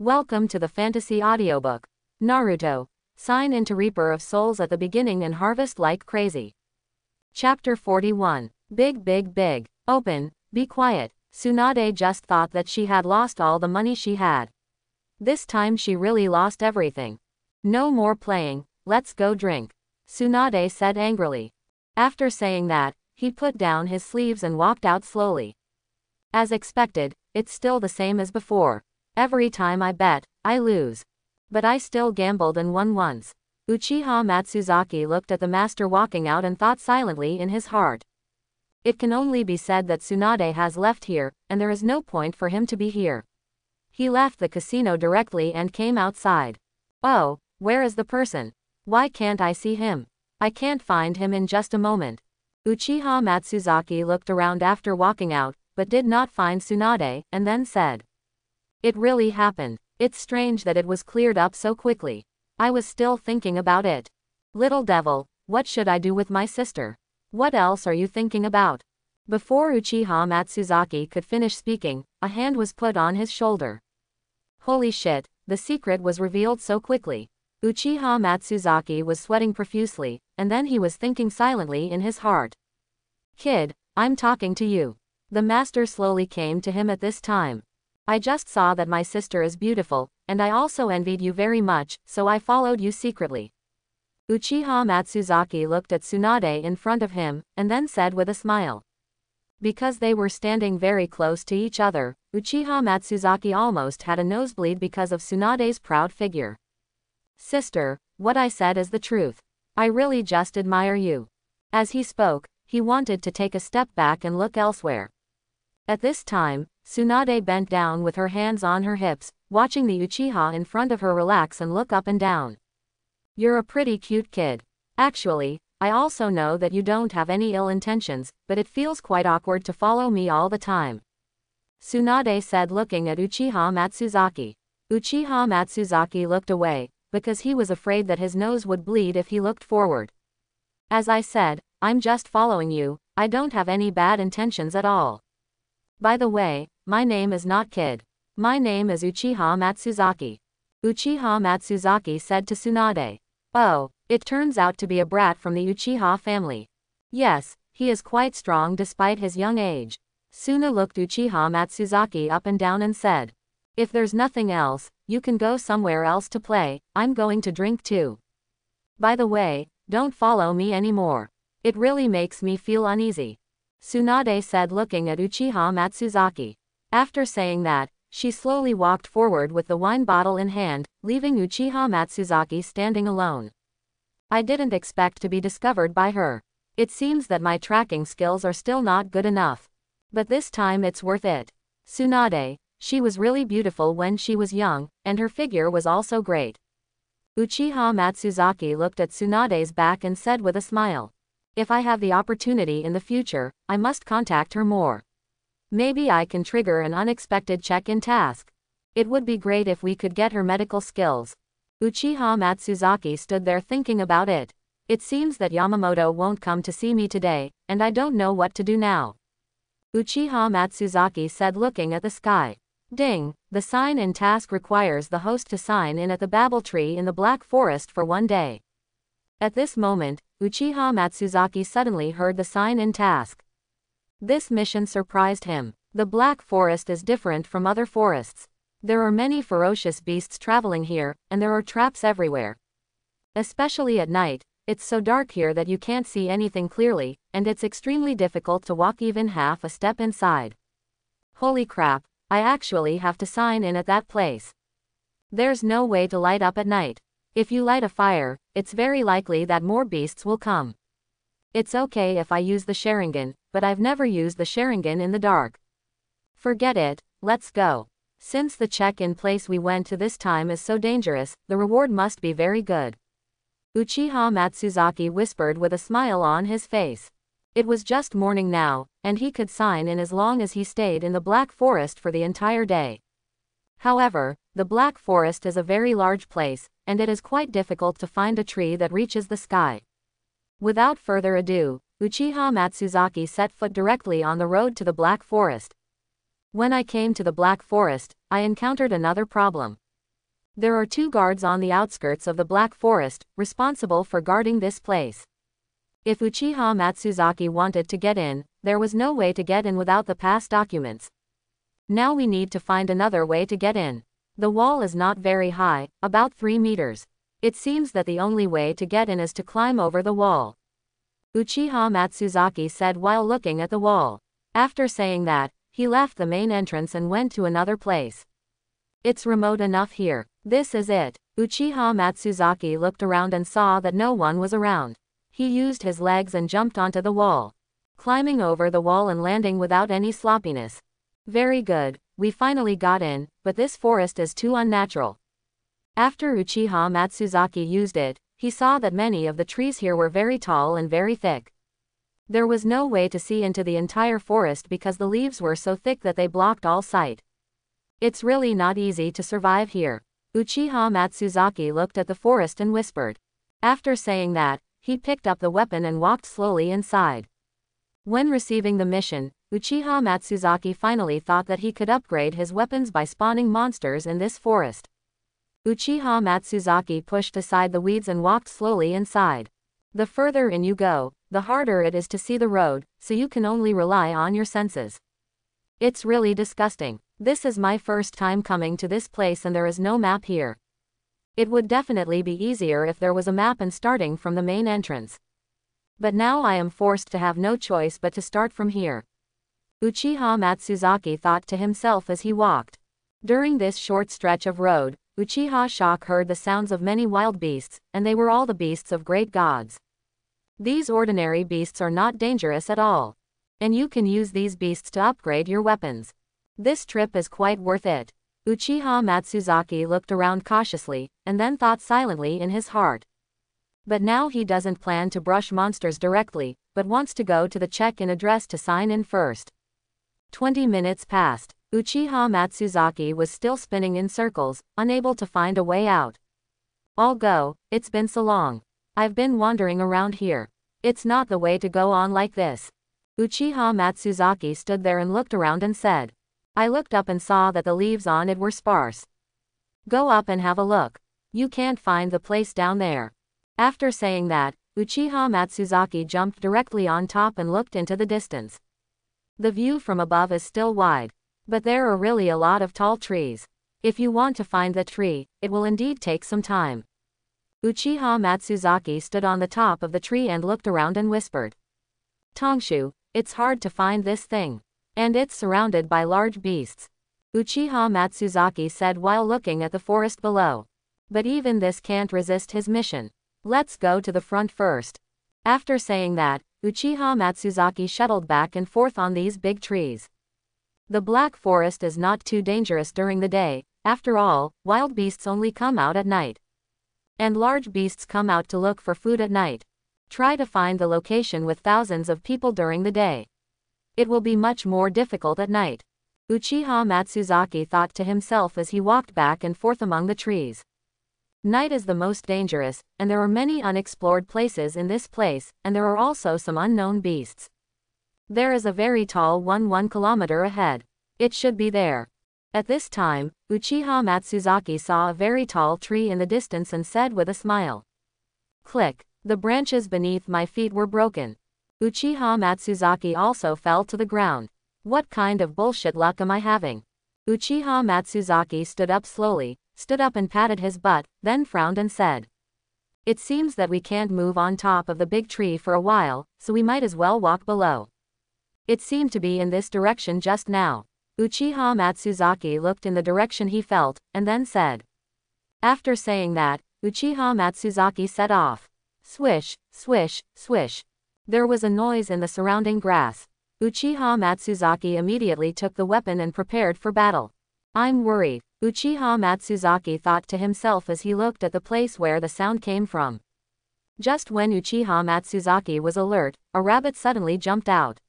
Welcome to the fantasy audiobook. Naruto. Sign into Reaper of Souls at the beginning and harvest like crazy. Chapter 41. Big. Open, be quiet. Tsunade just thought that she had lost all the money she had. This time she really lost everything. No more playing, let's go drink. Tsunade said angrily. After saying that, he put down his sleeves and walked out slowly. As expected, it's still the same as before. Every time I bet, I lose. But I still gambled and won once. Uchiha Matsuzaki looked at the master walking out and thought silently in his heart. It can only be said that Tsunade has left here, and there is no point for him to be here. He left the casino directly and came outside. Oh, where is the person? Why can't I see him? I can't find him in just a moment. Uchiha Matsuzaki looked around after walking out, but did not find Tsunade, and then said. It really happened. It's strange that it was cleared up so quickly. I was still thinking about it. Little devil, what should I do with my sister? What else are you thinking about? Before Uchiha Matsuzaki could finish speaking, a hand was put on his shoulder. Holy shit, the secret was revealed so quickly. Uchiha Matsuzaki was sweating profusely, and then he was thinking silently in his heart. Kid, I'm talking to you. The master slowly came to him at this time. I just saw that my sister is beautiful, and I also envied you very much, so I followed you secretly. Uchiha Matsuzaki looked at Tsunade in front of him, and then said with a smile. Because they were standing very close to each other, Uchiha Matsuzaki almost had a nosebleed because of Tsunade's proud figure. Sister, what I said is the truth. I really just admire you. As he spoke, he wanted to take a step back and look elsewhere. At this time, Tsunade bent down with her hands on her hips, watching the Uchiha in front of her relax and look up and down. You're a pretty cute kid. Actually, I also know that you don't have any ill intentions, but it feels quite awkward to follow me all the time. Tsunade said looking at Uchiha Matsuzaki. Uchiha Matsuzaki looked away, because he was afraid that his nose would bleed if he looked forward. As I said, I'm just following you, I don't have any bad intentions at all. By the way, my name is not Kid. My name is Uchiha Matsuzaki. Uchiha Matsuzaki said to Tsunade. Oh, it turns out to be a brat from the Uchiha family. Yes, he is quite strong despite his young age. Suna looked Uchiha Matsuzaki up and down and said. If there's nothing else, you can go somewhere else to play, I'm going to drink too. By the way, don't follow me anymore. It really makes me feel uneasy. Tsunade said looking at Uchiha Matsuzaki. After saying that, she slowly walked forward with the wine bottle in hand, leaving Uchiha Matsuzaki standing alone. I didn't expect to be discovered by her. It seems that my tracking skills are still not good enough. But this time it's worth it. Tsunade, she was really beautiful when she was young, and her figure was also great. Uchiha Matsuzaki looked at Tsunade's back and said with a smile. If I have the opportunity in the future, I must contact her more. Maybe I can trigger an unexpected check-in task. It would be great if we could get her medical skills. Uchiha Matsuzaki stood there thinking about it. It seems that Yamamoto won't come to see me today, and I don't know what to do now. Uchiha Matsuzaki said looking at the sky. Ding, the sign-in task requires the host to sign in at the Babel Tree in the Black Forest for 1 day. At this moment, Uchiha Matsuzaki suddenly heard the sign-in task. This mission surprised him. The Black Forest is different from other forests. There are many ferocious beasts traveling here, and there are traps everywhere. Especially at night, it's so dark here that you can't see anything clearly, and it's extremely difficult to walk even half a step inside. Holy crap, I actually have to sign in at that place. There's no way to light up at night. If you light a fire, it's very likely that more beasts will come. It's okay if I use the Sharingan, but I've never used the Sharingan in the dark. Forget it, let's go. Since the check-in place we went to this time is so dangerous, the reward must be very good. Uchiha Matsuzaki whispered with a smile on his face. It was just morning now, and he could sign in as long as he stayed in the Black Forest for the entire day. However, the Black Forest is a very large place, and it is quite difficult to find a tree that reaches the sky. Without further ado, Uchiha Matsuzaki set foot directly on the road to the Black Forest. When I came to the Black Forest, I encountered another problem. There are 2 guards on the outskirts of the Black Forest, responsible for guarding this place. If Uchiha Matsuzaki wanted to get in, there was no way to get in without the pass documents. Now we need to find another way to get in. The wall is not very high, about 3 meters. It seems that the only way to get in is to climb over the wall, Uchiha Matsuzaki said while looking at the wall. After saying that, he left the main entrance and went to another place. It's remote enough here. This is it. Uchiha Matsuzaki looked around and saw that no one was around. He used his legs and jumped onto the wall, climbing over the wall and landing without any sloppiness. Very good, we finally got in, but this forest is too unnatural. After Uchiha Matsuzaki used it, he saw that many of the trees here were very tall and very thick. There was no way to see into the entire forest because the leaves were so thick that they blocked all sight. It's really not easy to survive here. Uchiha Matsuzaki looked at the forest and whispered. After saying that, he picked up the weapon and walked slowly inside. When receiving the mission, Uchiha Matsuzaki finally thought that he could upgrade his weapons by spawning monsters in this forest. Uchiha Matsuzaki pushed aside the weeds and walked slowly inside. The further in you go, the harder it is to see the road, so you can only rely on your senses. It's really disgusting. This is my first time coming to this place and there is no map here. It would definitely be easier if there was a map and starting from the main entrance. But now I am forced to have no choice but to start from here, Uchiha Matsuzaki thought to himself as he walked. During this short stretch of road, Uchiha Shock heard the sounds of many wild beasts, and they were all the beasts of great gods. These ordinary beasts are not dangerous at all, and you can use these beasts to upgrade your weapons. This trip is quite worth it. Uchiha Matsuzaki looked around cautiously, and then thought silently in his heart. But now he doesn't plan to brush monsters directly, but wants to go to the check-in address to sign in first. 20 minutes passed. Uchiha Matsuzaki was still spinning in circles, unable to find a way out. I'll go, it's been so long. I've been wandering around here. It's not the way to go on like this. Uchiha Matsuzaki stood there and looked around and said. I looked up and saw that the leaves on it were sparse. Go up and have a look. You can't find the place down there. After saying that, Uchiha Matsuzaki jumped directly on top and looked into the distance. The view from above is still wide, but there are really a lot of tall trees. If you want to find the tree, it will indeed take some time. Uchiha Matsuzaki stood on the top of the tree and looked around and whispered. Tongshu, it's hard to find this thing. And it's surrounded by large beasts, Uchiha Matsuzaki said while looking at the forest below. But even this can't resist his mission. Let's go to the front first. After saying that, Uchiha Matsuzaki shuttled back and forth on these big trees. The Black Forest is not too dangerous during the day. After all, wild beasts only come out at night. And large beasts come out to look for food at night. Try to find the location with thousands of people during the day. It will be much more difficult at night, Uchiha Matsuzaki thought to himself as he walked back and forth among the trees. Night is the most dangerous, and there are many unexplored places in this place, and there are also some unknown beasts. There is a very tall 1 kilometer ahead. It should be there. At this time, Uchiha Matsuzaki saw a very tall tree in the distance and said with a smile. Click. The branches beneath my feet were broken. Uchiha Matsuzaki also fell to the ground. What kind of bullshit luck am I having? Uchiha Matsuzaki stood up slowly, stood up and patted his butt, then frowned and said. It seems that we can't move on top of the big tree for a while, so we might as well walk below. It seemed to be in this direction just now. Uchiha Matsuzaki looked in the direction he felt, and then said. After saying that, Uchiha Matsuzaki set off. Swish, swish, swish. There was a noise in the surrounding grass. Uchiha Matsuzaki immediately took the weapon and prepared for battle. I'm worried, Uchiha Matsuzaki thought to himself as he looked at the place where the sound came from. Just when Uchiha Matsuzaki was alert, a rabbit suddenly jumped out.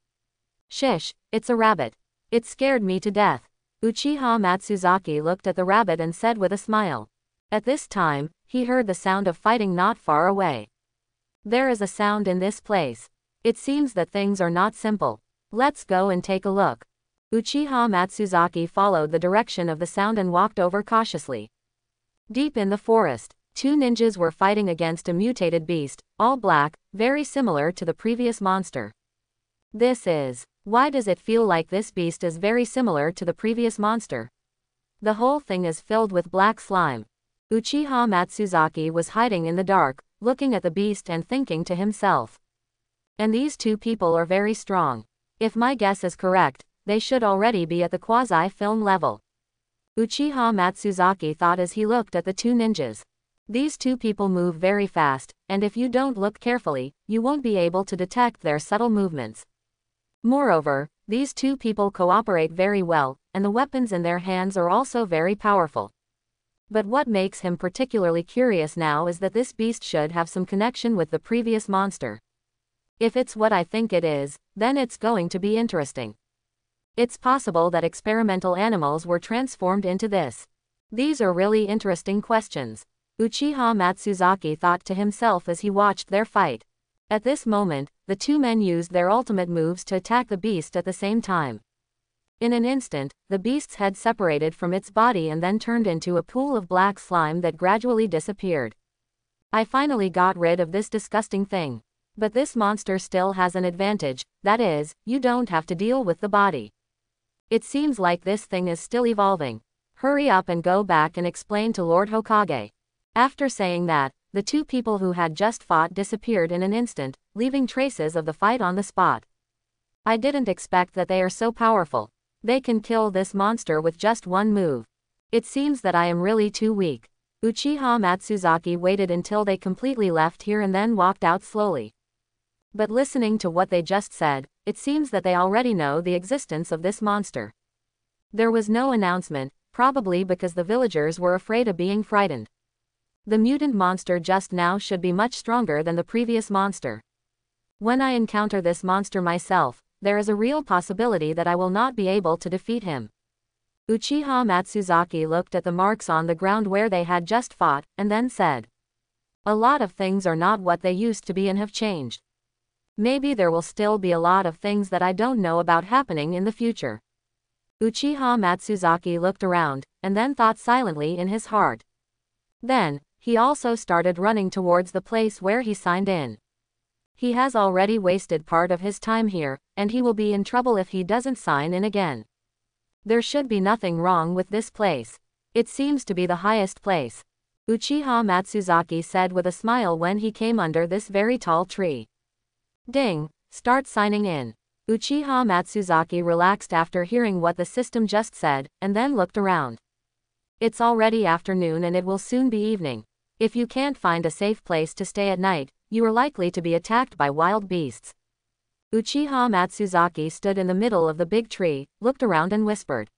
Shish, it's a rabbit. It scared me to death. Uchiha Matsuzaki looked at the rabbit and said with a smile. At this time, he heard the sound of fighting not far away. There is a sound in this place. It seems that things are not simple. Let's go and take a look. Uchiha Matsuzaki followed the direction of the sound and walked over cautiously. Deep in the forest, two ninjas were fighting against a mutated beast, all black, very similar to the previous monster. Why does it feel like this beast is very similar to the previous monster? The whole thing is filled with black slime. Uchiha Matsuzaki was hiding in the dark, looking at the beast and thinking to himself. And these two people are very strong. If my guess is correct, they should already be at the quasi-film level. Uchiha Matsuzaki thought as he looked at the two ninjas. These two people move very fast, and if you don't look carefully, you won't be able to detect their subtle movements. Moreover, these two people cooperate very well, and the weapons in their hands are also very powerful. But what makes him particularly curious now is that this beast should have some connection with the previous monster. If it's what I think it is, then it's going to be interesting. It's possible that experimental animals were transformed into this. These are really interesting questions. Uchiha Matsuzaki thought to himself as he watched their fight. At this moment, the two men used their ultimate moves to attack the beast at the same time. In an instant, the beast's head separated from its body and then turned into a pool of black slime that gradually disappeared. I finally got rid of this disgusting thing. But this monster still has an advantage, that is, you don't have to deal with the body. It seems like this thing is still evolving. Hurry up and go back and explain to Lord Hokage. After saying that, the two people who had just fought disappeared in an instant, leaving traces of the fight on the spot. I didn't expect that they are so powerful. They can kill this monster with just one move. It seems that I am really too weak. Uchiha Matsuzaki waited until they completely left here and then walked out slowly. But listening to what they just said, it seems that they already know the existence of this monster. There was no announcement, probably because the villagers were afraid of being frightened. The mutant monster just now should be much stronger than the previous monster. When I encounter this monster myself, there is a real possibility that I will not be able to defeat him. Uchiha Matsuzaki looked at the marks on the ground where they had just fought, and then said, "A lot of things are not what they used to be and have changed. Maybe there will still be a lot of things that I don't know about happening in the future." Uchiha Matsuzaki looked around, and then thought silently in his heart. Then, he also started running towards the place where he signed in. He has already wasted part of his time here, and he will be in trouble if he doesn't sign in again. There should be nothing wrong with this place. It seems to be the highest place. Uchiha Matsuzaki said with a smile when he came under this very tall tree. Ding, start signing in. Uchiha Matsuzaki relaxed after hearing what the system just said, and then looked around. It's already afternoon and it will soon be evening. If you can't find a safe place to stay at night, you are likely to be attacked by wild beasts. Uchiha Matsuzaki stood in the middle of the big tree, looked around and whispered.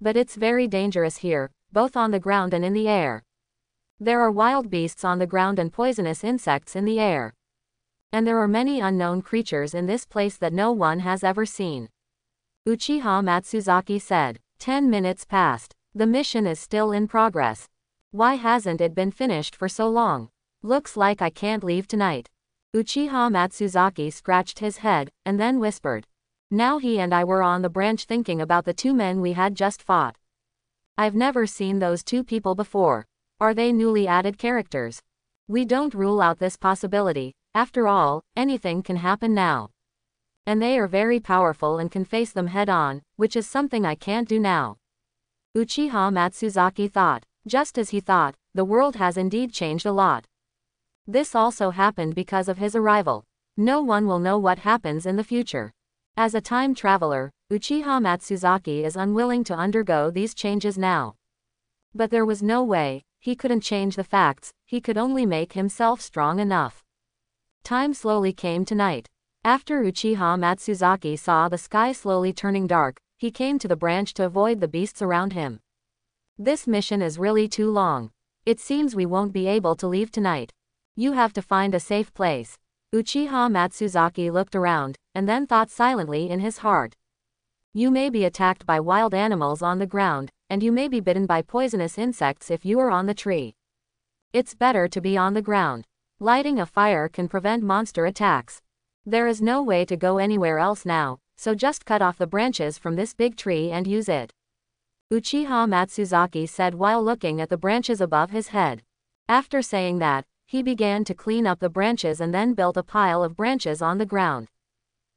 But it's very dangerous here, both on the ground and in the air. There are wild beasts on the ground and poisonous insects in the air. And there are many unknown creatures in this place that no one has ever seen. Uchiha Matsuzaki said. 10 minutes passed. The mission is still in progress. Why hasn't it been finished for so long? Looks like I can't leave tonight. Uchiha Matsuzaki scratched his head, and then whispered. Now he and I were on the branch thinking about the two men we had just fought. I've never seen those two people before. Are they newly added characters? We don't rule out this possibility. After all, anything can happen now. And they are very powerful and can face them head-on, which is something I can't do now. Uchiha Matsuzaki thought. Just as he thought, the world has indeed changed a lot. This also happened because of his arrival. No one will know what happens in the future. As a time traveler, Uchiha Matsuzaki is unwilling to undergo these changes now. But there was no way, he couldn't change the facts, he could only make himself strong enough. Time slowly came to night. After Uchiha Matsuzaki saw the sky slowly turning dark, he came to the branch to avoid the beasts around him. This mission is really too long. It seems we won't be able to leave tonight. You have to find a safe place. Uchiha Matsuzaki looked around, and then thought silently in his heart. You may be attacked by wild animals on the ground, and you may be bitten by poisonous insects if you are on the tree. It's better to be on the ground. Lighting a fire can prevent monster attacks. There is no way to go anywhere else now, so just cut off the branches from this big tree and use it. Uchiha Matsuzaki said while looking at the branches above his head. After saying that, he began to clean up the branches and then built a pile of branches on the ground.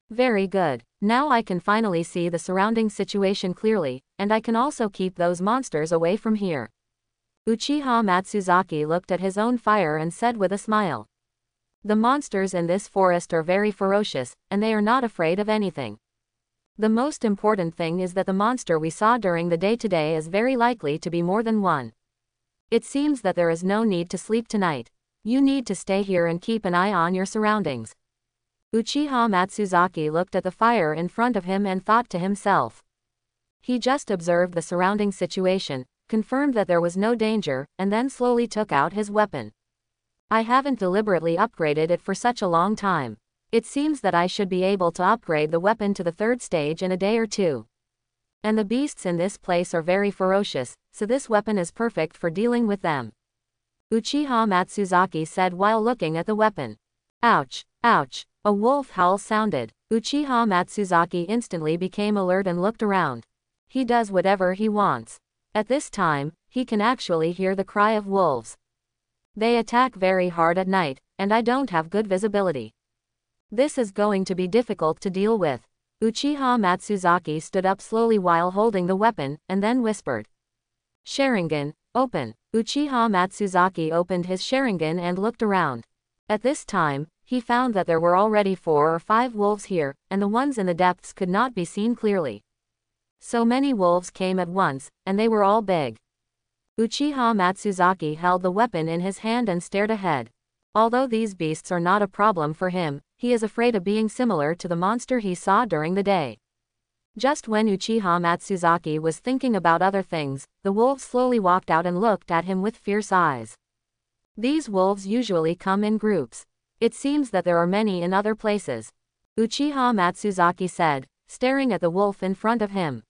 Very good. Now I can finally see the surrounding situation clearly, and I can also keep those monsters away from here. Uchiha Matsuzaki looked at his own fire and said with a smile. The monsters in this forest are very ferocious, and they are not afraid of anything. The most important thing is that the monster we saw during the day today is very likely to be more than one. It seems that there is no need to sleep tonight. You need to stay here and keep an eye on your surroundings. Uchiha Matsuzaki looked at the fire in front of him and thought to himself. He just observed the surrounding situation, confirmed that there was no danger, and then slowly took out his weapon. I haven't deliberately upgraded it for such a long time. It seems that I should be able to upgrade the weapon to the 3rd stage in a day or two. And the beasts in this place are very ferocious, so this weapon is perfect for dealing with them. Uchiha Matsuzaki said while looking at the weapon. Ouch, ouch. A wolf howl sounded. Uchiha Matsuzaki instantly became alert and looked around. He does whatever he wants. At this time, he can actually hear the cry of wolves. They attack very hard at night, and I don't have good visibility. This is going to be difficult to deal with. Uchiha Matsuzaki stood up slowly while holding the weapon, and then whispered. Sharingan, open. Uchiha Matsuzaki opened his Sharingan and looked around. At this time, he found that there were already 4 or 5 wolves here, and the ones in the depths could not be seen clearly. So many wolves came at once, and they were all big. Uchiha Matsuzaki held the weapon in his hand and stared ahead. Although these beasts are not a problem for him, he is afraid of being similar to the monster he saw during the day. Just when Uchiha Matsuzaki was thinking about other things, the wolves slowly walked out and looked at him with fierce eyes. These wolves usually come in groups. It seems that there are many in other places. Uchiha Matsuzaki said, staring at the wolf in front of him.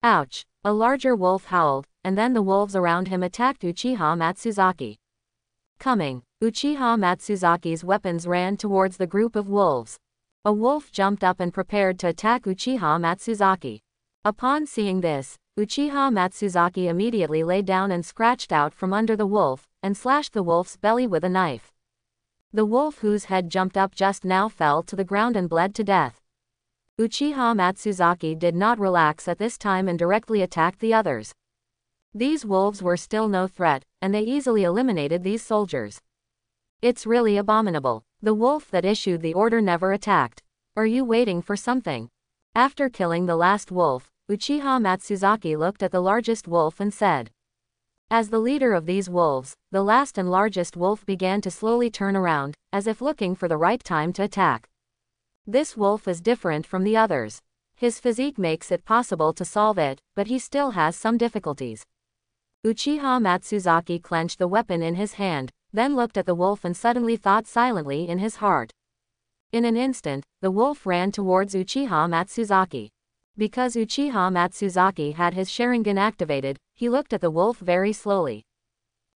Ouch! A larger wolf howled, and then the wolves around him attacked Uchiha Matsuzaki. Coming, Uchiha Matsuzaki's weapons ran towards the group of wolves. A wolf jumped up and prepared to attack Uchiha Matsuzaki. Upon seeing this, Uchiha Matsuzaki immediately lay down and scratched out from under the wolf, and slashed the wolf's belly with a knife. The wolf whose head jumped up just now fell to the ground and bled to death. Uchiha Matsuzaki did not relax at this time and directly attacked the others. These wolves were still no threat, and they easily eliminated these soldiers. It's really abominable. The wolf that issued the order never attacked. Are you waiting for something? After killing the last wolf, Uchiha Matsuzaki looked at the largest wolf and said. As the leader of these wolves, the last and largest wolf began to slowly turn around, as if looking for the right time to attack. This wolf is different from the others. His physique makes it possible to solve it, but he still has some difficulties. Uchiha Matsuzaki clenched the weapon in his hand, then looked at the wolf and suddenly thought silently in his heart. In an instant, the wolf ran towards Uchiha Matsuzaki. Because Uchiha Matsuzaki had his Sharingan activated, he looked at the wolf very slowly.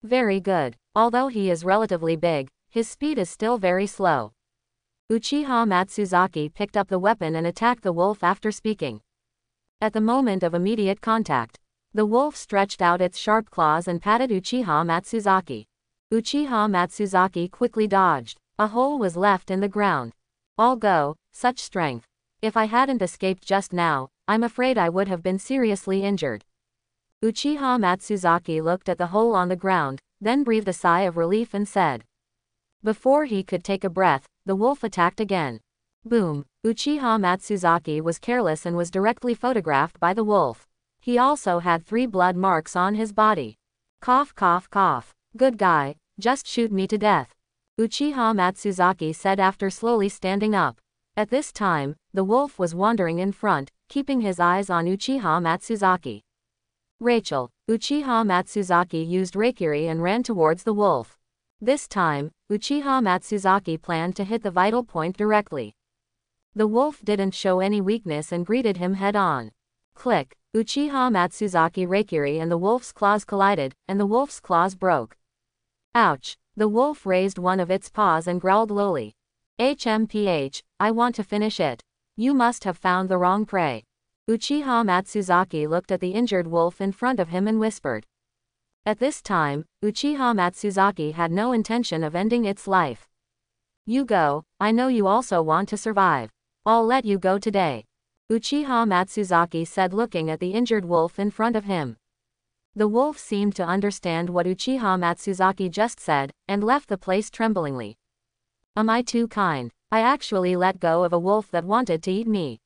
Very good. Although he is relatively big, his speed is still very slow. Uchiha Matsuzaki picked up the weapon and attacked the wolf after speaking. At the moment of immediate contact, the wolf stretched out its sharp claws and patted Uchiha Matsuzaki. Uchiha Matsuzaki quickly dodged. A hole was left in the ground. All go, such strength. If I hadn't escaped just now, I'm afraid I would have been seriously injured. Uchiha Matsuzaki looked at the hole on the ground, then breathed a sigh of relief and said. Before he could take a breath, the wolf attacked again. Boom! Uchiha Matsuzaki was careless and was directly photographed by the wolf. He also had 3 blood marks on his body. Cough cough cough. Good guy, just shoot me to death. Uchiha Matsuzaki said after slowly standing up. At this time, the wolf was wandering in front, keeping his eyes on Uchiha Matsuzaki. Rachel. Uchiha Matsuzaki used Raikiri and ran towards the wolf. This time, Uchiha Matsuzaki planned to hit the vital point directly. The wolf didn't show any weakness and greeted him head-on. Click. Uchiha Matsuzaki Raikiri and the wolf's claws collided, and the wolf's claws broke. Ouch! The wolf raised one of its paws and growled lowly. HMPH, I want to finish it. You must have found the wrong prey. Uchiha Matsuzaki looked at the injured wolf in front of him and whispered. At this time, Uchiha Matsuzaki had no intention of ending its life. You go, I know you also want to survive. I'll let you go today. Uchiha Matsuzaki said, looking at the injured wolf in front of him. The wolf seemed to understand what Uchiha Matsuzaki just said, and left the place tremblingly. Am I too kind? I actually let go of a wolf that wanted to eat me.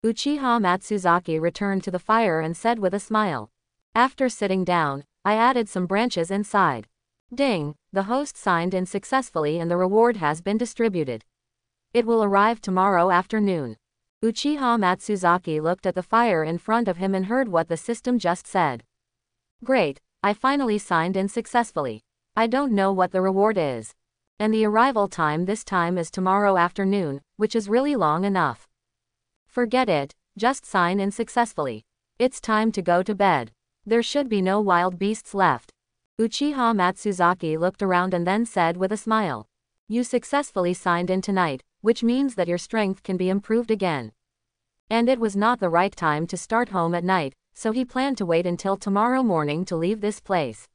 Uchiha Matsuzaki returned to the fire and said with a smile. After sitting down, I added some branches inside. Ding, the host signed in successfully and the reward has been distributed. It will arrive tomorrow afternoon. Uchiha Matsuzaki looked at the fire in front of him and heard what the system just said. Great, I finally signed in successfully. I don't know what the reward is. And the arrival time this time is tomorrow afternoon, which is really long enough. Forget it, just sign in successfully. It's time to go to bed. There should be no wild beasts left. Uchiha Matsuzaki looked around and then said with a smile. You successfully signed in tonight, which means that your strength can be improved again. And it was not the right time to start home at night, so he planned to wait until tomorrow morning to leave this place.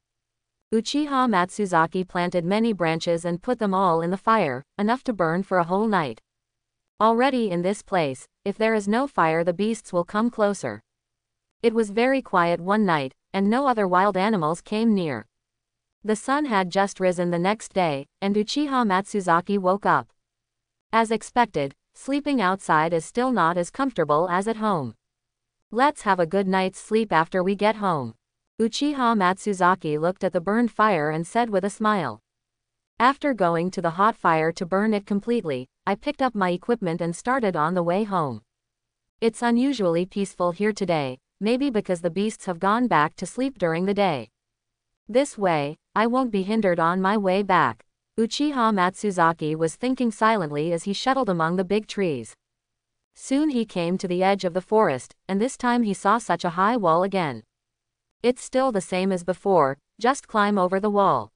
Uchiha Matsuzaki planted many branches and put them all in the fire, enough to burn for a whole night. Already in this place, if there is no fire the beasts will come closer. It was very quiet one night, and no other wild animals came near. The sun had just risen the next day, and Uchiha Matsuzaki woke up. As expected, sleeping outside is still not as comfortable as at home. Let's have a good night's sleep after we get home. Uchiha Matsuzaki looked at the burned fire and said with a smile. After going to the hot fire to burn it completely, I picked up my equipment and started on the way home. It's unusually peaceful here today, maybe because the beasts have gone back to sleep during the day. This way, I won't be hindered on my way back. Uchiha Matsuzaki was thinking silently as he shuttled among the big trees. Soon he came to the edge of the forest, and this time he saw such a high wall again. It's still the same as before, just climb over the wall.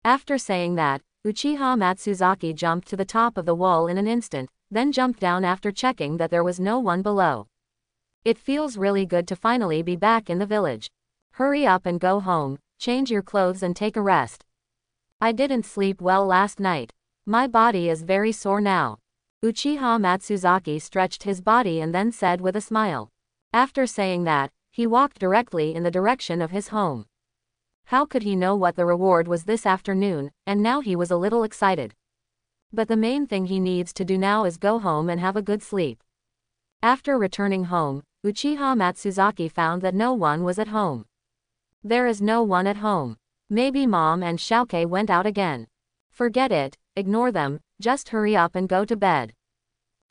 After saying that, Uchiha Matsuzaki jumped to the top of the wall in an instant, then jumped down after checking that there was no one below. It feels really good to finally be back in the village. Hurry up and go home, change your clothes and take a rest. I didn't sleep well last night. My body is very sore now. Uchiha Matsuzaki stretched his body and then said with a smile. After saying that, he walked directly in the direction of his home. How could he know what the reward was this afternoon, and now he was a little excited. But the main thing he needs to do now is go home and have a good sleep. After returning home, Uchiha Matsuzaki found that no one was at home. There is no one at home. Maybe Mom and Xiaoke went out again. Forget it, ignore them, just hurry up and go to bed.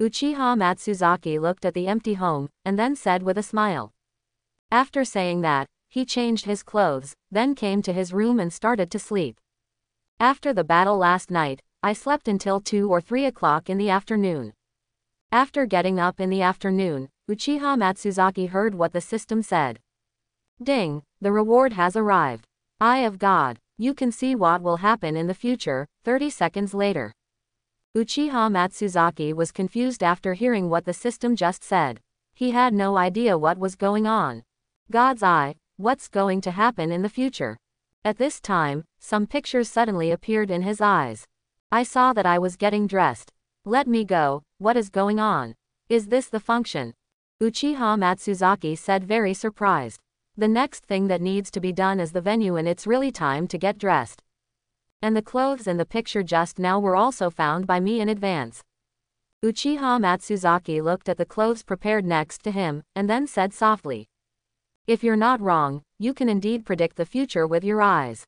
Uchiha Matsuzaki looked at the empty home, and then said with a smile. After saying that, he changed his clothes, then came to his room and started to sleep. After the battle last night, I slept until 2 or 3 o'clock in the afternoon. After getting up in the afternoon, Uchiha Matsuzaki heard what the system said. Ding, the reward has arrived. Eye of God, you can see what will happen in the future. 30 seconds later. Uchiha Matsuzaki was confused after hearing what the system just said. He had no idea what was going on. God's eye, what's going to happen in the future? At this time, some pictures suddenly appeared in his eyes. I saw that I was getting dressed. Let me go, what is going on? Is this the function? Uchiha Matsuzaki said, very surprised. The next thing that needs to be done is the venue, and it's really time to get dressed. And the clothes in the picture just now were also found by me in advance. Uchiha Matsuzaki looked at the clothes prepared next to him, and then said softly. If you're not wrong, you can indeed predict the future with your eyes.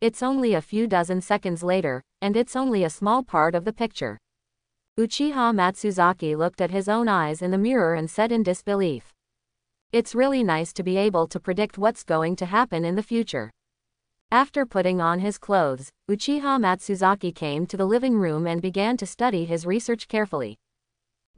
It's only a few dozen seconds later, and it's only a small part of the picture. Uchiha Matsuzaki looked at his own eyes in the mirror and said in disbelief. It's really nice to be able to predict what's going to happen in the future. After putting on his clothes, Uchiha Matsuzaki came to the living room and began to study his research carefully.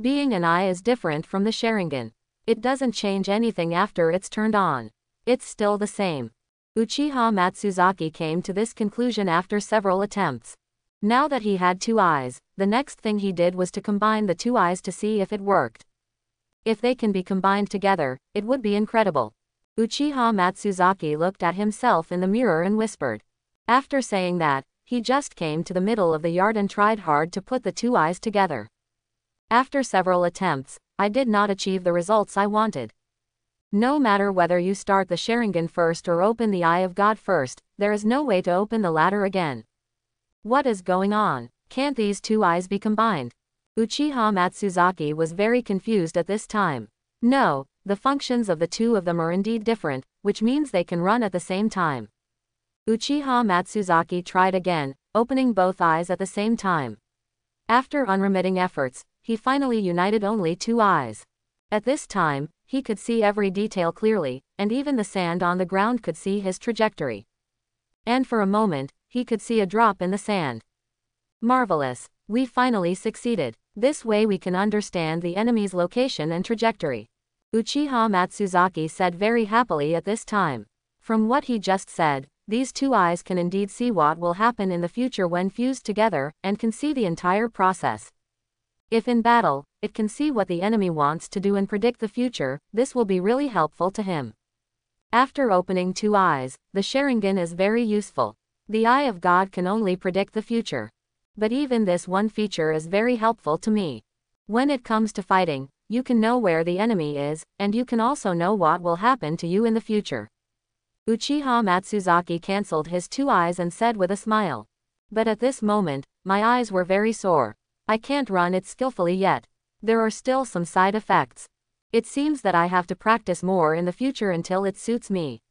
Being an eye is different from the Sharingan. It doesn't change anything after it's turned on. It's still the same. Uchiha Matsuzaki came to this conclusion after several attempts. Now that he had 2 eyes, the next thing he did was to combine the 2 eyes to see if it worked. If they can be combined together, it would be incredible. Uchiha Matsuzaki looked at himself in the mirror and whispered. After saying that, he just came to the middle of the yard and tried hard to put the two eyes together. After several attempts, I did not achieve the results I wanted. No matter whether you start the Sharingan first or open the Eye of God first, there is no way to open the latter again. What is going on? Can't these two eyes be combined? Uchiha Matsuzaki was very confused at this time. No, the functions of the two of them are indeed different, which means they can run at the same time. Uchiha Matsuzaki tried again, opening both eyes at the same time. After unremitting efforts, he finally united only two eyes. At this time, he could see every detail clearly, and even the sand on the ground could see his trajectory. And for a moment, he could see a drop in the sand. Marvelous! We finally succeeded. This way we can understand the enemy's location and trajectory. Uchiha Matsuzaki said very happily at this time. From what he just said, these two eyes can indeed see what will happen in the future when fused together, and can see the entire process. If in battle, it can see what the enemy wants to do and predict the future, this will be really helpful to him. After opening two eyes, the Sharingan is very useful. The Eye of God can only predict the future. But even this one feature is very helpful to me. When it comes to fighting, you can know where the enemy is, and you can also know what will happen to you in the future. Uchiha Matsuzaki cancelled his two eyes and said with a smile. But at this moment, my eyes were very sore. I can't run it skillfully yet. There are still some side effects. It seems that I have to practice more in the future until it suits me.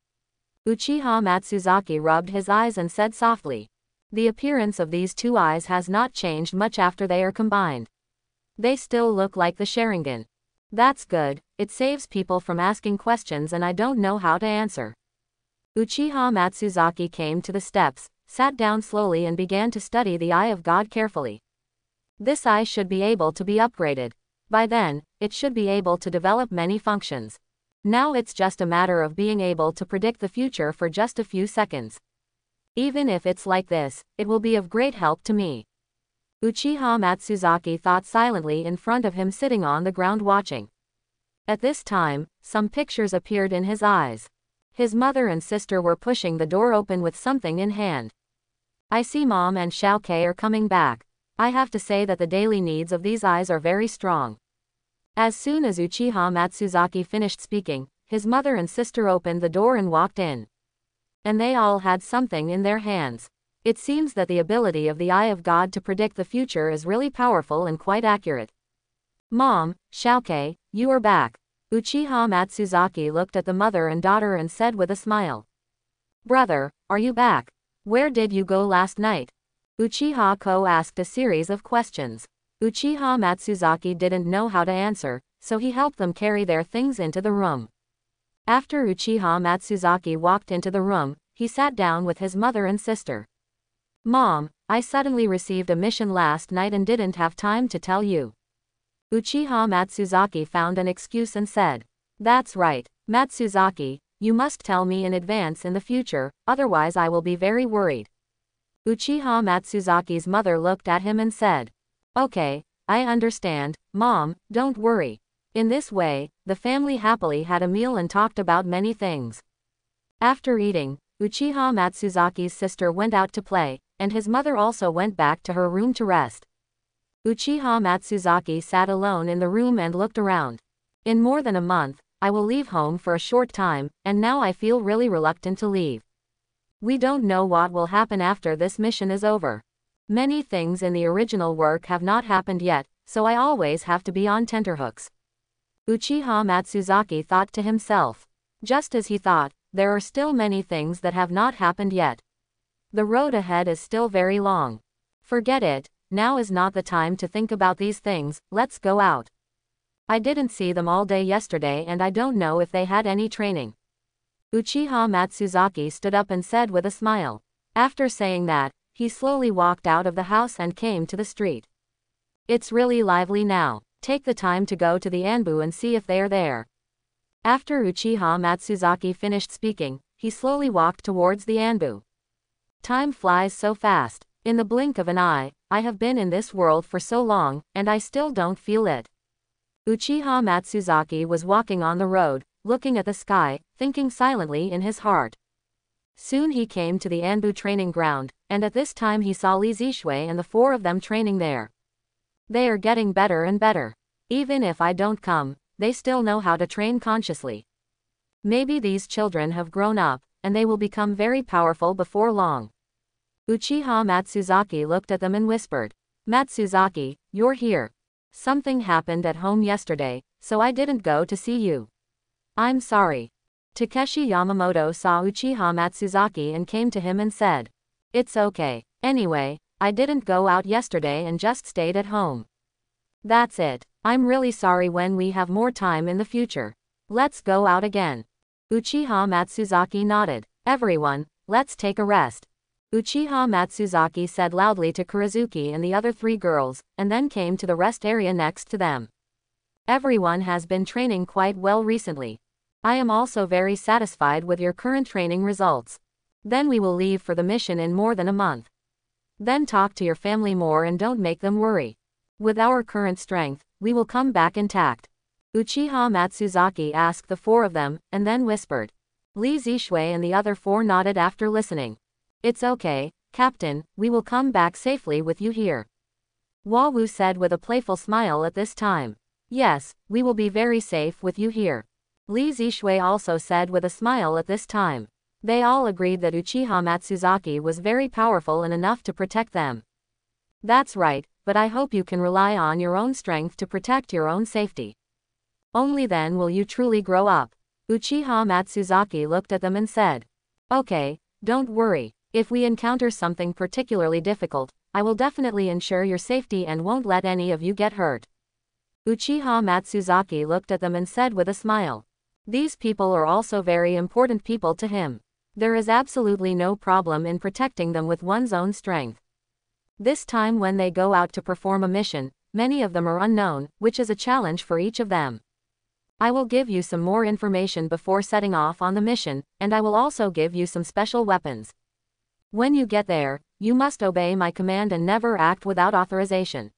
Uchiha Matsuzaki rubbed his eyes and said softly. The appearance of these two eyes has not changed much after they are combined. They still look like the Sharingan. That's good, it saves people from asking questions and I don't know how to answer. Uchiha Matsuzaki came to the steps, sat down slowly and began to study the Eye of God carefully. This eye should be able to be upgraded. By then, it should be able to develop many functions. Now it's just a matter of being able to predict the future for just a few seconds. Even if it's like this, it will be of great help to me. Uchiha Matsuzaki thought silently in front of him sitting on the ground watching. At this time, some pictures appeared in his eyes. His mother and sister were pushing the door open with something in hand. I see Mom and Xiaokei are coming back. I have to say that the daily needs of these eyes are very strong. As soon as Uchiha Matsuzaki finished speaking, his mother and sister opened the door and walked in. And they all had something in their hands. It seems that the ability of the Eye of God to predict the future is really powerful and quite accurate. Mom, Xiaokei, you are back. Uchiha Matsuzaki looked at the mother and daughter and said with a smile. Brother, are you back? Where did you go last night? Uchiha Ko asked a series of questions. Uchiha Matsuzaki didn't know how to answer, so he helped them carry their things into the room. After Uchiha Matsuzaki walked into the room, he sat down with his mother and sister. Mom, I suddenly received a mission last night and didn't have time to tell you. Uchiha Matsuzaki found an excuse and said. That's right, Matsuzaki, you must tell me in advance in the future, otherwise I will be very worried. Uchiha Matsuzaki's mother looked at him and said. Okay, I understand, Mom, don't worry. In this way, the family happily had a meal and talked about many things. After eating, Uchiha Matsuzaki's sister went out to play, and his mother also went back to her room to rest. Uchiha Matsuzaki sat alone in the room and looked around. In more than a month, I will leave home for a short time, and now I feel really reluctant to leave. We don't know what will happen after this mission is over. Many things in the original work have not happened yet, so I always have to be on tenterhooks. Uchiha Matsuzaki thought to himself. Just as he thought, there are still many things that have not happened yet. The road ahead is still very long. Forget it, now is not the time to think about these things, let's go out. I didn't see them all day yesterday and I don't know if they had any training. Uchiha Matsuzaki stood up and said with a smile. After saying that, he slowly walked out of the house and came to the street. It's really lively now. Take the time to go to the Anbu and see if they are there. After Uchiha Matsuzaki finished speaking, he slowly walked towards the Anbu. Time flies so fast. In the blink of an eye, I have been in this world for so long, and I still don't feel it. Uchiha Matsuzaki was walking on the road, looking at the sky, thinking silently in his heart. Soon he came to the Anbu training ground, and at this time he saw Li Zishui and the four of them training there. They are getting better and better. Even if I don't come, they still know how to train consciously. Maybe these children have grown up, and they will become very powerful before long. Uchiha Matsuzaki looked at them and whispered, Matsuzaki, you're here. Something happened at home yesterday, so I didn't go to see you. I'm sorry. Takeshi Yamamoto saw Uchiha Matsuzaki and came to him and said, It's okay. Anyway, I didn't go out yesterday and just stayed at home. That's it. I'm really sorry. When we have more time in the future, let's go out again. Uchiha Matsuzaki nodded. Everyone, let's take a rest. Uchiha Matsuzaki said loudly to Kurizuki and the other three girls, and then came to the rest area next to them. Everyone has been training quite well recently. I am also very satisfied with your current training results. Then we will leave for the mission in more than a month. Then talk to your family more and don't make them worry. With our current strength, we will come back intact. Uchiha Matsuzaki asked the four of them, and then whispered. Li Zishui and the other four nodded after listening. It's okay, Captain, we will come back safely with you here. Wawu said with a playful smile at this time. Yes, we will be very safe with you here. Li Zishui also said with a smile at this time. They all agreed that Uchiha Matsuzaki was very powerful and enough to protect them. That's right, but I hope you can rely on your own strength to protect your own safety. Only then will you truly grow up. Uchiha Matsuzaki looked at them and said. Okay, don't worry. If we encounter something particularly difficult, I will definitely ensure your safety and won't let any of you get hurt. Uchiha Matsuzaki looked at them and said with a smile. These people are also very important people to him. There is absolutely no problem in protecting them with one's own strength. This time when they go out to perform a mission, many of them are unknown, which is a challenge for each of them. I will give you some more information before setting off on the mission, and I will also give you some special weapons. When you get there, you must obey my command and never act without authorization.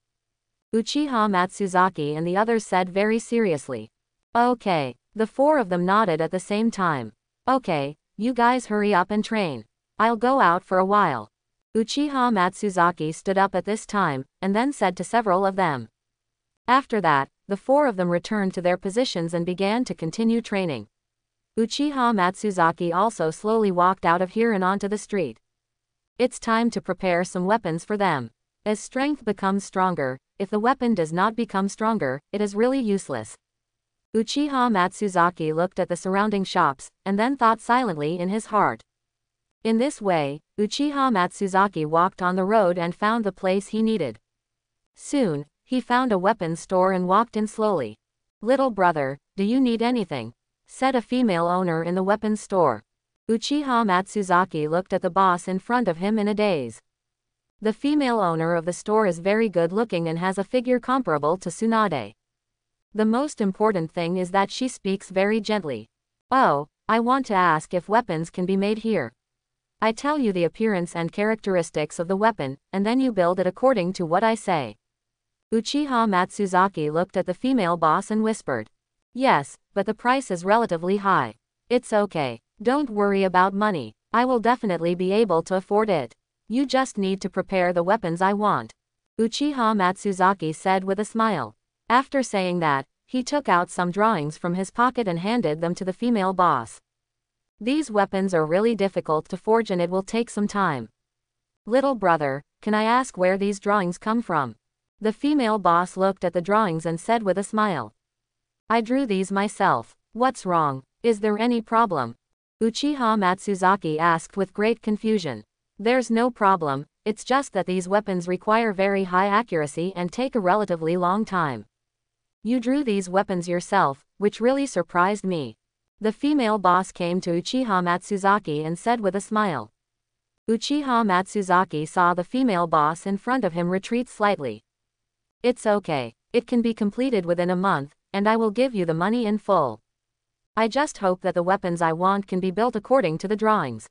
Uchiha Matsuzaki and the others said very seriously. Okay. The four of them nodded at the same time. Okay, you guys hurry up and train. I'll go out for a while. Uchiha Matsuzaki stood up at this time, and then said to several of them. After that, the four of them returned to their positions and began to continue training. Uchiha Matsuzaki also slowly walked out of here and onto the street. It's time to prepare some weapons for them. As strength becomes stronger, if the weapon does not become stronger, it is really useless. Uchiha Matsuzaki looked at the surrounding shops, and then thought silently in his heart. In this way, Uchiha Matsuzaki walked on the road and found the place he needed. Soon, he found a weapons store and walked in slowly. Little brother, do you need anything? Said a female owner in the weapons store. Uchiha Matsuzaki looked at the boss in front of him in a daze. The female owner of the store is very good looking and has a figure comparable to Tsunade. The most important thing is that she speaks very gently. Oh, I want to ask if weapons can be made here. I tell you the appearance and characteristics of the weapon, and then you build it according to what I say. Uchiha Matsuzaki looked at the female boss and whispered. Yes, but the price is relatively high. It's okay. Don't worry about money. I will definitely be able to afford it. You just need to prepare the weapons I want. Uchiha Matsuzaki said with a smile. After saying that, he took out some drawings from his pocket and handed them to the female boss. These weapons are really difficult to forge and it will take some time. Little brother, can I ask where these drawings come from? The female boss looked at the drawings and said with a smile. I drew these myself. What's wrong? Is there any problem? Uchiha Matsuzaki asked with great confusion. There's no problem, it's just that these weapons require very high accuracy and take a relatively long time. You drew these weapons yourself, which really surprised me. The female boss came to Uchiha Matsuzaki and said with a smile. Uchiha Matsuzaki saw the female boss in front of him retreat slightly. It's okay, it can be completed within a month, and I will give you the money in full. I just hope that the weapons I want can be built according to the drawings.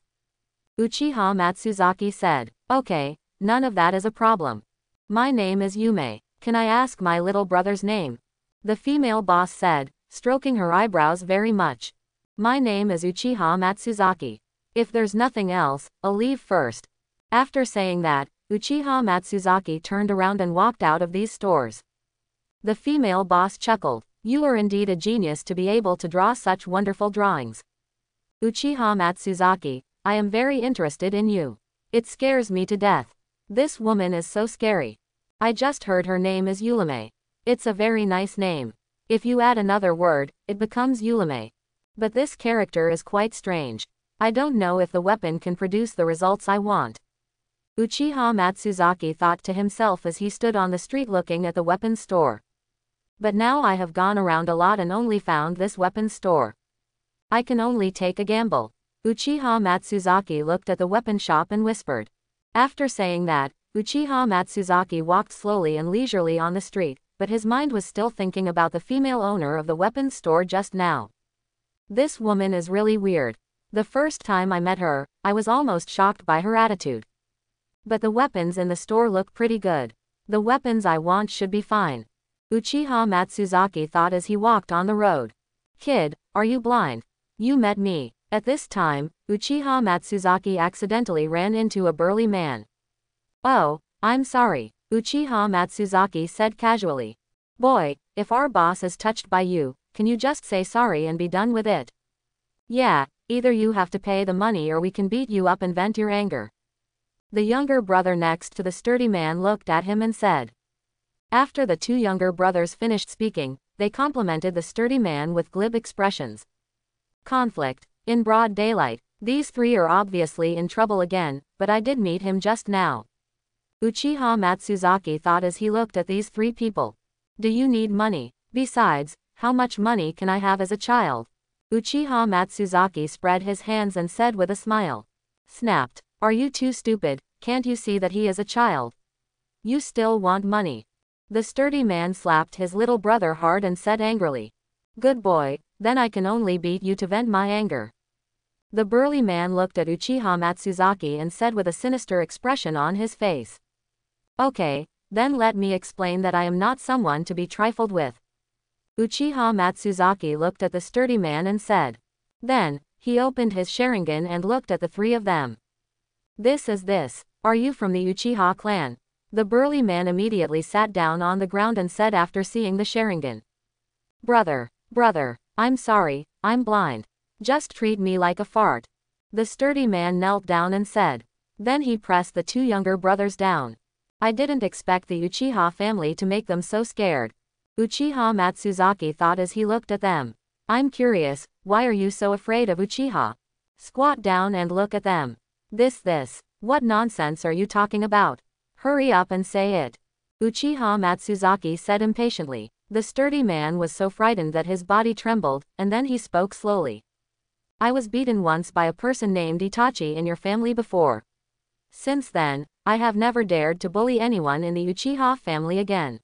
Uchiha Matsuzaki said. Okay, none of that is a problem. My name is Yume. Can I ask my little brother's name? The female boss said, stroking her eyebrows very much. My name is Uchiha Matsuzaki. If there's nothing else, I'll leave first. After saying that, Uchiha Matsuzaki turned around and walked out of these stores. The female boss chuckled. You are indeed a genius to be able to draw such wonderful drawings. Uchiha Matsuzaki, I am very interested in you. It scares me to death. This woman is so scary. I just heard her name is Ulame. It's a very nice name. If you add another word, it becomes Ulame. But this character is quite strange. I don't know if the weapon can produce the results I want. Uchiha Matsuzaki thought to himself as he stood on the street looking at the weapons store. But now I have gone around a lot and only found this weapons store. I can only take a gamble. Uchiha Matsuzaki looked at the weapon shop and whispered. After saying that, Uchiha Matsuzaki walked slowly and leisurely on the street, but his mind was still thinking about the female owner of the weapons store just now. This woman is really weird. The first time I met her, I was almost shocked by her attitude. But the weapons in the store look pretty good. The weapons I want should be fine. Uchiha Matsuzaki thought as he walked on the road. Kid, are you blind? You met me. At this time, Uchiha Matsuzaki accidentally ran into a burly man. Oh, I'm sorry, Uchiha Matsuzaki said casually. Boy, if our boss is touched by you, can you just say sorry and be done with it? Yeah, either you have to pay the money or we can beat you up and vent your anger. The younger brother next to the sturdy man looked at him and said. After the two younger brothers finished speaking, they complimented the sturdy man with glib expressions. Conflict. In broad daylight. These three are obviously in trouble again, but I did meet him just now. Uchiha Matsuzaki thought as he looked at these three people. Do you need money? Besides, how much money can I have as a child? Uchiha Matsuzaki spread his hands and said with a smile. Snapped. Are you too stupid? Can't you see that he is a child? You still want money? The sturdy man slapped his little brother hard and said angrily. Good boy, then I can only beat you to vent my anger. The burly man looked at Uchiha Matsuzaki and said with a sinister expression on his face. Okay, then let me explain that I am not someone to be trifled with. Uchiha Matsuzaki looked at the sturdy man and said. Then, he opened his Sharingan and looked at the three of them. This is this. Are you from the Uchiha clan? The burly man immediately sat down on the ground and said after seeing the Sharingan. Brother, I'm sorry, I'm blind. Just treat me like a fart. The sturdy man knelt down and said. Then he pressed the two younger brothers down. I didn't expect the Uchiha family to make them so scared. Uchiha Matsuzaki thought as he looked at them. I'm curious, why are you so afraid of Uchiha? Squat down and look at them. This. What nonsense are you talking about? Hurry up and say it. Uchiha Matsuzaki said impatiently. The sturdy man was so frightened that his body trembled, and then he spoke slowly. I was beaten once by a person named Itachi in your family before. Since then, I have never dared to bully anyone in the Uchiha family again.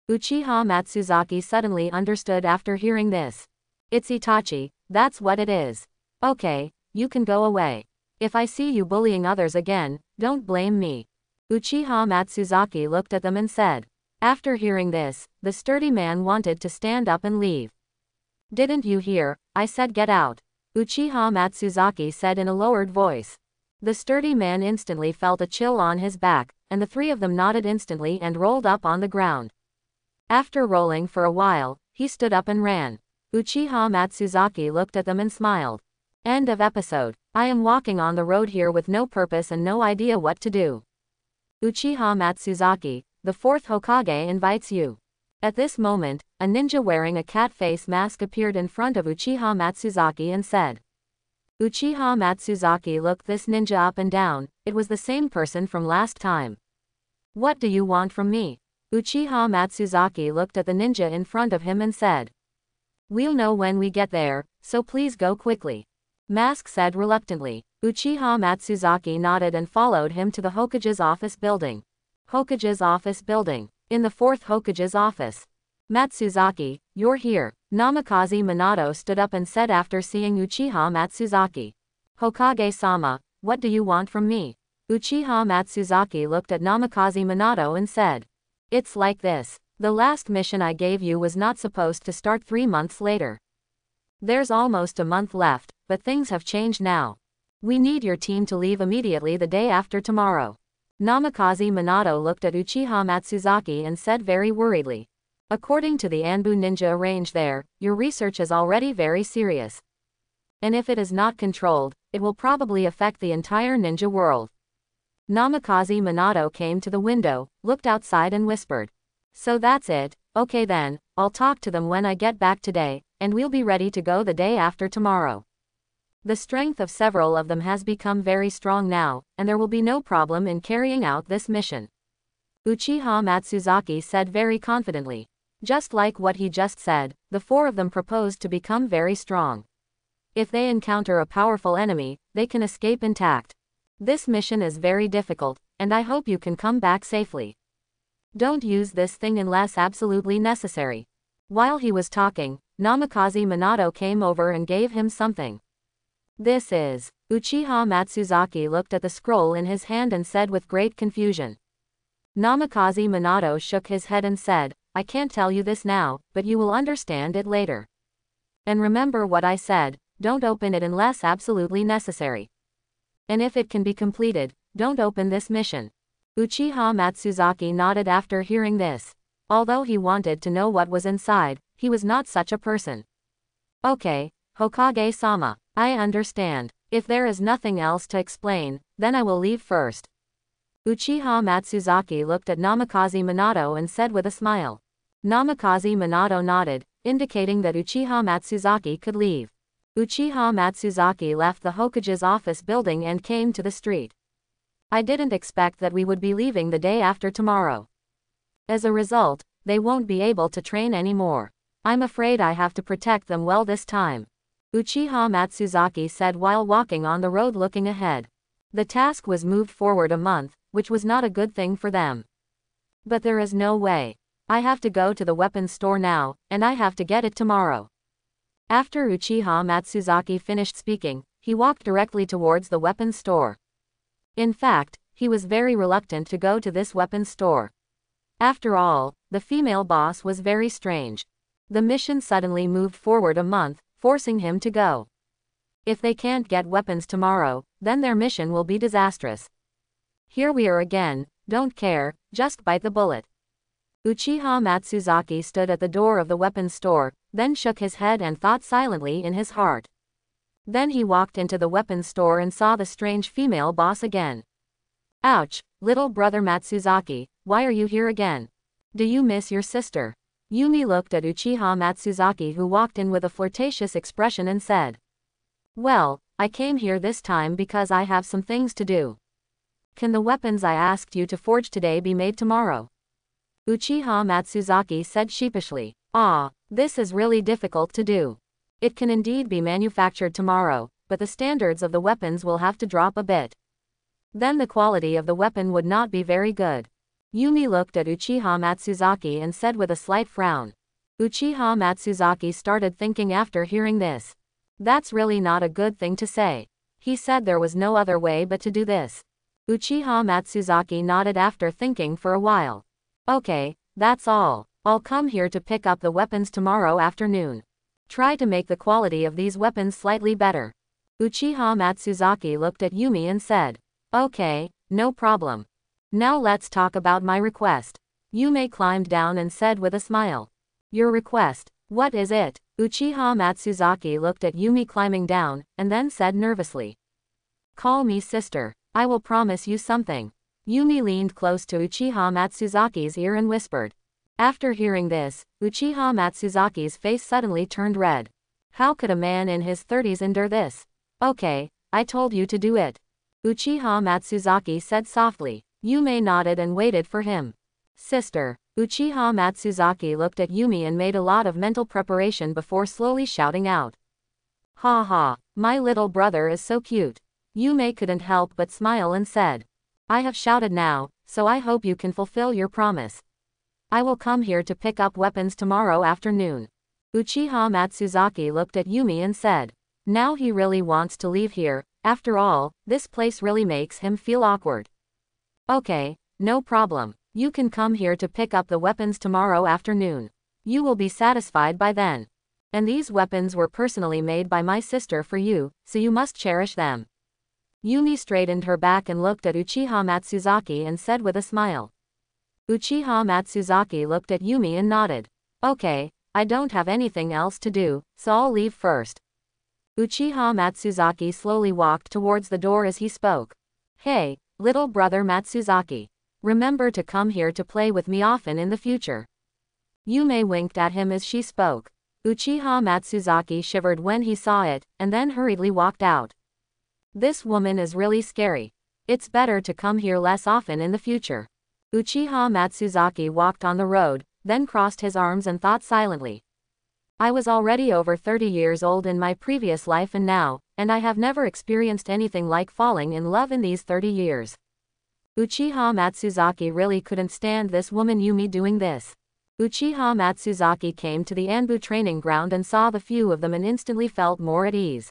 Uchiha Matsuzaki suddenly understood after hearing this. It's Itachi, that's what it is. Okay, you can go away. If I see you bullying others again, don't blame me. Uchiha Matsuzaki looked at them and said. After hearing this, the sturdy man wanted to stand up and leave. Didn't you hear? I said get out. Uchiha Matsuzaki said in a lowered voice. The sturdy man instantly felt a chill on his back, and the three of them nodded instantly and rolled up on the ground. After rolling for a while, he stood up and ran. Uchiha Matsuzaki looked at them and smiled. End of episode. I am walking on the road here with no purpose and no idea what to do. Uchiha Matsuzaki, the fourth Hokage invites you. At this moment, a ninja wearing a cat face mask appeared in front of Uchiha Matsuzaki and said. Uchiha Matsuzaki looked this ninja up and down, it was the same person from last time. What do you want from me? Uchiha Matsuzaki looked at the ninja in front of him and said. We'll know when we get there, so please go quickly. Mask said reluctantly. Uchiha Matsuzaki nodded and followed him to the Hokage's office building. Hokage's office building. In the fourth Hokage's office. Matsuzaki, you're here. Namikaze Minato stood up and said after seeing Uchiha Matsuzaki. Hokage-sama, what do you want from me? Uchiha Matsuzaki looked at Namikaze Minato and said. It's like this. The last mission I gave you was not supposed to start 3 months later. There's almost a month left, but things have changed now. We need your team to leave immediately the day after tomorrow. Namikaze Minato looked at Uchiha Matsuzaki and said very worriedly. According to the Anbu ninja range there, your research is already very serious. And if it is not controlled, it will probably affect the entire ninja world. Namikaze Minato came to the window, looked outside and whispered. So that's it, okay then, I'll talk to them when I get back today, and we'll be ready to go the day after tomorrow. The strength of several of them has become very strong now, and there will be no problem in carrying out this mission. Uchiha Matsuzaki said very confidently. Just like what he just said, the 4 of them proposed to become very strong. If they encounter a powerful enemy, they can escape intact. This mission is very difficult, and I hope you can come back safely. Don't use this thing unless absolutely necessary. While he was talking, Namikaze Minato came over and gave him something. This is. Uchiha Matsuzaki looked at the scroll in his hand and said with great confusion. Namikaze Minato shook his head and said, I can't tell you this now, but you will understand it later. And remember what I said, don't open it unless absolutely necessary. And if it can be completed, don't open this mission. Uchiha Matsuzaki nodded after hearing this. Although he wanted to know what was inside, he was not such a person. Okay, Hokage-sama, I understand. If there is nothing else to explain, then I will leave first. Uchiha Matsuzaki looked at Namikaze Minato and said with a smile. Namikaze Minato nodded, indicating that Uchiha Matsuzaki could leave. Uchiha Matsuzaki left the Hokage's office building and came to the street. I didn't expect that we would be leaving the day after tomorrow. As a result, they won't be able to train anymore. I'm afraid I have to protect them well this time. Uchiha Matsuzaki said while walking on the road looking ahead. The task was moved forward a month, which was not a good thing for them. But there is no way. I have to go to the weapons store now, and I have to get it tomorrow. After Uchiha Matsuzaki finished speaking, he walked directly towards the weapons store. In fact, he was very reluctant to go to this weapons store. After all, the female boss was very strange. The mission suddenly moved forward a month, forcing him to go. If they can't get weapons tomorrow, then their mission will be disastrous. Here we are again, don't care, just bite the bullet. Uchiha Matsuzaki stood at the door of the weapons store, then shook his head and thought silently in his heart. Then he walked into the weapons store and saw the strange female boss again. Ouch, little brother Matsuzaki, why are you here again? Do you miss your sister? Yumi looked at Uchiha Matsuzaki who walked in with a flirtatious expression and said. Well, I came here this time because I have some things to do. Can the weapons I asked you to forge today be made tomorrow? Uchiha Matsuzaki said sheepishly. Ah, this is really difficult to do. It can indeed be manufactured tomorrow, but the standards of the weapons will have to drop a bit. Then the quality of the weapon would not be very good. Yumi looked at Uchiha Matsuzaki and said with a slight frown. Uchiha Matsuzaki started thinking after hearing this. That's really not a good thing to say. He said there was no other way but to do this. Uchiha Matsuzaki nodded after thinking for a while. Okay, that's all. I'll come here to pick up the weapons tomorrow afternoon. Try to make the quality of these weapons slightly better. Uchiha Matsuzaki looked at Yumi and said. Okay, no problem. Now let's talk about my request. Yumi climbed down and said with a smile. Your request, what is it? Uchiha Matsuzaki looked at Yumi climbing down, and then said nervously. Call me sister. I will promise you something. Yumi leaned close to Uchiha Matsuzaki's ear and whispered. After hearing this, Uchiha Matsuzaki's face suddenly turned red. How could a man in his 30s endure this? Okay, I told you to do it. Uchiha Matsuzaki said softly. Yumi nodded and waited for him. Sister. Uchiha Matsuzaki looked at Yumi and made a lot of mental preparation before slowly shouting out. Ha ha, my little brother is so cute. Yumi couldn't help but smile and said. I have shouted now, so I hope you can fulfill your promise. I will come here to pick up weapons tomorrow afternoon. Uchiha Matsuzaki looked at Yumi and said. Now he really wants to leave here, after all, this place really makes him feel awkward. Okay, no problem. You can come here to pick up the weapons tomorrow afternoon. You will be satisfied by then. And these weapons were personally made by my sister for you, so you must cherish them. Yumi straightened her back and looked at Uchiha Matsuzaki and said with a smile. Uchiha Matsuzaki looked at Yumi and nodded. Okay, I don't have anything else to do, so I'll leave first. Uchiha Matsuzaki slowly walked towards the door as he spoke. Hey, little brother Matsuzaki. Remember to come here to play with me often in the future. Yume winked at him as she spoke. Uchiha Matsuzaki shivered when he saw it, and then hurriedly walked out. This woman is really scary. It's better to come here less often in the future. Uchiha Matsuzaki walked on the road, then crossed his arms and thought silently. I was already over 30 years old in my previous life and I have never experienced anything like falling in love in these 30 years. Uchiha Matsuzaki really couldn't stand this woman Yumi doing this. Uchiha Matsuzaki came to the Anbu training ground and saw the few of them and instantly felt more at ease.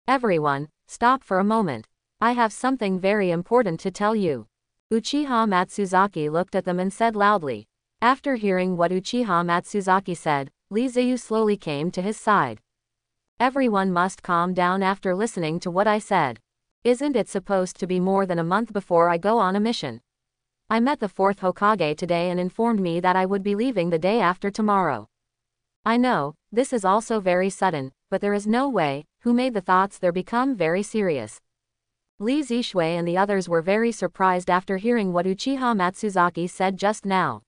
Everyone, stop for a moment. I have something very important to tell you. Uchiha Matsuzaki looked at them and said loudly. After hearing what Uchiha Matsuzaki said, Lee Ziyu slowly came to his side. Everyone must calm down after listening to what I said. Isn't it supposed to be more than a month before I go on a mission? I met the 4th Hokage today and informed me that I would be leaving the day after tomorrow. I know, this is also very sudden, but there is no way, who made the thoughts there become very serious. Li Zishui and the others were very surprised after hearing what Uchiha Matsuzaki said just now.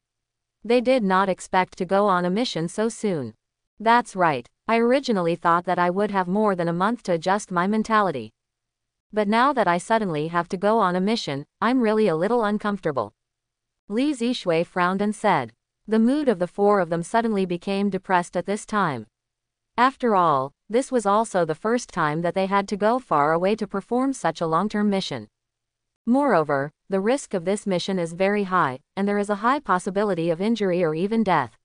They did not expect to go on a mission so soon. That's right, I originally thought that I would have more than a month to adjust my mentality. But now that I suddenly have to go on a mission, I'm really a little uncomfortable. Li Zishui frowned and said. The mood of the four of them suddenly became depressed at this time. After all, this was also the first time that they had to go far away to perform such a long-term mission. Moreover, the risk of this mission is very high, and there is a high possibility of injury or even death.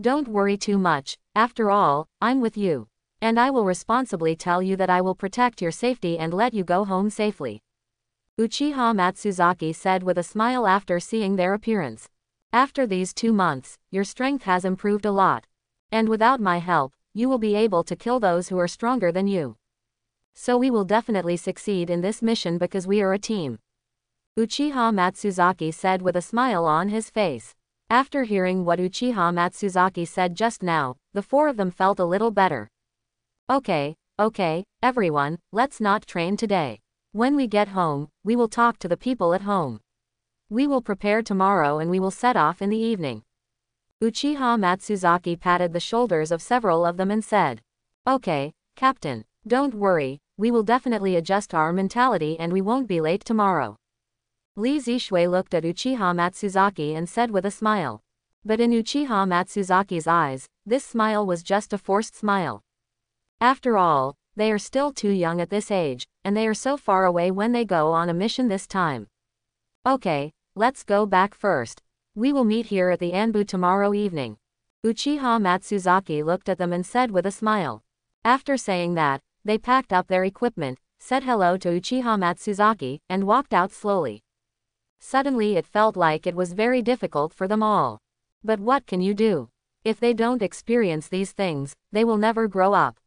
Don't worry too much, after all, I'm with you. And I will responsibly tell you that I will protect your safety and let you go home safely. Uchiha Matsuzaki said with a smile after seeing their appearance. After these 2 months, your strength has improved a lot. And without my help, you will be able to kill those who are stronger than you. So we will definitely succeed in this mission because we are a team. Uchiha Matsuzaki said with a smile on his face. After hearing what Uchiha Matsuzaki said just now, the four of them felt a little better. Okay, everyone, let's not train today. When we get home, we will talk to the people at home. We will prepare tomorrow and we will set off in the evening. Uchiha Matsuzaki patted the shoulders of several of them and said. Okay, Captain, don't worry, we will definitely adjust our mentality and we won't be late tomorrow. Li Zishui looked at Uchiha Matsuzaki and said with a smile. But in Uchiha Matsuzaki's eyes, this smile was just a forced smile. After all, they are still too young at this age, and they are so far away when they go on a mission this time. Okay, let's go back first. We will meet here at the Anbu tomorrow evening. Uchiha Matsuzaki looked at them and said with a smile. After saying that, they packed up their equipment, said hello to Uchiha Matsuzaki, and walked out slowly. Suddenly it felt like it was very difficult for them all. But what can you do? If they don't experience these things, they will never grow up.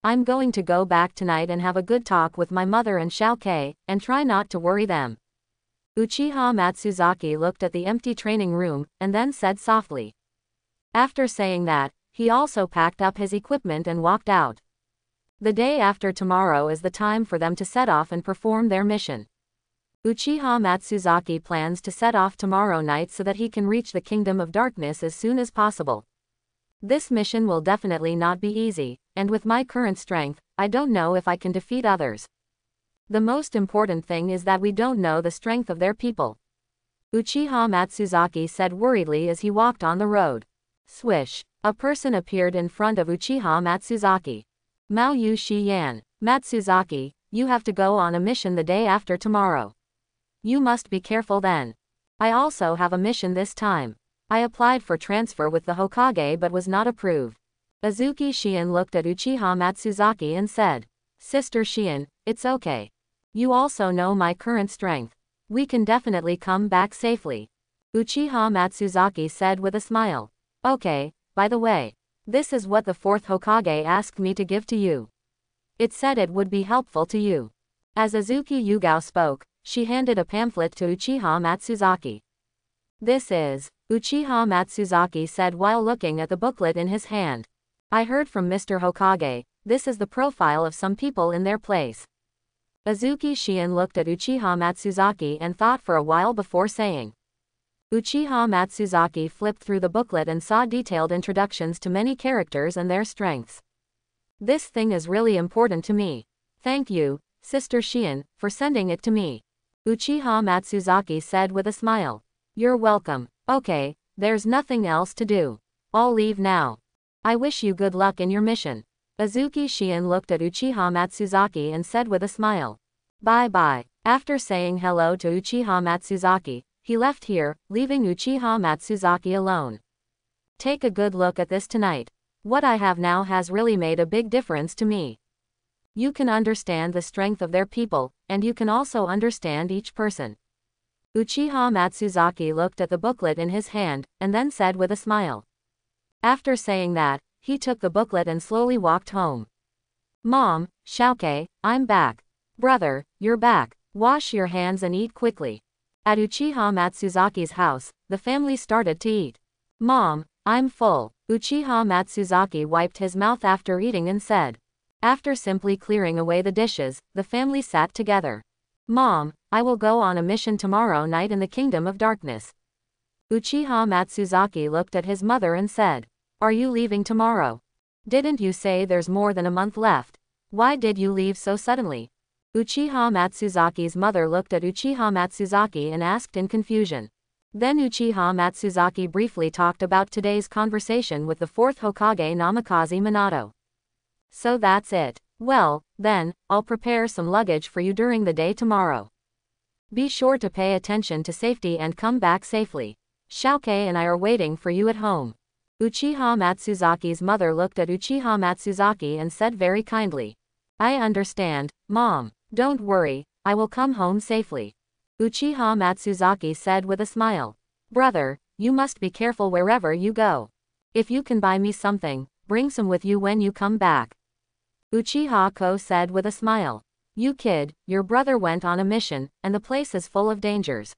I'm going to go back tonight and have a good talk with my mother and Xiao Kei, and try not to worry them. Uchiha Matsuzaki looked at the empty training room, and then said softly. After saying that, he also packed up his equipment and walked out. The day after tomorrow is the time for them to set off and perform their mission. Uchiha Matsuzaki plans to set off tomorrow night so that he can reach the Kingdom of Darkness as soon as possible. This mission will definitely not be easy, and with my current strength, I don't know if I can defeat others. The most important thing is that we don't know the strength of their people. Uchiha Matsuzaki said worriedly as he walked on the road. Swish. A person appeared in front of Uchiha Matsuzaki. Mao Yu Shiyan. Matsuzaki, you have to go on a mission the day after tomorrow. You must be careful then. I also have a mission this time. I applied for transfer with the Hokage but was not approved. Azuki Shion looked at Uchiha Matsuzaki and said. Sister Shion, it's okay. You also know my current strength. We can definitely come back safely. Uchiha Matsuzaki said with a smile. Okay, by the way. This is what the 4th Hokage asked me to give to you. It said it would be helpful to you. As Azuki Yugao spoke, she handed a pamphlet to Uchiha Matsuzaki. This is, Uchiha Matsuzaki said while looking at the booklet in his hand. I heard from Mr. Hokage, this is the profile of some people in their place. Azuki Shion looked at Uchiha Matsuzaki and thought for a while before saying. Uchiha Matsuzaki flipped through the booklet and saw detailed introductions to many characters and their strengths. This thing is really important to me. Thank you, Sister Shion, for sending it to me. Uchiha Matsuzaki said with a smile. You're welcome. Okay, there's nothing else to do. I'll leave now. I wish you good luck in your mission. Azuki Shion looked at Uchiha Matsuzaki and said with a smile. Bye-bye. After saying hello to Uchiha Matsuzaki, he left here, leaving Uchiha Matsuzaki alone. Take a good look at this tonight. What I have now has really made a big difference to me. You can understand the strength of their people, and you can also understand each person. Uchiha Matsuzaki looked at the booklet in his hand, and then said with a smile. After saying that, he took the booklet and slowly walked home. Mom, Xiaoke, I'm back. Brother, you're back. Wash your hands and eat quickly. At Uchiha Matsuzaki's house, the family started to eat. Mom, I'm full. Uchiha Matsuzaki wiped his mouth after eating and said. After simply clearing away the dishes, the family sat together. Mom, I will go on a mission tomorrow night in the Kingdom of Darkness. Uchiha Matsuzaki looked at his mother and said. Are you leaving tomorrow? Didn't you say there's more than a month left? Why did you leave so suddenly? Uchiha Matsuzaki's mother looked at Uchiha Matsuzaki and asked in confusion. Then Uchiha Matsuzaki briefly talked about today's conversation with the 4th Hokage Namikaze Minato. So that's it. Well, then, I'll prepare some luggage for you during the day tomorrow. Be sure to pay attention to safety and come back safely. Xiaoke and I are waiting for you at home. Uchiha Matsuzaki's mother looked at Uchiha Matsuzaki and said very kindly. I understand, Mom. Don't worry, I will come home safely. Uchiha Matsuzaki said with a smile. Brother, you must be careful wherever you go. If you can buy me something, bring some with you when you come back. Uchiha Ko said with a smile. You kid, your brother went on a mission, and the place is full of dangers.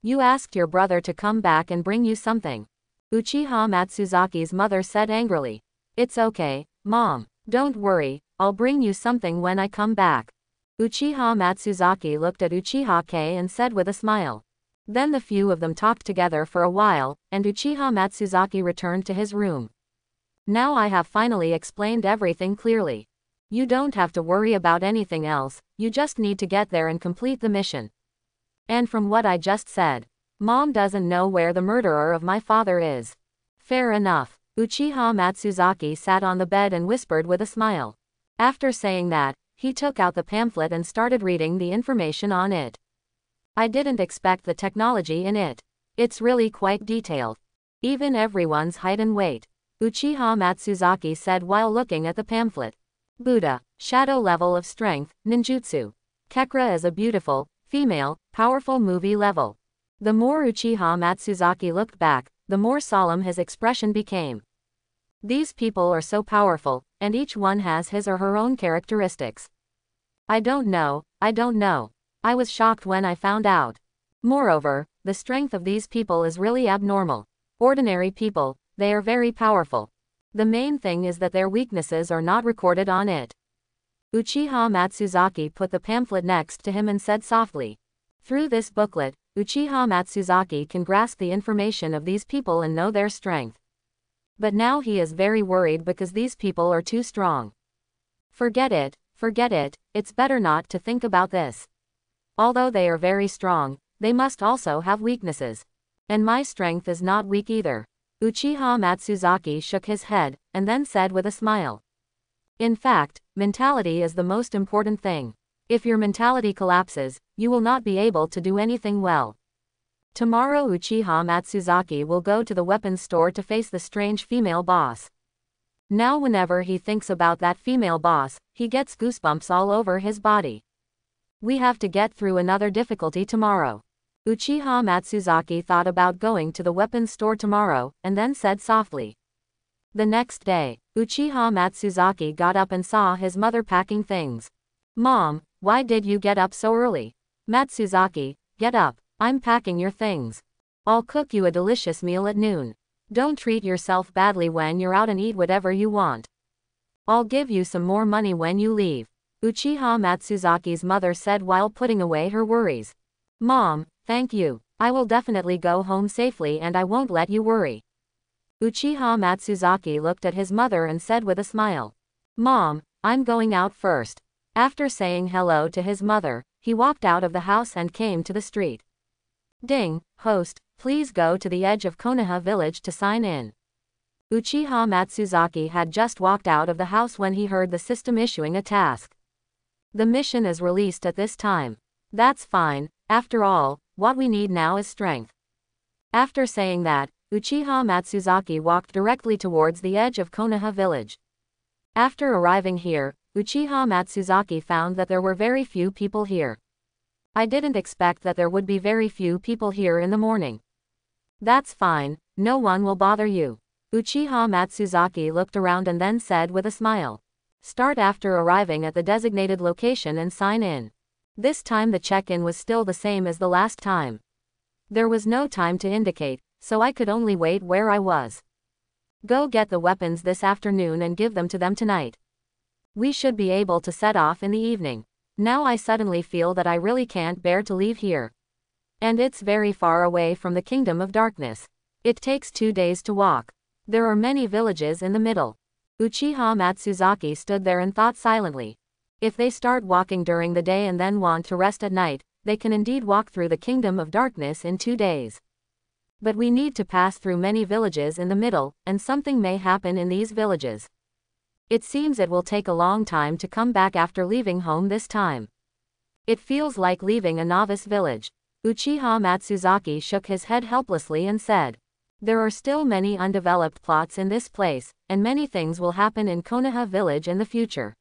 You asked your brother to come back and bring you something. Uchiha Matsuzaki's mother said angrily. It's okay, Mom. Don't worry, I'll bring you something when I come back. Uchiha Matsuzaki looked at Uchiha Kei and said with a smile. Then the few of them talked together for a while, and Uchiha Matsuzaki returned to his room. Now I have finally explained everything clearly. You don't have to worry about anything else, you just need to get there and complete the mission. And from what I just said, Mom doesn't know where the murderer of my father is. Fair enough. Uchiha Matsuzaki sat on the bed and whispered with a smile. After saying that, he took out the pamphlet and started reading the information on it. I didn't expect the technology in it. It's really quite detailed. Even everyone's height and weight. Uchiha Matsuzaki said while looking at the pamphlet. Buddha, shadow level of strength, ninjutsu. Kekra is a beautiful, female, powerful movie level. The more Uchiha Matsuzaki looked back, the more solemn his expression became. These people are so powerful, and each one has his or her own characteristics. I don't know. I was shocked when I found out. Moreover, the strength of these people is really abnormal. Ordinary people, they are very powerful. The main thing is that their weaknesses are not recorded on it. Uchiha Matsuzaki put the pamphlet next to him and said softly. Through this booklet, Uchiha Matsuzaki can grasp the information of these people and know their strength. But now he is very worried because these people are too strong. Forget it, it's better not to think about this. Although they are very strong, they must also have weaknesses. And my strength is not weak either. Uchiha Matsuzaki shook his head, and then said with a smile. In fact, mentality is the most important thing. If your mentality collapses, you will not be able to do anything well. Tomorrow Uchiha Matsuzaki will go to the weapons store to face the strange female boss. Now whenever he thinks about that female boss, he gets goosebumps all over his body. We have to get through another difficulty tomorrow. Uchiha Matsuzaki thought about going to the weapons store tomorrow, and then said softly. The next day, Uchiha Matsuzaki got up and saw his mother packing things. Mom, why did you get up so early? Matsuzaki, get up, I'm packing your things. I'll cook you a delicious meal at noon. Don't treat yourself badly when you're out and eat whatever you want. I'll give you some more money when you leave, Uchiha Matsuzaki's mother said while putting away her worries. Mom, thank you. I will definitely go home safely and I won't let you worry. Uchiha Matsuzaki looked at his mother and said with a smile. Mom, I'm going out first. After saying hello to his mother, he walked out of the house and came to the street. Ding, host, please go to the edge of Konoha village to sign in. Uchiha Matsuzaki had just walked out of the house when he heard the system issuing a task. The mission is released at this time. That's fine, after all, what we need now is strength. After saying that, Uchiha Matsuzaki walked directly towards the edge of Konoha village. After arriving here, Uchiha Matsuzaki found that there were very few people here. I didn't expect that there would be very few people here in the morning. That's fine, no one will bother you. Uchiha Matsuzaki looked around and then said with a smile. Start after arriving at the designated location and sign in. This time the check-in was still the same as the last time. There was no time to indicate, so I could only wait where I was. Go get the weapons this afternoon and give them to them tonight. We should be able to set off in the evening. Now I suddenly feel that I really can't bear to leave here. And it's very far away from the Kingdom of Darkness. It takes 2 days to walk. There are many villages in the middle. Uchiha Matsuzaki stood there and thought silently. If they start walking during the day and then want to rest at night, they can indeed walk through the Kingdom of Darkness in 2 days. But we need to pass through many villages in the middle, and something may happen in these villages. It seems it will take a long time to come back after leaving home this time. It feels like leaving a novice village. Uchiha Matsuzaki shook his head helplessly and said. There are still many undeveloped plots in this place, and many things will happen in Konoha village in the future.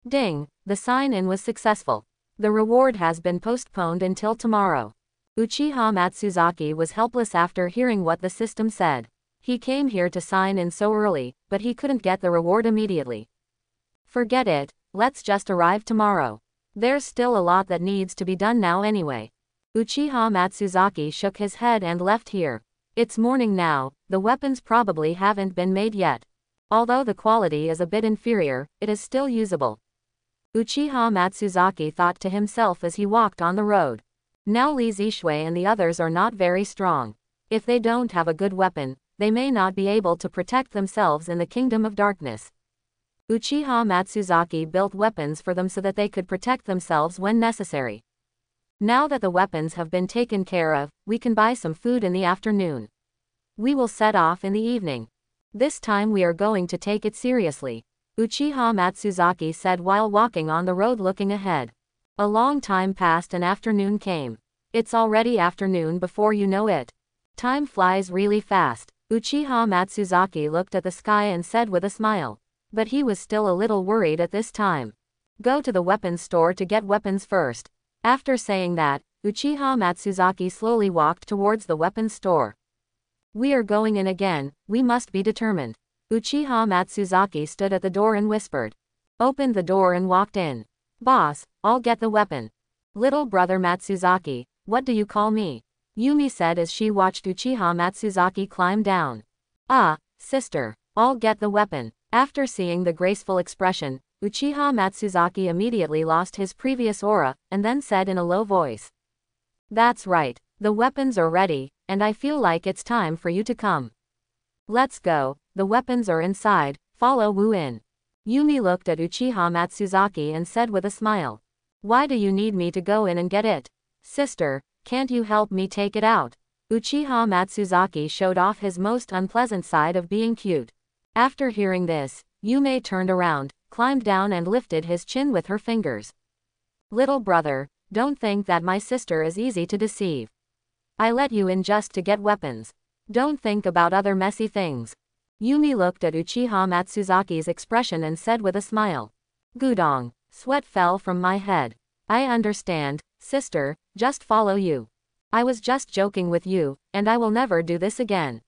Ding, the sign-in was successful. The reward has been postponed until tomorrow. Uchiha Matsuzaki was helpless after hearing what the system said. He came here to sign in so early, but he couldn't get the reward immediately. Forget it, let's just arrive tomorrow. There's still a lot that needs to be done now anyway. Uchiha Matsuzaki shook his head and left here. It's morning now, the weapons probably haven't been made yet. Although the quality is a bit inferior, it is still usable. Uchiha Matsuzaki thought to himself as he walked on the road. Now Li Zishui and the others are not very strong. If they don't have a good weapon, they may not be able to protect themselves in the Kingdom of Darkness. Uchiha Matsuzaki built weapons for them so that they could protect themselves when necessary. Now that the weapons have been taken care of, we can buy some food in the afternoon. We will set off in the evening. This time we are going to take it seriously, Uchiha Matsuzaki said while walking on the road looking ahead. A long time passed and afternoon came. It's already afternoon before you know it. Time flies really fast. Uchiha Matsuzaki looked at the sky and said with a smile. But he was still a little worried at this time. Go to the weapons store to get weapons first. After saying that, Uchiha Matsuzaki slowly walked towards the weapons store. We are going in again, we must be determined. Uchiha Matsuzaki stood at the door and whispered. Opened the door and walked in. Boss, I'll get the weapon. Little brother Matsuzaki, what do you call me? Yumi said as she watched Uchiha Matsuzaki climb down. Ah, sister, I'll get the weapon. After seeing the graceful expression, Uchiha Matsuzaki immediately lost his previous aura, and then said in a low voice. That's right, the weapons are ready, and I feel like it's time for you to come. Let's go, the weapons are inside, follow Wu in. Yumi looked at Uchiha Matsuzaki and said with a smile. Why do you need me to go in and get it? Sister, can't you help me take it out? Uchiha Matsuzaki showed off his most unpleasant side of being cute. After hearing this, Yume turned around, climbed down and lifted his chin with her fingers. Little brother, don't think that my sister is easy to deceive. I let you in just to get weapons. Don't think about other messy things. Yumi looked at Uchiha Matsuzaki's expression and said with a smile. Gudong, sweat fell from my head. I understand, sister, just follow you. I was just joking with you, and I will never do this again.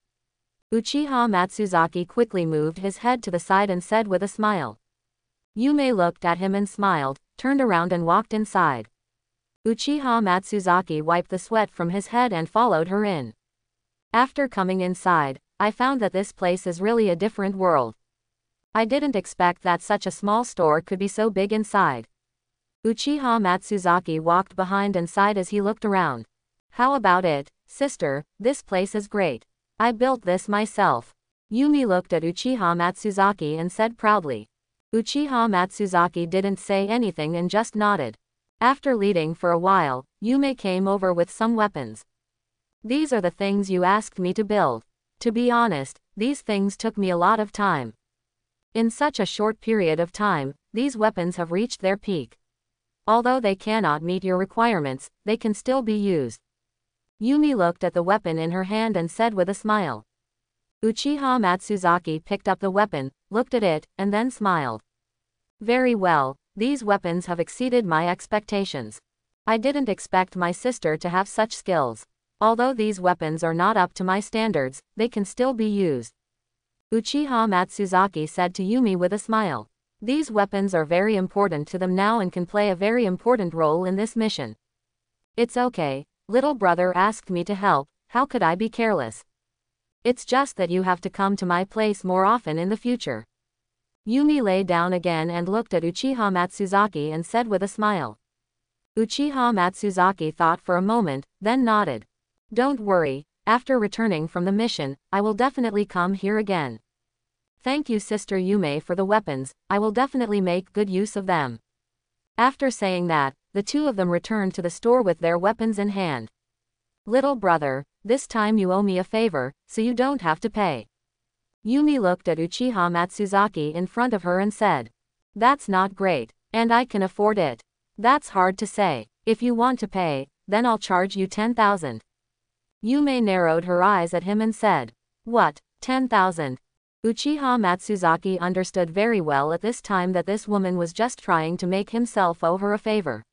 Uchiha Matsuzaki quickly moved his head to the side and said with a smile. Yume looked at him and smiled, turned around and walked inside. Uchiha Matsuzaki wiped the sweat from his head and followed her in. After coming inside, I found that this place is really a different world. I didn't expect that such a small store could be so big inside. Uchiha Matsuzaki walked behind and sighed as he looked around. How about it, sister? This place is great. I built this myself. Yumi looked at Uchiha Matsuzaki and said proudly. Uchiha Matsuzaki didn't say anything and just nodded. After leading for a while, Yume came over with some weapons. These are the things you asked me to build. To be honest, these things took me a lot of time. In such a short period of time, these weapons have reached their peak. Although they cannot meet your requirements, they can still be used. Yumi looked at the weapon in her hand and said with a smile. Uchiha Matsuzaki picked up the weapon, looked at it, and then smiled. Very well, these weapons have exceeded my expectations. I didn't expect my sister to have such skills. Although these weapons are not up to my standards, they can still be used. Uchiha Matsuzaki said to Yumi with a smile. These weapons are very important to them now and can play a very important role in this mission. It's okay, little brother asked me to help, how could I be careless? It's just that you have to come to my place more often in the future. Yumi lay down again and looked at Uchiha Matsuzaki and said with a smile. Uchiha Matsuzaki thought for a moment, then nodded. Don't worry, after returning from the mission, I will definitely come here again. Thank you Sister Yume for the weapons, I will definitely make good use of them. After saying that, the two of them returned to the store with their weapons in hand. Little brother, this time you owe me a favor, so you don't have to pay. Yumi looked at Uchiha Matsuzaki in front of her and said. That's not great, and I can afford it. That's hard to say. If you want to pay, then I'll charge you 10,000. Yume narrowed her eyes at him and said. What, 10,000? Uchiha Matsuzaki understood very well at this time that this woman was just trying to make himself owe her a favor.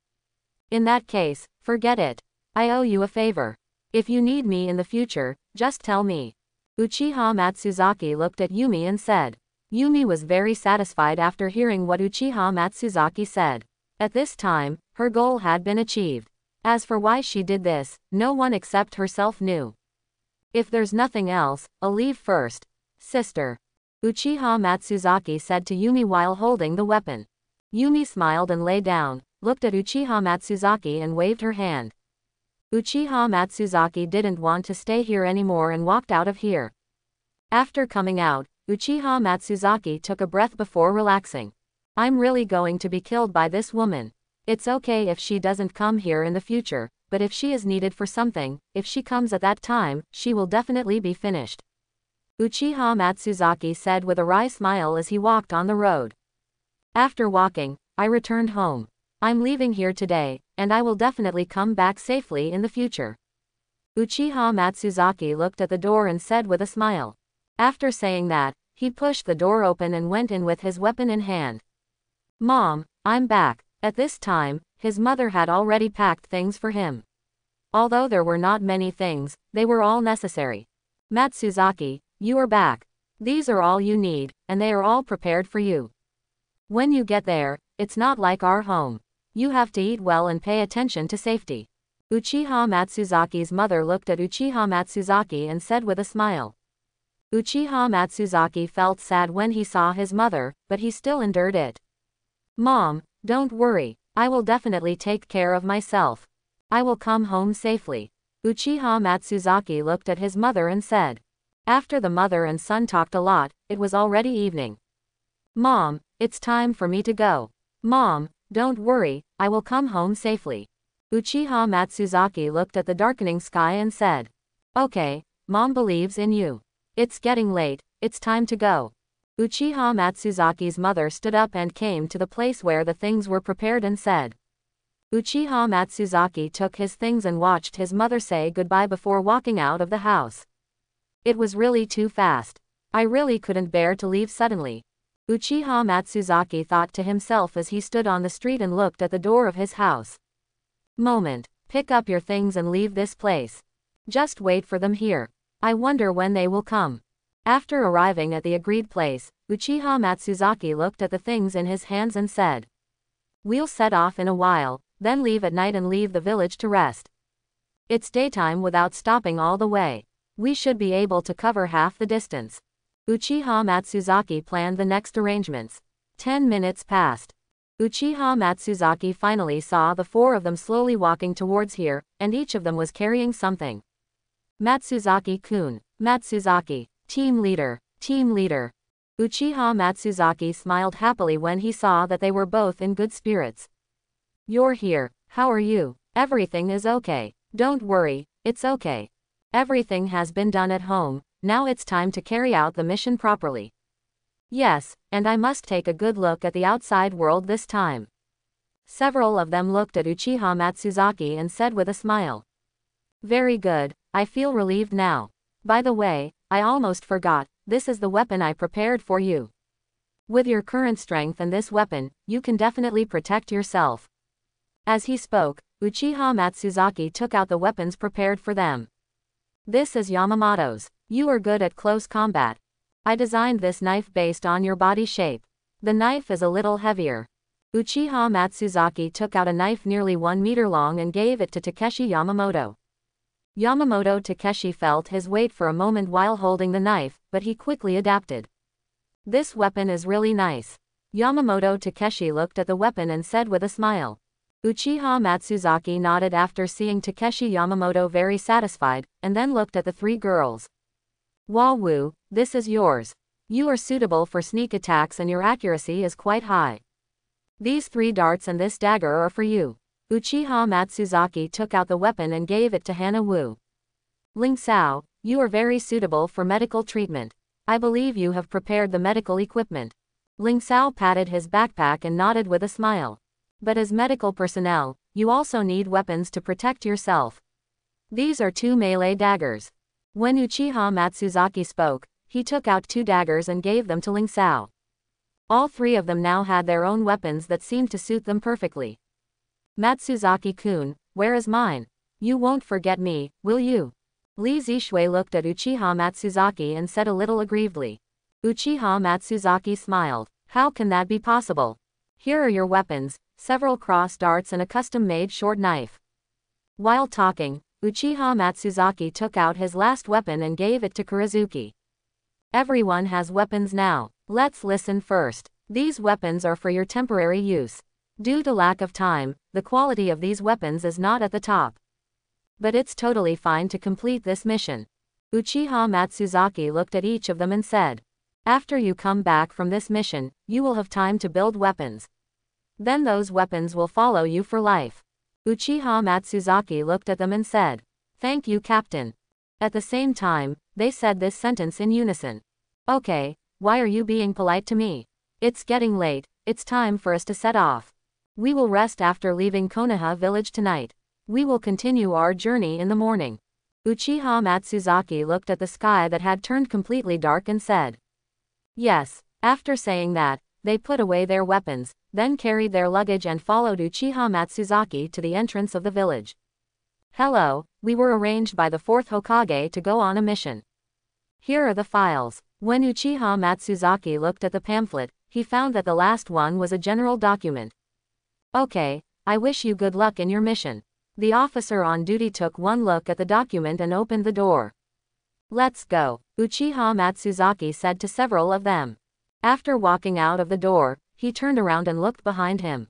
In that case, forget it. I owe you a favor. If you need me in the future, just tell me. Uchiha Matsuzaki looked at Yumi and said. Yumi was very satisfied after hearing what Uchiha Matsuzaki said. At this time, her goal had been achieved. As for why she did this, no one except herself knew. If there's nothing else, I'll leave first. Sister. Uchiha Matsuzaki said to Yumi while holding the weapon. Yumi smiled and lay down, looked at Uchiha Matsuzaki and waved her hand. Uchiha Matsuzaki didn't want to stay here anymore and walked out of here. After coming out, Uchiha Matsuzaki took a breath before relaxing. I'm really going to be killed by this woman. It's okay if she doesn't come here in the future, but if she is needed for something, if she comes at that time, she will definitely be finished. Uchiha Matsuzaki said with a wry smile as he walked on the road. After walking, I returned home. I'm leaving here today, and I will definitely come back safely in the future. Uchiha Matsuzaki looked at the door and said with a smile. After saying that, he pushed the door open and went in with his weapon in hand. Mom, I'm back. At this time, his mother had already packed things for him. Although there were not many things, they were all necessary. Matsuzaki, you are back. These are all you need, and they are all prepared for you. When you get there, it's not like our home. You have to eat well and pay attention to safety. Uchiha Matsuzaki's mother looked at Uchiha Matsuzaki and said with a smile. Uchiha Matsuzaki felt sad when he saw his mother, but he still endured it. Mom, don't worry, I will definitely take care of myself. I will come home safely. Uchiha Matsuzaki looked at his mother and said. After the mother and son talked a lot, it was already evening. Mom, it's time for me to go. Mom, don't worry, I will come home safely. Uchiha Matsuzaki looked at the darkening sky and said. Okay, Mom believes in you. It's getting late, it's time to go. Uchiha Matsuzaki's mother stood up and came to the place where the things were prepared and said. Uchiha Matsuzaki took his things and watched his mother say goodbye before walking out of the house. It was really too fast. I really couldn't bear to leave suddenly. Uchiha Matsuzaki thought to himself as he stood on the street and looked at the door of his house. Moment. Pick up your things and leave this place. Just wait for them here. I wonder when they will come. After arriving at the agreed place, Uchiha Matsuzaki looked at the things in his hands and said, "We'll set off in a while, then leave at night and leave the village to rest. It's daytime without stopping all the way. We should be able to cover half the distance." Uchiha Matsuzaki planned the next arrangements. 10 minutes passed. Uchiha Matsuzaki finally saw the 4 of them slowly walking towards here, and each of them was carrying something. Matsuzaki-kun. Matsuzaki. Team leader. Team leader. Uchiha Matsuzaki smiled happily when he saw that they were both in good spirits. "You're here. How are you? Everything is okay. Don't worry, it's okay. Everything has been done at home, now it's time to carry out the mission properly. Yes, and I must take a good look at the outside world this time." Several of them looked at Uchiha Matsuzaki and said with a smile, "Very good, I feel relieved now. By the way, I almost forgot, this is the weapon I prepared for you. With your current strength and this weapon, you can definitely protect yourself." As he spoke, Uchiha Matsuzaki took out the weapons prepared for them. "This is Yamamoto's. You are good at close combat. I designed this knife based on your body shape. The knife is a little heavier." Uchiha Matsuzaki took out a knife nearly 1 meter long and gave it to Takeshi Yamamoto. Yamamoto Takeshi felt his weight for a moment while holding the knife, but he quickly adapted. "This weapon is really nice." Yamamoto Takeshi looked at the weapon and said with a smile. Uchiha Matsuzaki nodded after seeing Takeshi Yamamoto very satisfied, and then looked at the 3 girls. "Wawu, this is yours. You are suitable for sneak attacks and your accuracy is quite high. These 3 darts and this dagger are for you." Uchiha Matsuzaki took out the weapon and gave it to Hana Wu. "Ling Sao, you are very suitable for medical treatment. I believe you have prepared the medical equipment." Ling Sao patted his backpack and nodded with a smile. "But as medical personnel, you also need weapons to protect yourself. These are 2 melee daggers." When Uchiha Matsuzaki spoke, he took out 2 daggers and gave them to Ling Sao. All 3 of them now had their own weapons that seemed to suit them perfectly. "Matsuzaki-kun, where is mine? You won't forget me, will you?" Li Zishui looked at Uchiha Matsuzaki and said a little aggrievedly. Uchiha Matsuzaki smiled. "How can that be possible? Here are your weapons, several cross darts and a custom-made short knife." While talking, Uchiha Matsuzaki took out his last weapon and gave it to Kurizuki. "Everyone has weapons now. Let's listen first. These weapons are for your temporary use. Due to lack of time, the quality of these weapons is not at the top. But it's totally fine to complete this mission." Uchiha Matsuzaki looked at each of them and said, "After you come back from this mission, you will have time to build weapons. Then those weapons will follow you for life." Uchiha Matsuzaki looked at them and said, "Thank you, Captain." At the same time, they said this sentence in unison. "Okay, why are you being polite to me? It's getting late, it's time for us to set off. We will rest after leaving Konoha village tonight. We will continue our journey in the morning." Uchiha Matsuzaki looked at the sky that had turned completely dark and said, "Yes." After saying that, they put away their weapons, then carried their luggage and followed Uchiha Matsuzaki to the entrance of the village. "Hello, we were arranged by the 4th Hokage to go on a mission. Here are the files." When Uchiha Matsuzaki looked at the pamphlet, he found that the last one was a general document. "Okay, I wish you good luck in your mission." The officer on duty took one look at the document and opened the door. "Let's go," Uchiha Matsuzaki said to several of them. After walking out of the door, he turned around and looked behind him.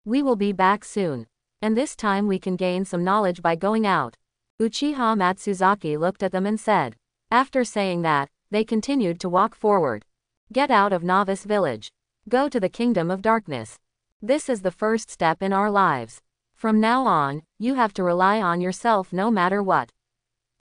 "We will be back soon. And this time we can gain some knowledge by going out." Uchiha Matsuzaki looked at them and said. After saying that, they continued to walk forward. "Get out of Novice Village. Go to the Kingdom of Darkness. This is the first step in our lives. From now on, you have to rely on yourself no matter what."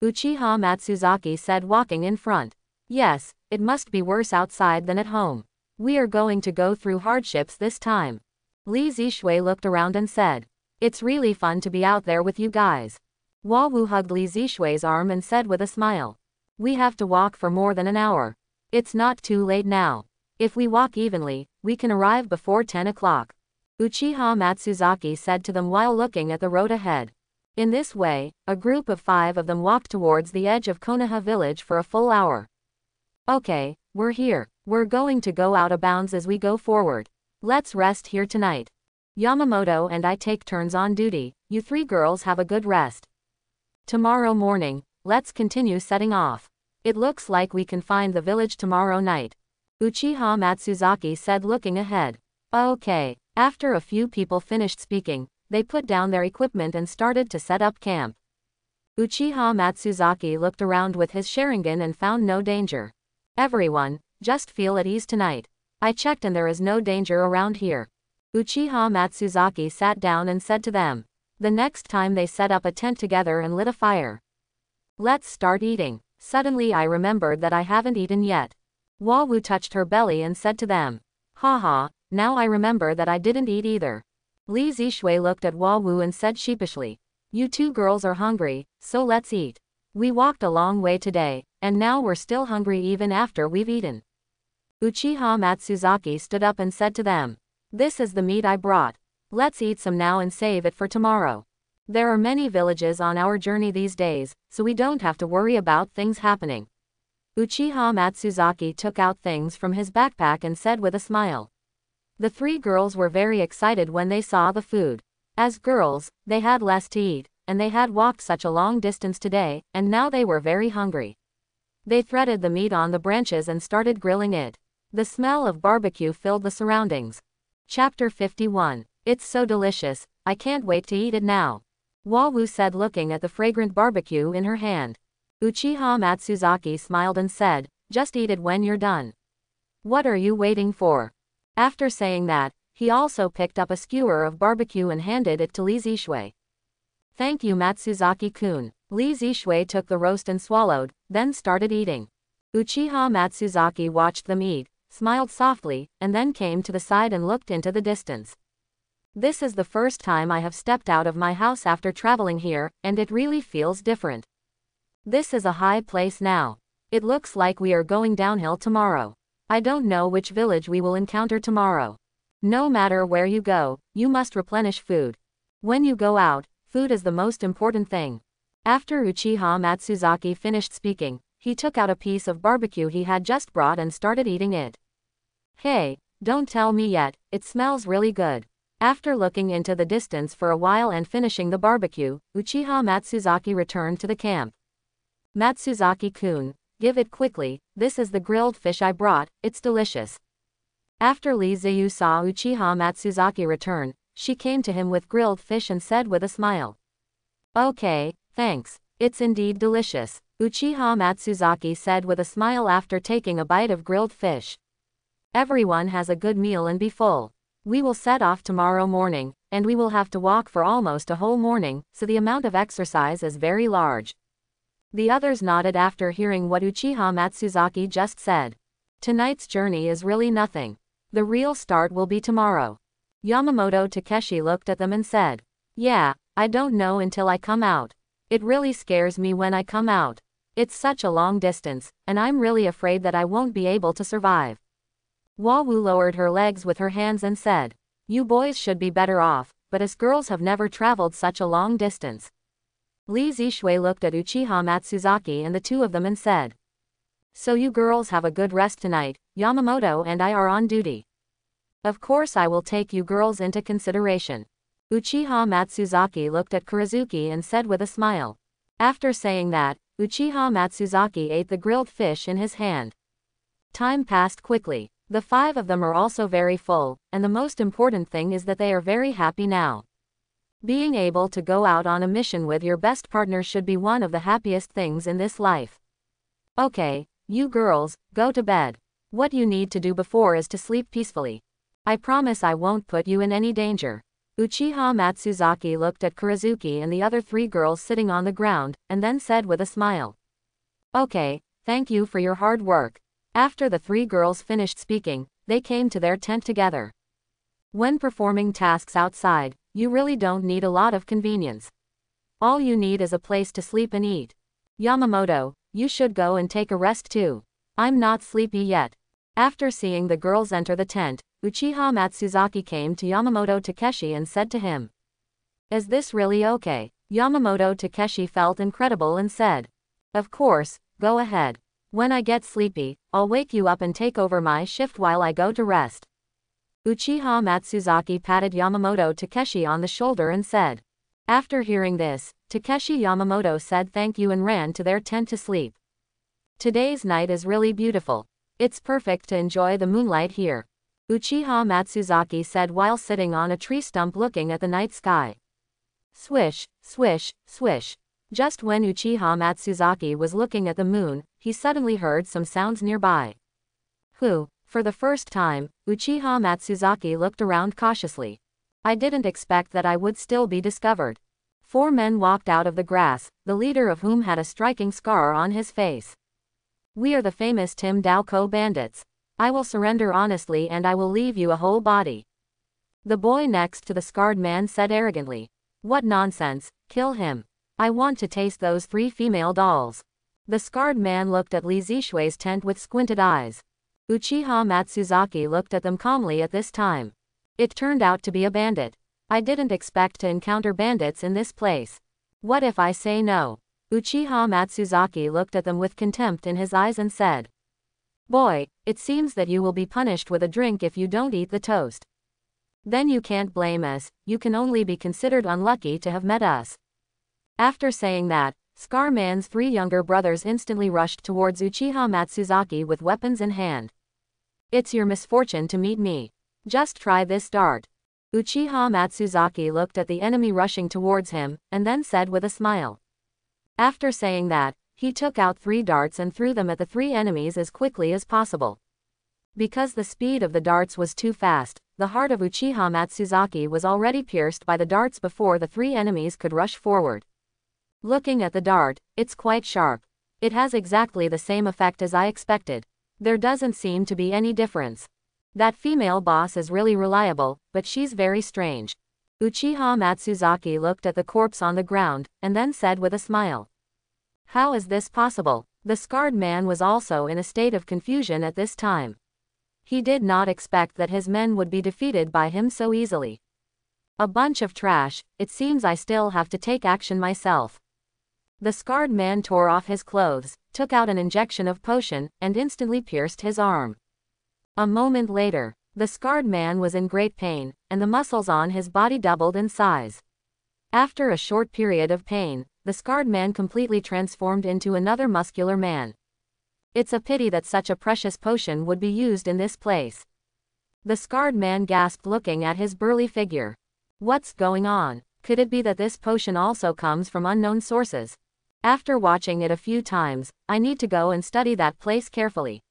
Uchiha Matsuzaki said, walking in front. "Yes, it must be worse outside than at home. We are going to go through hardships this time." Li Zishui looked around and said, "It's really fun to be out there with you guys." Wawu hugged Li Zishui's arm and said with a smile, "We have to walk for more than an hour. It's not too late now. If we walk evenly, we can arrive before 10 o'clock. Uchiha Matsuzaki said to them while looking at the road ahead. In this way, a group of 5 of them walked towards the edge of Konoha village for a full hour. Okay, we're here. We're going to go out of bounds as we go forward. Let's rest here tonight. Yamamoto and I take turns on duty, you 3 girls have a good rest. Tomorrow morning, let's continue setting off. It looks like we can find the village tomorrow night. Uchiha Matsuzaki said looking ahead. Okay. After a few people finished speaking, they put down their equipment and started to set up camp. Uchiha Matsuzaki looked around with his Sharingan and found no danger. Everyone, just feel at ease tonight. I checked and there is no danger around here. Uchiha Matsuzaki sat down and said to them. The next time they set up a tent together and lit a fire. Let's start eating. Suddenly I remembered that I haven't eaten yet. Wawu touched her belly and said to them. Haha, now I remember that I didn't eat either. Li Zishui looked at Wawu and said sheepishly. You 2 girls are hungry, so let's eat. We walked a long way today, and now we're still hungry even after we've eaten. Uchiha Matsuzaki stood up and said to them. This is the meat I brought. Let's eat some now and save it for tomorrow. There are many villages on our journey these days, so we don't have to worry about things happening. Uchiha Matsuzaki took out things from his backpack and said with a smile. The 3 girls were very excited when they saw the food. As girls, they had less to eat, and they had walked such a long distance today, and now they were very hungry. They threaded the meat on the branches and started grilling it. The smell of barbecue filled the surroundings. Chapter 51. It's so delicious, I can't wait to eat it now. Wawu said looking at the fragrant barbecue in her hand. Uchiha Matsuzaki smiled and said, just eat it when you're done. What are you waiting for? After saying that, he also picked up a skewer of barbecue and handed it to Li Zishui. Thank you Matsuzaki-kun. Li Zishui took the roast and swallowed, then started eating. Uchiha Matsuzaki watched them eat, smiled softly, and then came to the side and looked into the distance. This is the first time I have stepped out of my house after traveling here, and it really feels different. This is a high place now. It looks like we are going downhill tomorrow. I don't know which village we will encounter tomorrow. No matter where you go, you must replenish food. When you go out, food is the most important thing. After Uchiha Matsuzaki finished speaking, he took out a piece of barbecue he had just brought and started eating it. Hey, don't tell me yet, it smells really good. After looking into the distance for a while and finishing the barbecue, Uchiha Matsuzaki returned to the camp. Matsuzaki-kun, give it quickly, this is the grilled fish I brought, it's delicious. After Li Ziyu saw Uchiha Matsuzaki return, she came to him with grilled fish and said with a smile. Okay, thanks, it's indeed delicious, Uchiha Matsuzaki said with a smile after taking a bite of grilled fish. Everyone has a good meal and be full. We will set off tomorrow morning, and we will have to walk for almost a whole morning, so the amount of exercise is very large. The others nodded after hearing what Uchiha Matsuzaki just said. Tonight's journey is really nothing. The real start will be tomorrow. Yamamoto Takeshi looked at them and said, yeah, I don't know until I come out. It really scares me when I come out. It's such a long distance, and I'm really afraid that I won't be able to survive. Wawu lowered her legs with her hands and said, you boys should be better off, but us girls have never traveled such a long distance. Li Zishui looked at Uchiha Matsuzaki and the 2 of them and said. So you girls have a good rest tonight, Yamamoto and I are on duty. Of course I will take you girls into consideration. Uchiha Matsuzaki looked at Kurizuki and said with a smile. After saying that, Uchiha Matsuzaki ate the grilled fish in his hand. Time passed quickly. The 5 of them are also very full, and the most important thing is that they are very happy now. Being able to go out on a mission with your best partner should be one of the happiest things in this life. Okay, you girls, go to bed. What you need to do before is to sleep peacefully. I promise I won't put you in any danger. Uchiha Matsuzaki looked at Kurizuki and the other 3 girls sitting on the ground, and then said with a smile. Okay, thank you for your hard work. After the 3 girls finished speaking, they came to their tent together. When performing tasks outside, you really don't need a lot of convenience. All you need is a place to sleep and eat. Yamamoto, you should go and take a rest too. I'm not sleepy yet. After seeing the girls enter the tent, Uchiha Matsuzaki came to Yamamoto Takeshi and said to him. Is this really okay? Yamamoto Takeshi felt incredible and said. Of course, go ahead. When I get sleepy, I'll wake you up and take over my shift while I go to rest. Uchiha Matsuzaki patted Yamamoto Takeshi on the shoulder and said. After hearing this, Takeshi Yamamoto said thank you and ran to their tent to sleep. Today's night is really beautiful. It's perfect to enjoy the moonlight here. Uchiha Matsuzaki said while sitting on a tree stump looking at the night sky. Swish, swish, swish. Just when Uchiha Matsuzaki was looking at the moon, he suddenly heard some sounds nearby. For the first time, Uchiha Matsuzaki looked around cautiously. I didn't expect that I would still be discovered. 4 men walked out of the grass, the leader of whom had a striking scar on his face. We are the famous Tim Dao-ko bandits. I will surrender honestly and I will leave you a whole body. The boy next to the scarred man said arrogantly. What nonsense, kill him. I want to taste those 3 female dolls. The scarred man looked at Li Zishui's tent with squinted eyes. Uchiha Matsuzaki looked at them calmly at this time. It turned out to be a bandit. I didn't expect to encounter bandits in this place. What if I say no? Uchiha Matsuzaki looked at them with contempt in his eyes and said. Boy, it seems that you will be punished with a drink if you don't eat the toast. Then you can't blame us, you can only be considered unlucky to have met us. After saying that, Scarman's 3 younger brothers instantly rushed towards Uchiha Matsuzaki with weapons in hand. It's your misfortune to meet me. Just try this dart. Uchiha Matsuzaki looked at the enemy rushing towards him, and then said with a smile. After saying that, he took out 3 darts and threw them at the 3 enemies as quickly as possible. Because the speed of the darts was too fast, the heart of Uchiha Matsuzaki was already pierced by the darts before the 3 enemies could rush forward. Looking at the dart, it's quite sharp. It has exactly the same effect as I expected. There doesn't seem to be any difference. That female boss is really reliable, but she's very strange. Uchiha Matsuzaki looked at the corpse on the ground, and then said with a smile. How is this possible? The scarred man was also in a state of confusion at this time. He did not expect that his men would be defeated by him so easily. A bunch of trash, it seems I still have to take action myself. The scarred man tore off his clothes, took out an injection of potion, and instantly pierced his arm. A moment later, the scarred man was in great pain, and the muscles on his body doubled in size. After a short period of pain, the scarred man completely transformed into another muscular man. It's a pity that such a precious potion would be used in this place. The scarred man gasped looking at his burly figure. What's going on? Could it be that this potion also comes from unknown sources? After watching it a few times, I need to go and study that place carefully.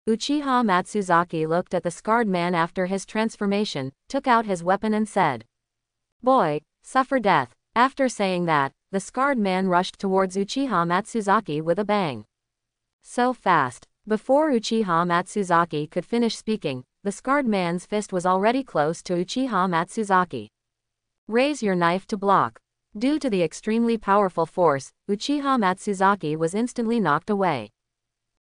Uchiha Matsuzaki looked at the scarred man after his transformation, took out his weapon and said. Boy, suffer death. After saying that, the scarred man rushed towards Uchiha Matsuzaki with a bang. So fast. Before Uchiha Matsuzaki could finish speaking, the scarred man's fist was already close to Uchiha Matsuzaki. Raise your knife to block. Due to the extremely powerful force, Uchiha Matsuzaki was instantly knocked away.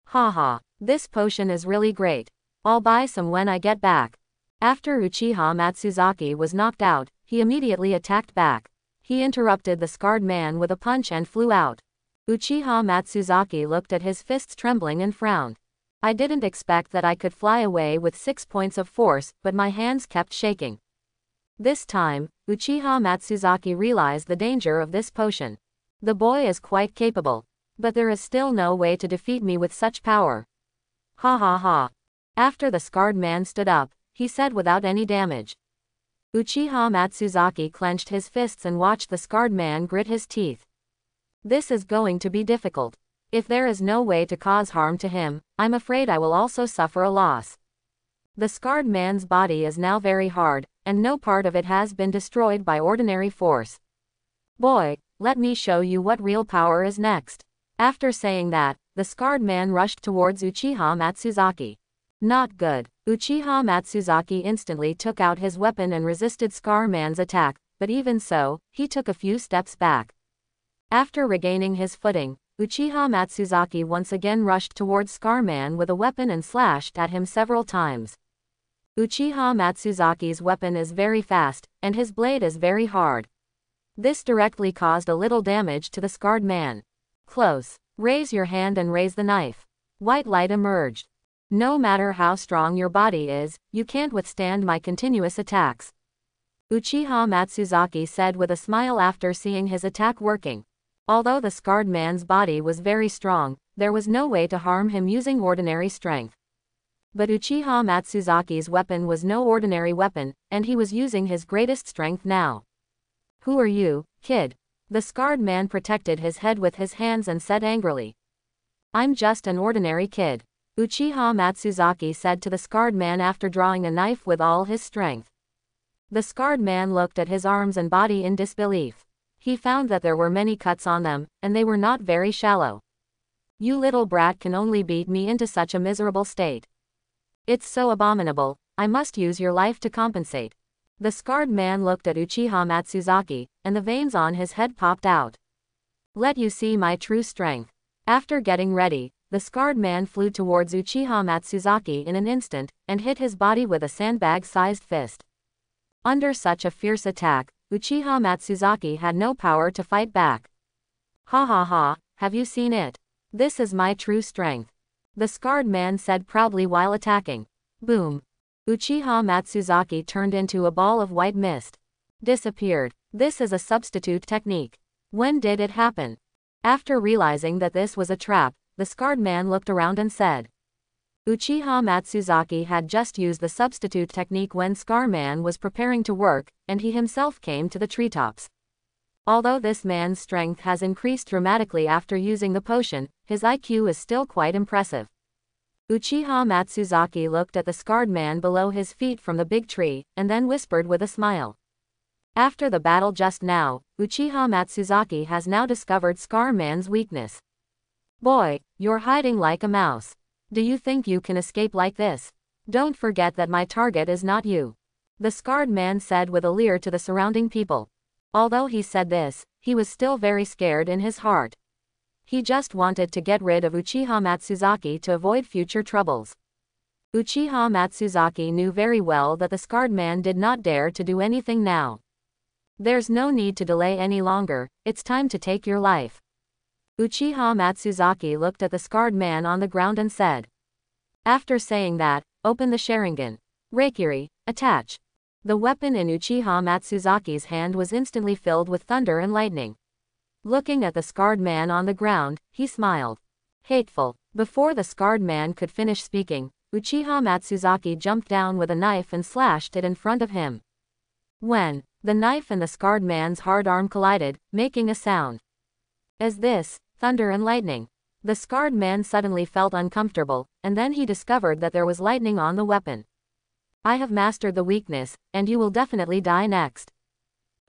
Haha, this potion is really great. I'll buy some when I get back. After Uchiha Matsuzaki was knocked out, he immediately attacked back. He interrupted the scarred man with a punch and flew out. Uchiha Matsuzaki looked at his fists trembling and frowned. I didn't expect that I could fly away with 6 points of force, but my hands kept shaking. This time, Uchiha Matsuzaki realized the danger of this potion. The boy is quite capable. But there is still no way to defeat me with such power. Ha ha ha. After the scarred man stood up, he said without any damage. Uchiha Matsuzaki clenched his fists and watched the scarred man grit his teeth. This is going to be difficult. If there is no way to cause harm to him, I'm afraid I will also suffer a loss. The scarred man's body is now very hard, and no part of it has been destroyed by ordinary force. Boy, let me show you what real power is next. After saying that, the scarred man rushed towards Uchiha Matsuzaki. Not good. Uchiha Matsuzaki instantly took out his weapon and resisted Scar Man's attack, but even so, he took a few steps back. After regaining his footing, Uchiha Matsuzaki once again rushed towards Scar Man with a weapon and slashed at him several times. Uchiha Matsuzaki's weapon is very fast, and his blade is very hard. This directly caused a little damage to the scarred man. Close. Raise your hand and raise the knife. White light emerged. No matter how strong your body is, you can't withstand my continuous attacks. Uchiha Matsuzaki said with a smile after seeing his attack working. Although the scarred man's body was very strong, there was no way to harm him using ordinary strength. But Uchiha Matsuzaki's weapon was no ordinary weapon, and he was using his greatest strength now. Who are you, kid? The scarred man protected his head with his hands and said angrily. I'm just an ordinary kid, Uchiha Matsuzaki said to the scarred man after drawing a knife with all his strength. The scarred man looked at his arms and body in disbelief. He found that there were many cuts on them, and they were not very shallow. You little brat can only beat me into such a miserable state. It's so abominable, I must use your life to compensate. The scarred man looked at Uchiha Matsuzaki, and the veins on his head popped out. Let you see my true strength. After getting ready, the scarred man flew towards Uchiha Matsuzaki in an instant, and hit his body with a sandbag-sized fist. Under such a fierce attack, Uchiha Matsuzaki had no power to fight back. Ha ha ha, have you seen it? This is my true strength. The scarred man said proudly while attacking. Boom. Uchiha Matsuzaki turned into a ball of white mist. Disappeared. This is a substitute technique. When did it happen? After realizing that this was a trap, the scarred man looked around and said. Uchiha Matsuzaki had just used the substitute technique when Scar Man was preparing to work, and he himself came to the treetops. Although this man's strength has increased dramatically after using the potion, his IQ is still quite impressive. Uchiha Matsuzaki looked at the scarred man below his feet from the big tree, and then whispered with a smile. After the battle just now, Uchiha Matsuzaki has now discovered Scar Man's weakness. Boy, you're hiding like a mouse. Do you think you can escape like this? Don't forget that my target is not you. The scarred man said with a leer to the surrounding people. Although he said this, he was still very scared in his heart. He just wanted to get rid of Uchiha Matsuzaki to avoid future troubles. Uchiha Matsuzaki knew very well that the scarred man did not dare to do anything now. There's no need to delay any longer, it's time to take your life. Uchiha Matsuzaki looked at the scarred man on the ground and said. After saying that, open the Sharingan. Reikiri, attach. The weapon in Uchiha Matsuzaki's hand was instantly filled with thunder and lightning. Looking at the scarred man on the ground, he smiled. Hateful. Before the scarred man could finish speaking, Uchiha Matsuzaki jumped down with a knife and slashed it in front of him. When the knife and the scarred man's hard arm collided, making a sound. As this, thunder and lightning. The scarred man suddenly felt uncomfortable, and then he discovered that there was lightning on the weapon. I have mastered the weakness, and you will definitely die next.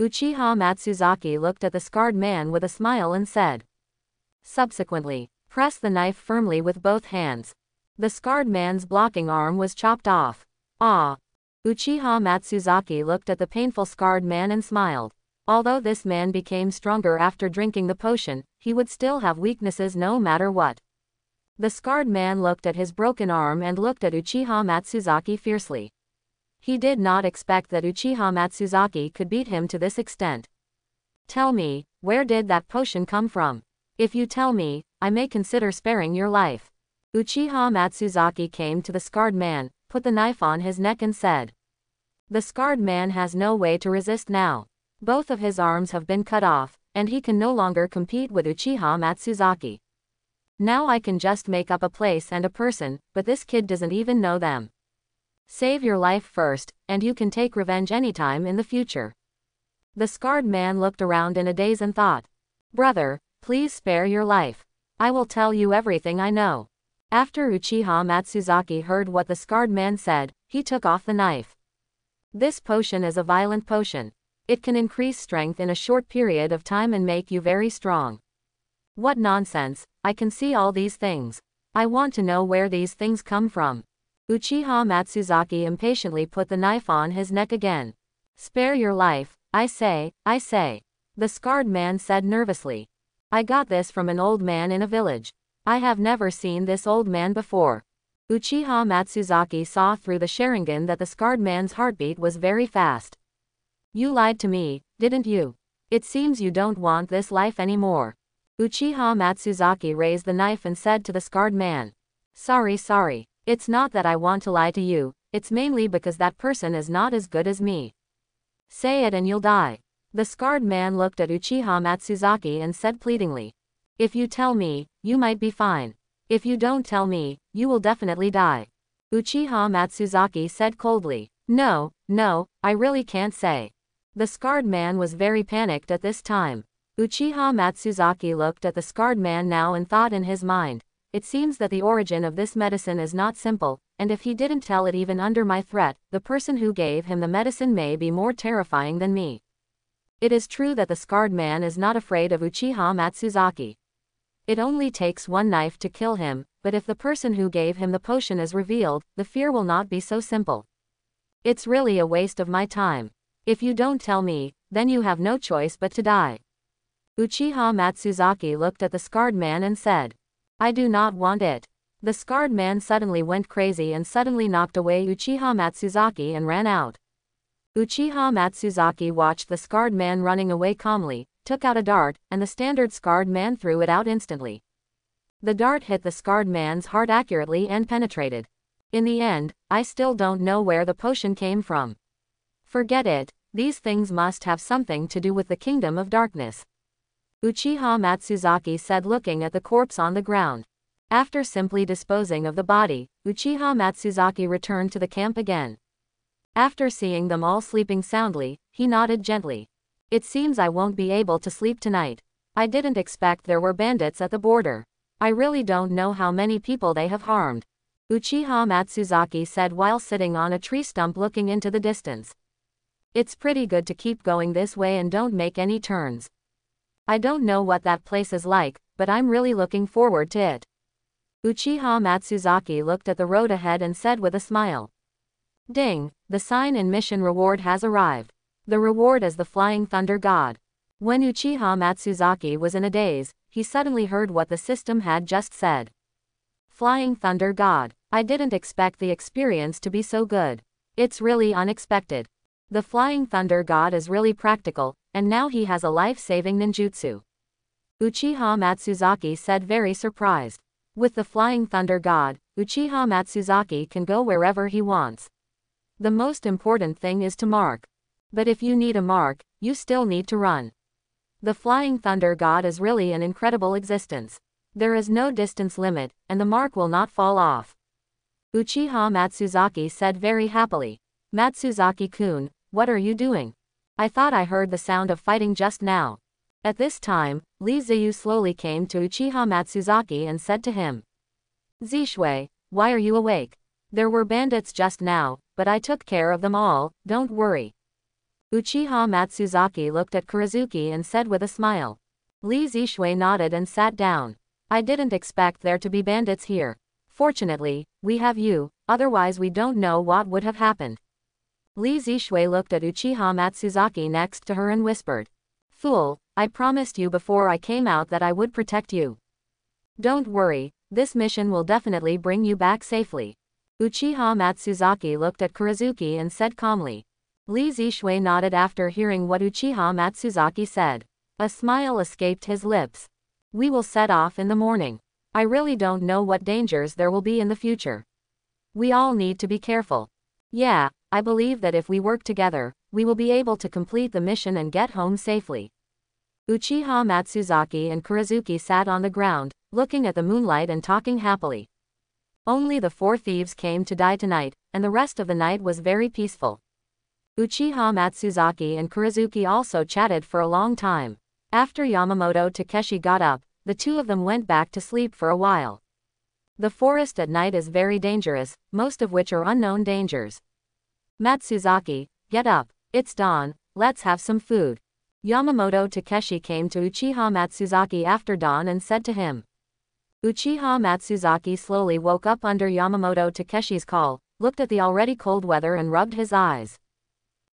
Uchiha Matsuzaki looked at the scarred man with a smile and said. Subsequently, press the knife firmly with both hands. The scarred man's blocking arm was chopped off. Ah! Uchiha Matsuzaki looked at the painful scarred man and smiled. Although this man became stronger after drinking the potion, he would still have weaknesses no matter what. The scarred man looked at his broken arm and looked at Uchiha Matsuzaki fiercely. He did not expect that Uchiha Matsuzaki could beat him to this extent. Tell me, where did that potion come from? If you tell me, I may consider sparing your life. Uchiha Matsuzaki came to the scarred man, put the knife on his neck and said. The scarred man has no way to resist now. Both of his arms have been cut off, and he can no longer compete with Uchiha Matsuzaki. Now I can just make up a place and a person, but this kid doesn't even know them. Save your life first, and you can take revenge anytime in the future. The scarred man looked around in a daze and thought. Brother, please spare your life. I will tell you everything I know. After Uchiha Matsuzaki heard what the scarred man said, he took off the knife. This potion is a violent potion. It can increase strength in a short period of time and make you very strong. What nonsense, I can see all these things. I want to know where these things come from. Uchiha Matsuzaki impatiently put the knife on his neck again. Spare your life, I say, I say. The scarred man said nervously. I got this from an old man in a village. I have never seen this old man before. Uchiha Matsuzaki saw through the Sharingan that the scarred man's heartbeat was very fast. You lied to me, didn't you? It seems you don't want this life anymore. Uchiha Matsuzaki raised the knife and said to the scarred man. Sorry. It's not that I want to lie to you, it's mainly because that person is not as good as me. Say it and you'll die. The scarred man looked at Uchiha Matsuzaki and said pleadingly. If you tell me, you might be fine. If you don't tell me, you will definitely die. Uchiha Matsuzaki said coldly. No, I really can't say. The scarred man was very panicked at this time. Uchiha Matsuzaki looked at the scarred man now and thought in his mind. It seems that the origin of this medicine is not simple, and if he didn't tell it even under my threat, the person who gave him the medicine may be more terrifying than me. It is true that the scarred man is not afraid of Uchiha Matsuzaki. It only takes one knife to kill him, but if the person who gave him the potion is revealed, the fear will not be so simple. It's really a waste of my time. If you don't tell me, then you have no choice but to die. Uchiha Matsuzaki looked at the scarred man and said. I do not want it. The scarred man suddenly went crazy and suddenly knocked away Uchiha Matsuzaki and ran out. Uchiha Matsuzaki watched the scarred man running away calmly, took out a dart, and the standard scarred man threw it out instantly. The dart hit the scarred man's heart accurately and penetrated. In the end, I still don't know where the potion came from. Forget it, these things must have something to do with the Kingdom of Darkness. Uchiha Matsuzaki said looking at the corpse on the ground. After simply disposing of the body, Uchiha Matsuzaki returned to the camp again. After seeing them all sleeping soundly, he nodded gently. It seems I won't be able to sleep tonight. I didn't expect there were bandits at the border. I really don't know how many people they have harmed. Uchiha Matsuzaki said while sitting on a tree stump looking into the distance. It's pretty good to keep going this way and don't make any turns. I don't know what that place is like, but I'm really looking forward to it. Uchiha Matsuzaki looked at the road ahead and said with a smile. Ding, the sign and mission reward has arrived. The reward is the Flying Thunder God. When Uchiha Matsuzaki was in a daze, he suddenly heard what the system had just said. Flying Thunder God. I didn't expect the experience to be so good. It's really unexpected. The Flying Thunder God is really practical, and now he has a life-saving ninjutsu. Uchiha Matsuzaki said very surprised. With the Flying Thunder God, Uchiha Matsuzaki can go wherever he wants. The most important thing is to mark. But if you need a mark, you still need to run. The Flying Thunder God is really an incredible existence. There is no distance limit, and the mark will not fall off. Uchiha Matsuzaki said very happily. Matsuzaki-kun, what are you doing? I thought I heard the sound of fighting just now. At this time, Li Ziyu slowly came to Uchiha Matsuzaki and said to him. Zishui, why are you awake? There were bandits just now, but I took care of them all, don't worry. Uchiha Matsuzaki looked at Kurizuki and said with a smile. Li Zishui nodded and sat down. I didn't expect there to be bandits here. Fortunately, we have you, otherwise we don't know what would have happened. Li Zishui looked at Uchiha Matsuzaki next to her and whispered. Fool, I promised you before I came out that I would protect you. Don't worry, this mission will definitely bring you back safely. Uchiha Matsuzaki looked at Kurizuki and said calmly. Li Zishui nodded after hearing what Uchiha Matsuzaki said. A smile escaped his lips. We will set off in the morning. I really don't know what dangers there will be in the future. We all need to be careful. Yeah, I believe that if we work together, we will be able to complete the mission and get home safely. Uchiha Matsuzaki and Kurizuki sat on the ground, looking at the moonlight and talking happily. Only the 4 thieves came to die tonight, and the rest of the night was very peaceful. Uchiha Matsuzaki and Kurizuki also chatted for a long time. After Yamamoto Takeshi got up, the two of them went back to sleep for a while. The forest at night is very dangerous, most of which are unknown dangers. Matsuzaki, get up, it's dawn, let's have some food. Yamamoto Takeshi came to Uchiha Matsuzaki after dawn and said to him. Uchiha Matsuzaki slowly woke up under Yamamoto Takeshi's call, looked at the already cold weather and rubbed his eyes.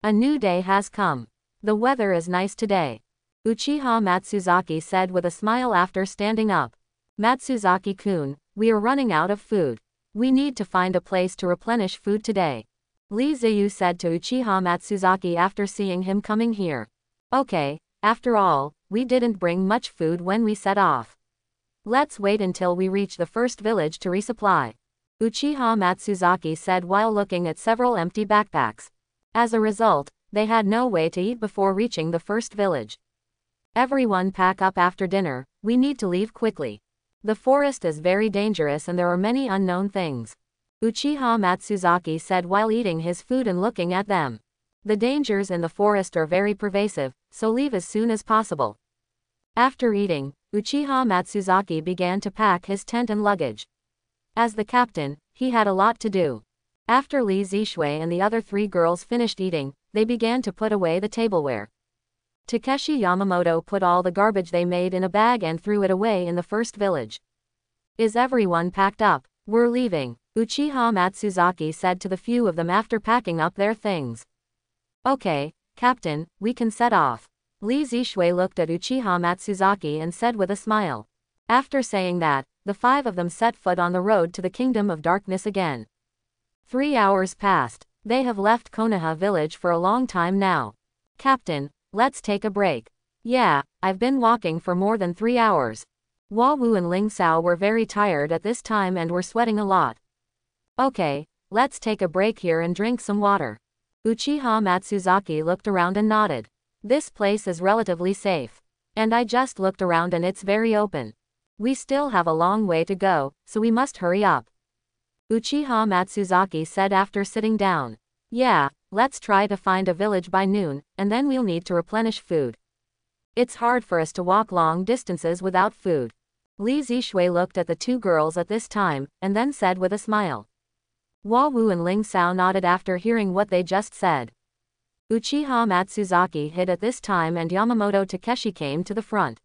A new day has come. The weather is nice today. Uchiha Matsuzaki said with a smile after standing up. Matsuzaki-kun, we are running out of food. We need to find a place to replenish food today. Li Ziyu said to Uchiha Matsuzaki after seeing him coming here. Okay, After all, we didn't bring much food when we set off. Let's wait until we reach the first village to resupply. Uchiha Matsuzaki said while looking at several empty backpacks. As a result, they had no way to eat before reaching the first village. Everyone pack up after dinner, we need to leave quickly. The forest is very dangerous and there are many unknown things. Uchiha Matsuzaki said while eating his food and looking at them. The dangers in the forest are very pervasive, so leave as soon as possible. After eating, Uchiha Matsuzaki began to pack his tent and luggage. As the captain, he had a lot to do. After Li Zishui and the other 3 girls finished eating, they began to put away the tableware. Takeshi Yamamoto put all the garbage they made in a bag and threw it away in the first village. Is everyone packed up? We're leaving, Uchiha Matsuzaki said to the few of them after packing up their things. Okay, Captain, we can set off. Li Zishui looked at Uchiha Matsuzaki and said with a smile. After saying that, the 5 of them set foot on the road to the Kingdom of Darkness again. 3 hours passed. They have left Konoha village for a long time now. Captain, let's take a break. Yeah, I've been walking for more than 3 hours. Wawu and Ling Sao were very tired at this time and were sweating a lot. Okay, let's take a break here and drink some water. Uchiha Matsuzaki looked around and nodded. This place is relatively safe. And I just looked around and it's very open. We still have a long way to go, so we must hurry up. Uchiha Matsuzaki said after sitting down. Yeah, let's try to find a village by noon, and then we'll need to replenish food. It's hard for us to walk long distances without food. Li Zishui looked at the 2 girls at this time, and then said with a smile. Wawu and Ling Sao nodded after hearing what they just said. Uchiha Matsuzaki hid at this time and Yamamoto Takeshi came to the front.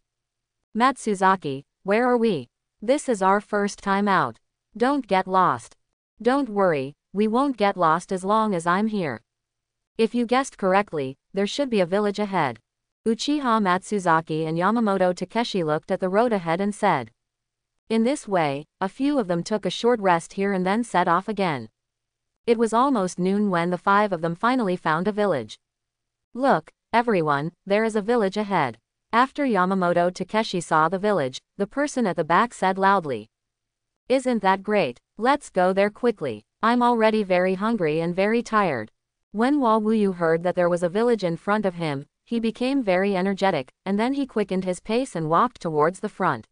Matsuzaki, where are we? This is our first time out. Don't get lost. Don't worry, we won't get lost as long as I'm here. If you guessed correctly, there should be a village ahead. Uchiha Matsuzaki and Yamamoto Takeshi looked at the road ahead and said. In this way, a few of them took a short rest here and then set off again. It was almost noon when the 5 of them finally found a village. Look, everyone, there is a village ahead. After Yamamoto Takeshi saw the village, the person at the back said loudly. Isn't that great? Let's go there quickly. I'm already very hungry and very tired. When Wawuyu heard that there was a village in front of him, he became very energetic, and then he quickened his pace and walked towards the front.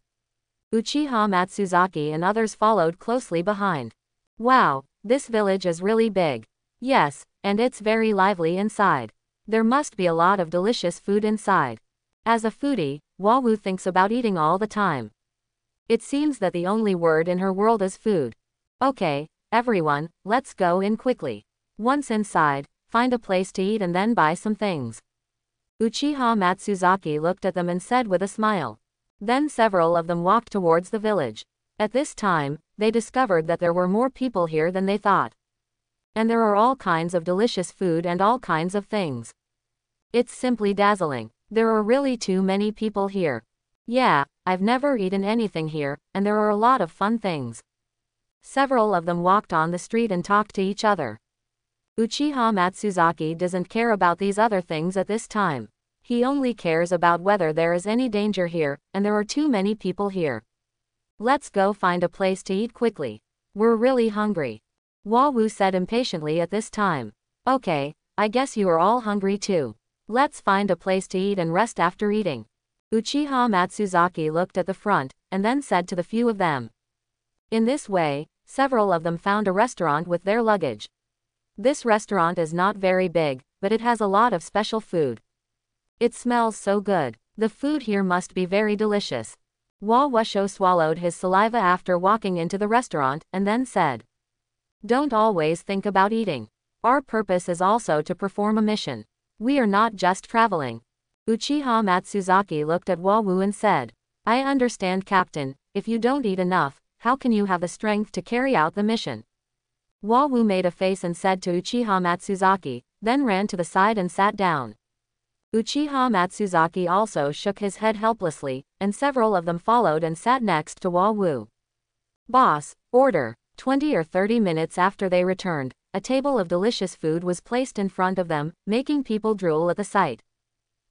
Uchiha Matsuzaki and others followed closely behind. Wow, this village is really big. Yes, and it's very lively inside. There must be a lot of delicious food inside. As a foodie, Wawu thinks about eating all the time. It seems that the only word in her world is food. Okay, everyone, let's go in quickly. Once inside, find a place to eat and then buy some things. Uchiha Matsuzaki looked at them and said with a smile. Then several of them walked towards the village. At this time, they discovered that there were more people here than they thought. And there are all kinds of delicious food and all kinds of things. It's simply dazzling. There are really too many people here. Yeah, I've never eaten anything here, and there are a lot of fun things. Several of them walked on the street and talked to each other. Uchiha Matsuzaki doesn't care about these other things at this time. He only cares about whether there is any danger here, and there are too many people here. Let's go find a place to eat quickly. We're really hungry. Wawu said impatiently at this time. Okay, I guess you are all hungry too. Let's find a place to eat and rest after eating. Uchiha Matsuzaki looked at the front, and then said to the few of them. In this way, several of them found a restaurant with their luggage. This restaurant is not very big, but it has a lot of special food. It smells so good. The food here must be very delicious. Wawusho swallowed his saliva after walking into the restaurant, and then said. Don't always think about eating. Our purpose is also to perform a mission. We are not just traveling. Uchiha Matsuzaki looked at Wawu and said. I understand, Captain, if you don't eat enough, how can you have the strength to carry out the mission? Wawu made a face and said to Uchiha Matsuzaki, then ran to the side and sat down. Uchiha Matsuzaki also shook his head helplessly, and several of them followed and sat next to Wawu. Boss, order. 20 or 30 minutes after they returned, a table of delicious food was placed in front of them, making people drool at the sight.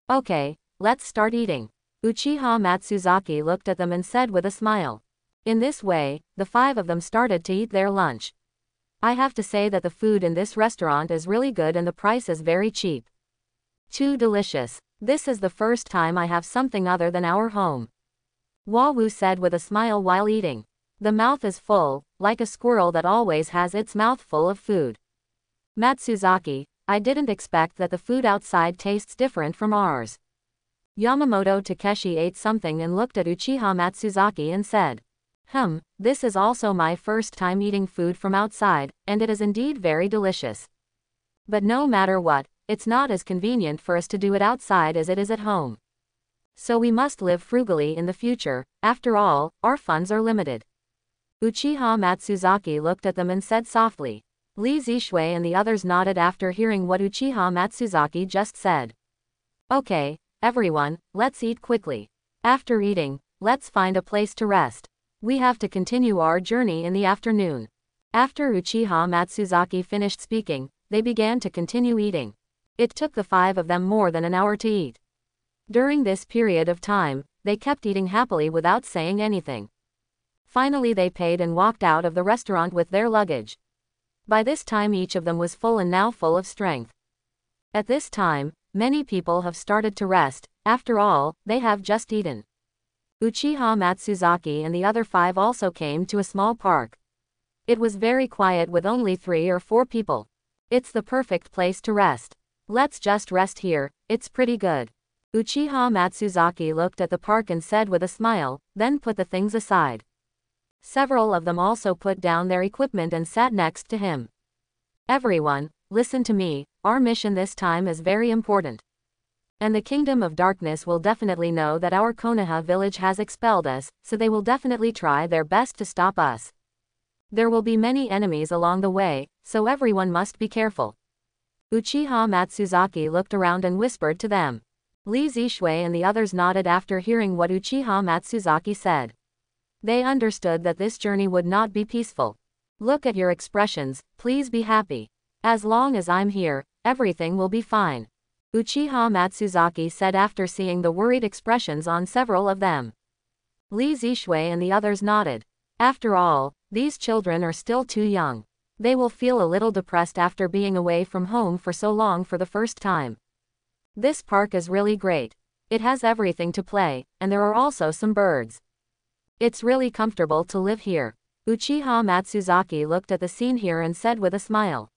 Okay, let's start eating. Uchiha Matsuzaki looked at them and said with a smile. In this way, the 5 of them started to eat their lunch. I have to say that the food in this restaurant is really good and the price is very cheap. Too delicious. This is the first time I have something other than our home. Wawu said with a smile while eating. The mouth is full, like a squirrel that always has its mouth full of food. Matsuzaki, I didn't expect that the food outside tastes different from ours. Yamamoto Takeshi ate something and looked at Uchiha Matsuzaki and said. This is also my first time eating food from outside, and it is indeed very delicious. But no matter what, it's not as convenient for us to do it outside as it is at home. So we must live frugally in the future, after all, our funds are limited. Uchiha Matsuzaki looked at them and said softly. Li Zishui and the others nodded after hearing what Uchiha Matsuzaki just said. Okay, everyone, let's eat quickly. After eating, let's find a place to rest. We have to continue our journey in the afternoon. After Uchiha Matsuzaki finished speaking, they began to continue eating. It took the 5 of them more than an hour to eat. During this period of time, they kept eating happily without saying anything. Finally they paid and walked out of the restaurant with their luggage. By this time each of them was full and now full of strength. At this time, many people have started to rest, after all, they have just eaten. Uchiha Matsuzaki and the other 5 also came to a small park. It was very quiet with only 3 or 4 people. It's the perfect place to rest. Let's just rest here, it's pretty good. Uchiha Matsuzaki looked at the park and said with a smile, then put the things aside. Several of them also put down their equipment and sat next to him. Everyone, listen to me, our mission this time is very important. And the Kingdom of Darkness will definitely know that our Konoha village has expelled us, so they will definitely try their best to stop us. There will be many enemies along the way, so everyone must be careful. Uchiha Matsuzaki looked around and whispered to them. Li Zishui and the others nodded after hearing what Uchiha Matsuzaki said. They understood that this journey would not be peaceful. Look at your expressions, please be happy. As long as I'm here, everything will be fine. Uchiha Matsuzaki said after seeing the worried expressions on several of them. Li Zishui and the others nodded. After all, these children are still too young. They will feel a little depressed after being away from home for so long for the first time. This park is really great. It has everything to play, and there are also some birds. It's really comfortable to live here. Uchiha Matsuzaki looked at the scene here and said with a smile.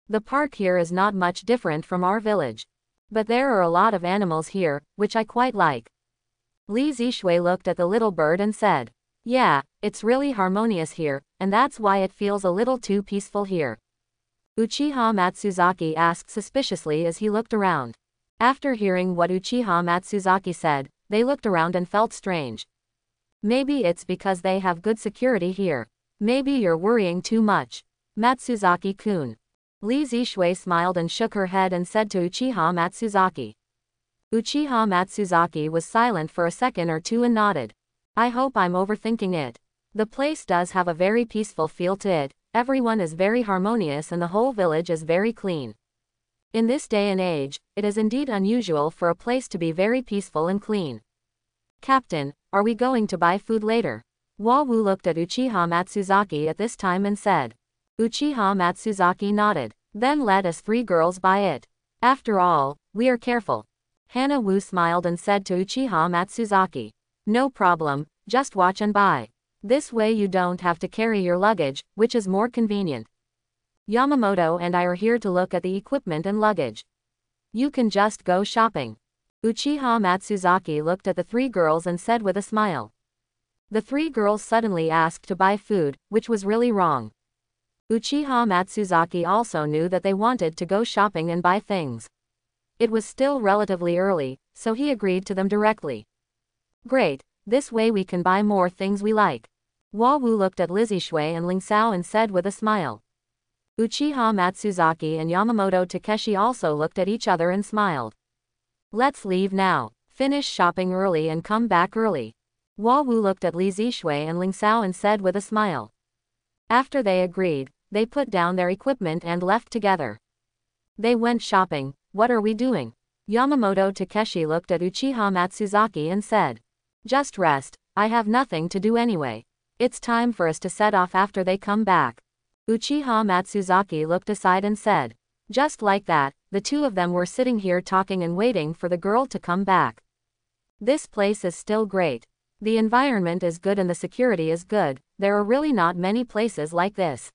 The park here is not much different from our village. But there are a lot of animals here, which I quite like. Li Zishui looked at the little bird and said. Yeah, it's really harmonious here, and that's why it feels a little too peaceful here. Uchiha Matsuzaki asked suspiciously as he looked around. After hearing what Uchiha Matsuzaki said, they looked around and felt strange. Maybe it's because they have good security here. Maybe you're worrying too much. Matsuzaki-kun. Li Zishui smiled and shook her head and said to Uchiha Matsuzaki. Uchiha Matsuzaki was silent for a second or two and nodded. I hope I'm overthinking it. The place does have a very peaceful feel to it, everyone is very harmonious and the whole village is very clean. In this day and age, it is indeed unusual for a place to be very peaceful and clean. Captain, are we going to buy food later? Wawu looked at Uchiha Matsuzaki at this time and said. Uchiha Matsuzaki nodded. Then let us 3 girls buy it. After all, we are careful. Hana-wu smiled and said to Uchiha Matsuzaki. No problem, just watch and buy. This way you don't have to carry your luggage, which is more convenient. Yamamoto and I are here to look at the equipment and luggage. You can just go shopping. Uchiha Matsuzaki looked at the 3 girls and said with a smile. The 3 girls suddenly asked to buy food, which was really wrong. Uchiha Matsuzaki also knew that they wanted to go shopping and buy things. It was still relatively early, so he agreed to them directly. Great, this way we can buy more things we like. Wawu looked at Li Zishui and Ling Sao and said with a smile. Uchiha Matsuzaki and Yamamoto Takeshi also looked at each other and smiled. Let's leave now. Finish shopping early and come back early. Wawu looked at Li Zishui and Ling Sao and said with a smile. After they agreed, they put down their equipment and left together. They went shopping. What are we doing? Yamamoto Takeshi looked at Uchiha Matsuzaki and said, "Just rest, I have nothing to do anyway. It's time for us to set off after they come back." Uchiha Matsuzaki looked aside and said. Just like that, the two of them were sitting here talking and waiting for the girl to come back. This place is still great. The environment is good and the security is good, there are really not many places like this.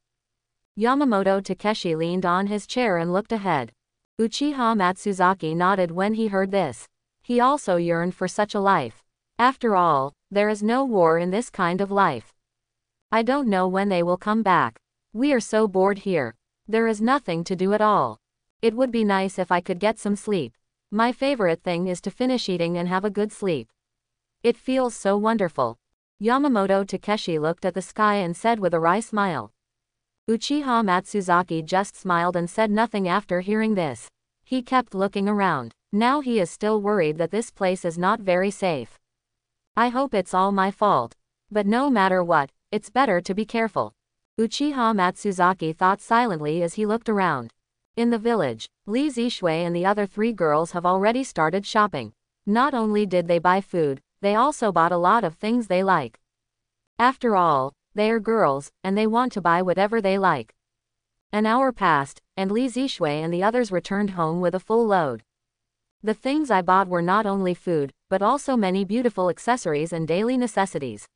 Yamamoto Takeshi leaned on his chair and looked ahead. Uchiha Matsuzaki nodded when he heard this. He also yearned for such a life. After all, there is no war in this kind of life. I don't know when they will come back. We are so bored here. There is nothing to do at all. It would be nice if I could get some sleep. My favorite thing is to finish eating and have a good sleep. It feels so wonderful. Yamamoto Takeshi looked at the sky and said with a wry smile. Uchiha Matsuzaki just smiled and said nothing after hearing this. He kept looking around. Now he is still worried that this place is not very safe. I hope it's all my fault. But no matter what, it's better to be careful. Uchiha Matsuzaki thought silently as he looked around. In the village, Li Zishui and the other three girls have already started shopping. Not only did they buy food, they also bought a lot of things they like. After all, they are girls, and they want to buy whatever they like. An hour passed, and Li Zishui and the others returned home with a full load. The things I bought were not only food, but also many beautiful accessories and daily necessities.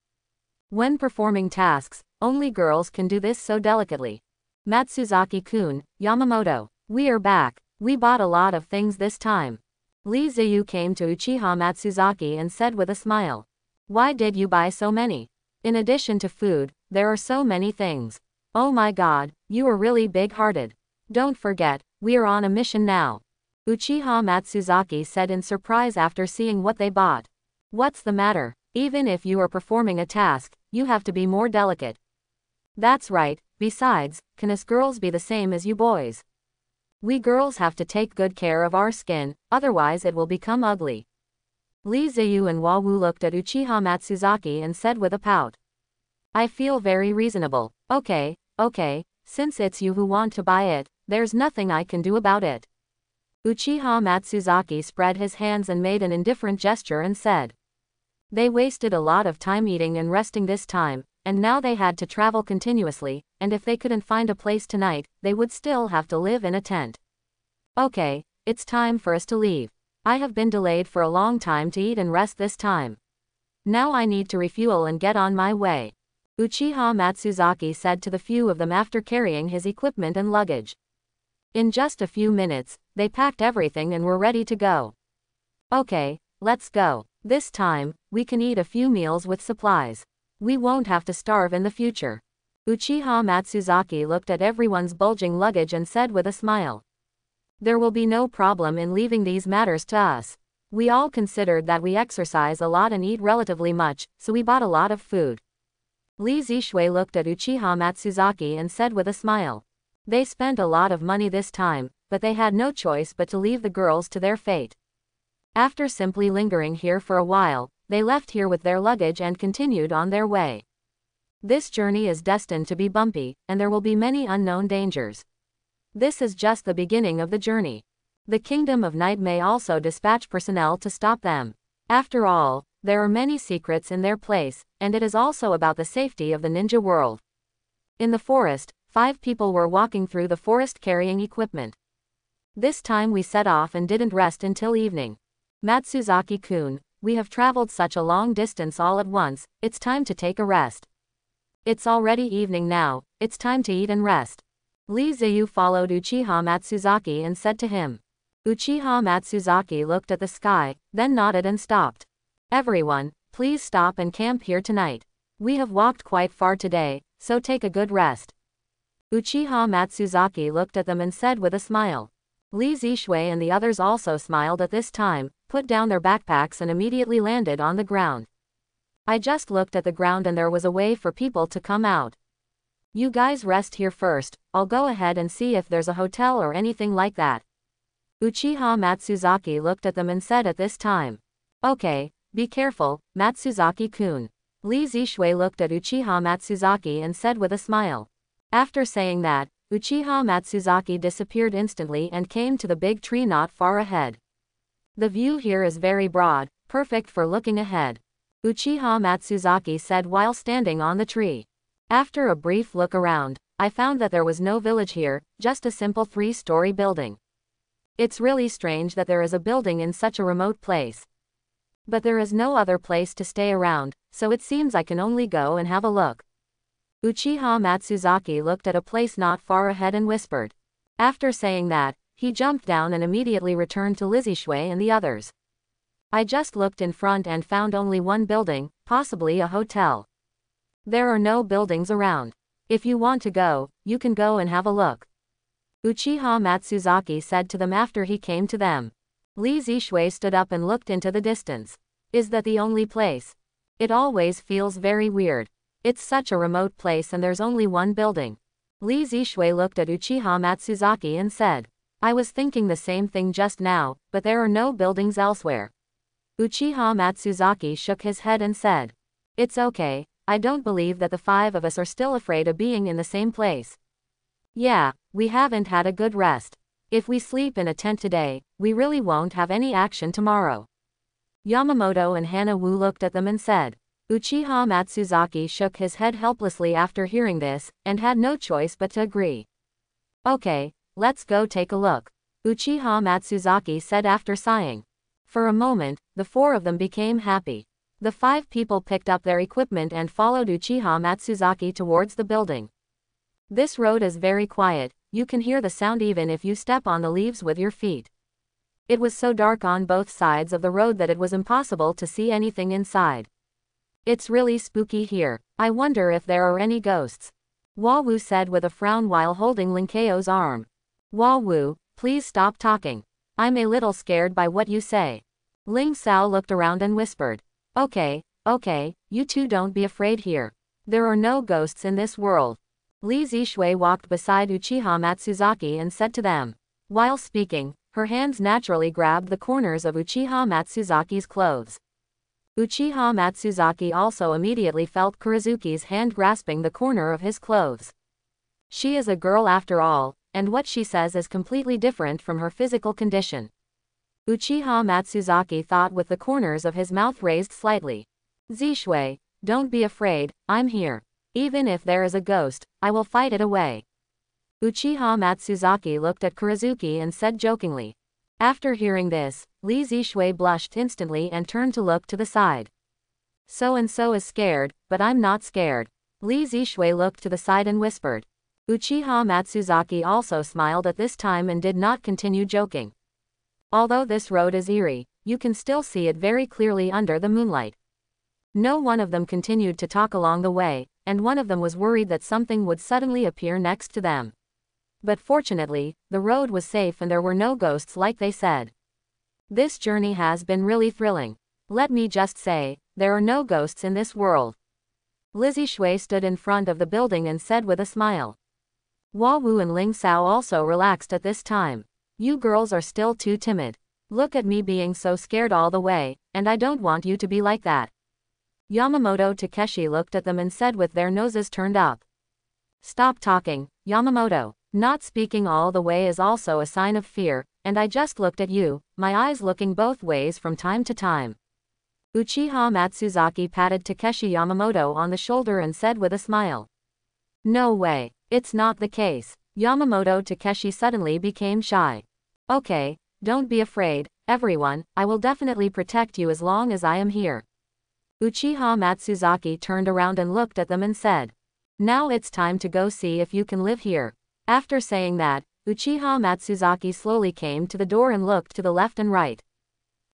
When performing tasks, only girls can do this so delicately. Matsuzaki-kun, Yamamoto, we are back. We bought a lot of things this time. Li Ziyu came to Uchiha Matsuzaki and said with a smile. Why did you buy so many? In addition to food, there are so many things. Oh my god, you are really big-hearted. Don't forget, we are on a mission now. Uchiha Matsuzaki said in surprise after seeing what they bought. What's the matter? Even if you are performing a task, you have to be more delicate. That's right, besides, can us girls be the same as you boys? We girls have to take good care of our skin, otherwise it will become ugly. Li Ziyu and Wawu looked at Uchiha Matsuzaki and said with a pout. I feel very reasonable. Okay, since it's you who want to buy it, there's nothing I can do about it. Uchiha Matsuzaki spread his hands and made an indifferent gesture and said. They wasted a lot of time eating and resting this time, and now they had to travel continuously, and if they couldn't find a place tonight, they would still have to live in a tent. Okay, it's time for us to leave. I have been delayed for a long time to eat and rest this time. Now I need to refuel and get on my way. Uchiha Matsuzaki said to the few of them after carrying his equipment and luggage. In just a few minutes, they packed everything and were ready to go. Okay, let's go. This time, we can eat a few meals with supplies. We won't have to starve in the future. Uchiha Matsuzaki looked at everyone's bulging luggage and said with a smile. There will be no problem in leaving these matters to us. We all considered that we exercise a lot and eat relatively much, so we bought a lot of food. Li Zishui looked at Uchiha Matsuzaki and said with a smile. They spent a lot of money this time, but they had no choice but to leave the girls to their fate. After simply lingering here for a while, they left here with their luggage and continued on their way. This journey is destined to be bumpy, and there will be many unknown dangers. This is just the beginning of the journey. The Kingdom of Night may also dispatch personnel to stop them. After all, there are many secrets in their place, and it is also about the safety of the ninja world. In the forest, 5 people were walking through the forest carrying equipment. This time we set off and didn't rest until evening. Matsuzaki-kun, we have traveled such a long distance all at once, it's time to take a rest. It's already evening now, it's time to eat and rest. Li Ziyu followed Uchiha Matsuzaki and said to him. Uchiha Matsuzaki looked at the sky, then nodded and stopped. Everyone, please stop and camp here tonight. We have walked quite far today, so take a good rest. Uchiha Matsuzaki looked at them and said with a smile. Li Zishui and the others also smiled at this time, put down their backpacks and immediately landed on the ground. I just looked at the ground and there was a way for people to come out. You guys rest here first, I'll go ahead and see if there's a hotel or anything like that. Uchiha Matsuzaki looked at them and said at this time. Okay, be careful, Matsuzaki-kun. Li Zishui looked at Uchiha Matsuzaki and said with a smile. After saying that, Uchiha Matsuzaki disappeared instantly and came to the big tree not far ahead. The view here is very broad, perfect for looking ahead. Uchiha Matsuzaki said while standing on the tree. After a brief look around, I found that there was no village here, just a simple 3-story building. It's really strange that there is a building in such a remote place. But there is no other place to stay around, so it seems I can only go and have a look. Uchiha Matsuzaki looked at a place not far ahead and whispered. After saying that, he jumped down and immediately returned to Lizzie Shui and the others. I just looked in front and found only one building, possibly a hotel. There are no buildings around. If you want to go, you can go and have a look. Uchiha Matsuzaki said to them after he came to them. Li Zishui stood up and looked into the distance. Is that the only place? It always feels very weird. It's such a remote place and there's only one building. Li Zishui looked at Uchiha Matsuzaki and said. I was thinking the same thing just now, but there are no buildings elsewhere. Uchiha Matsuzaki shook his head and said. It's okay, I don't believe that the 5 of us are still afraid of being in the same place. Yeah, we haven't had a good rest. If we sleep in a tent today, we really won't have any action tomorrow. Yamamoto and Hana Wu looked at them and said. Uchiha Matsuzaki shook his head helplessly after hearing this, and had no choice but to agree. Okay, let's go take a look. Uchiha Matsuzaki said after sighing. For a moment, the 4 of them became happy. The 5 people picked up their equipment and followed Uchiha Matsuzaki towards the building. This road is very quiet, you can hear the sound even if you step on the leaves with your feet. It was so dark on both sides of the road that it was impossible to see anything inside. It's really spooky here, I wonder if there are any ghosts. Wawu said with a frown while holding Linkeo's arm. Wawu, please stop talking. I'm a little scared by what you say. Ling Sao looked around and whispered. Okay, you two don't be afraid here. There are no ghosts in this world. Li Zishui walked beside Uchiha Matsuzaki and said to them. While speaking, her hands naturally grabbed the corners of Uchiha Matsuzaki's clothes. Uchiha Matsuzaki also immediately felt Kurizuki's hand grasping the corner of his clothes. She is a girl after all, and what she says is completely different from her physical condition. Uchiha Matsuzaki thought with the corners of his mouth raised slightly. Zishui, don't be afraid, I'm here. Even if there is a ghost, I will fight it away. Uchiha Matsuzaki looked at Kurizuki and said jokingly. After hearing this, Li Zishui blushed instantly and turned to look to the side. So-and-so is scared, but I'm not scared. Li Zishui looked to the side and whispered. Uchiha Matsuzaki also smiled at this time and did not continue joking. Although this road is eerie, you can still see it very clearly under the moonlight. No one of them continued to talk along the way, and one of them was worried that something would suddenly appear next to them. But fortunately, the road was safe and there were no ghosts like they said. This journey has been really thrilling. Let me just say, there are no ghosts in this world. Lizzie Shui stood in front of the building and said with a smile. Wawu and Ling Sao also relaxed at this time. You girls are still too timid. Look at me being so scared all the way, and I don't want you to be like that. Yamamoto Takeshi looked at them and said with their noses turned up. Stop talking, Yamamoto. Not speaking all the way is also a sign of fear, and I just looked at you, my eyes looking both ways from time to time. Uchiha Matsuzaki patted Takeshi Yamamoto on the shoulder and said with a smile. No way, it's not the case. Yamamoto Takeshi suddenly became shy. Okay, don't be afraid, everyone, I will definitely protect you as long as I am here. Uchiha Matsuzaki turned around and looked at them and said. Now it's time to go see if you can live here. After saying that, Uchiha Matsuzaki slowly came to the door and looked to the left and right.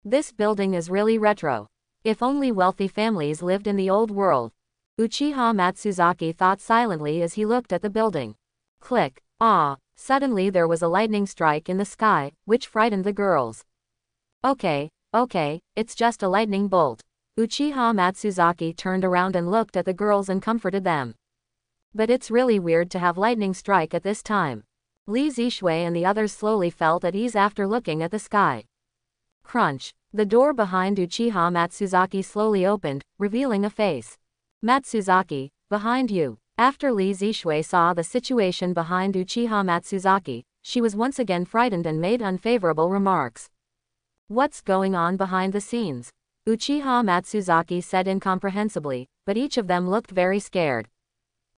This building is really retro. If only wealthy families lived in the old world. Uchiha Matsuzaki thought silently as he looked at the building. Click. Ah! Suddenly there was a lightning strike in the sky, which frightened the girls. Okay, it's just a lightning bolt. Uchiha Matsuzaki turned around and looked at the girls and comforted them. But it's really weird to have lightning strike at this time. Li Zishui and the others slowly felt at ease after looking at the sky. Crunch. The door behind Uchiha Matsuzaki slowly opened, revealing a face. Matsuzaki, behind you. After Li Zishui saw the situation behind Uchiha Matsuzaki, she was once again frightened and made unfavorable remarks. What's going on behind the scenes? Uchiha Matsuzaki said incomprehensibly, but each of them looked very scared.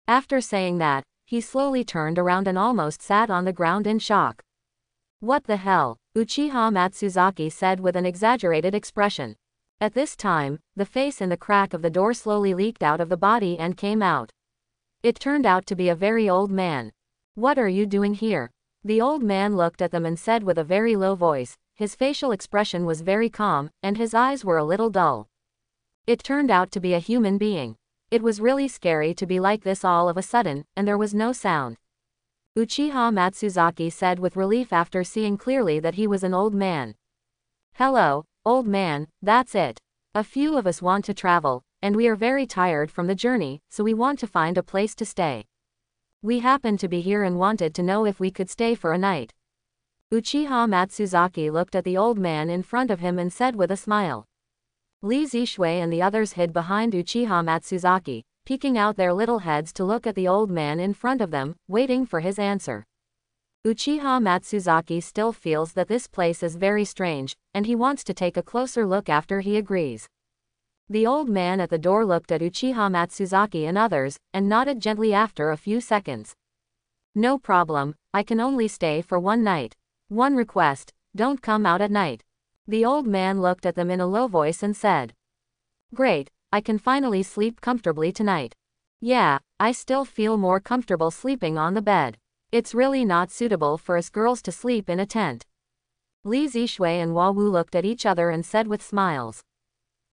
After saying that, he slowly turned around and almost sat on the ground in shock. What the hell? Uchiha Matsuzaki said with an exaggerated expression. At this time, the face in the crack of the door slowly leaked out of the body and came out. It turned out to be a very old man. What are you doing here? The old man looked at them and said with a very low voice. His facial expression was very calm, and his eyes were a little dull. It turned out to be a human being. It was really scary to be like this all of a sudden, and there was no sound. Uchiha Matsuzaki said with relief after seeing clearly that he was an old man. Hello, old man, that's it. A few of us want to travel, and we are very tired from the journey, so we want to find a place to stay. We happened to be here and wanted to know if we could stay for a night. Uchiha Matsuzaki looked at the old man in front of him and said with a smile. Li Zishui and the others hid behind Uchiha Matsuzaki, peeking out their little heads to look at the old man in front of them, waiting for his answer. Uchiha Matsuzaki still feels that this place is very strange, and he wants to take a closer look after he agrees. The old man at the door looked at Uchiha Matsuzaki and others, and nodded gently after a few seconds. No problem, I can only stay for one night. One request, don't come out at night. The old man looked at them in a low voice and said. Great, I can finally sleep comfortably tonight. Yeah, I still feel more comfortable sleeping on the bed. It's really not suitable for us girls to sleep in a tent. Li Zishui and Hua Wu looked at each other and said with smiles.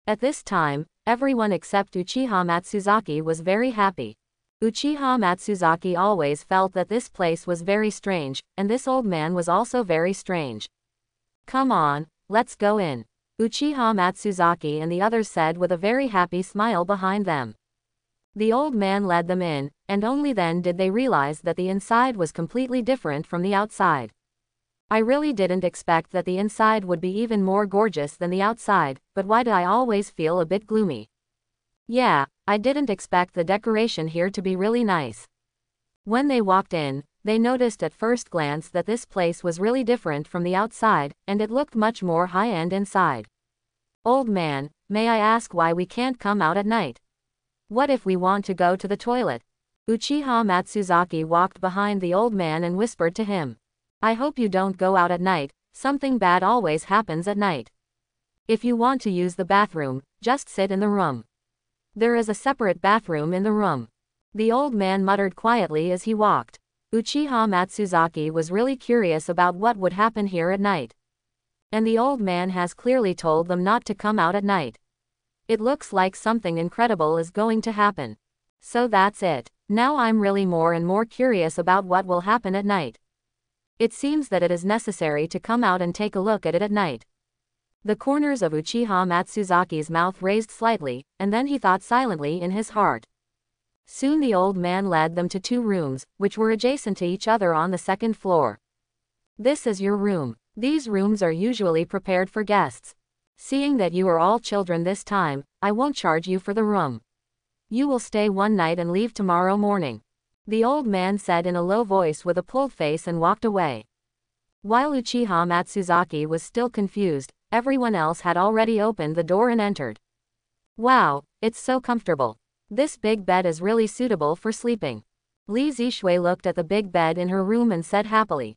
At this time, everyone except Uchiha Matsuzaki was very happy. Uchiha Matsuzaki always felt that this place was very strange, and this old man was also very strange. Come on, let's go in. Uchiha Matsuzaki and the others said with a very happy smile behind them. The old man led them in, and only then did they realize that the inside was completely different from the outside. I really didn't expect that the inside would be even more gorgeous than the outside, but why did I always feel a bit gloomy? Yeah, I didn't expect the decoration here to be really nice. When they walked in, they noticed at first glance that this place was really different from the outside, and it looked much more high-end inside. Old man, may I ask why we can't come out at night? What if we want to go to the toilet? Uchiha Matsuzaki walked behind the old man and whispered to him. I hope you don't go out at night, something bad always happens at night. If you want to use the bathroom, just sit in the room. There is a separate bathroom in the room. The old man muttered quietly as he walked. Uchiha Matsuzaki was really curious about what would happen here at night. And the old man has clearly told them not to come out at night. It looks like something incredible is going to happen. So that's it. Now I'm really more and more curious about what will happen at night. It seems that it is necessary to come out and take a look at it at night. The corners of Uchiha Matsuzaki's mouth raised slightly, and then he thought silently in his heart. Soon the old man led them to two rooms, which were adjacent to each other on the second floor. This is your room. These rooms are usually prepared for guests. Seeing that you are all children this time, I won't charge you for the room. You will stay one night and leave tomorrow morning. The old man said in a low voice with a pulled face and walked away. While Uchiha Matsuzaki was still confused, everyone else had already opened the door and entered. Wow, it's so comfortable. This big bed is really suitable for sleeping. Li Zishui looked at the big bed in her room and said happily.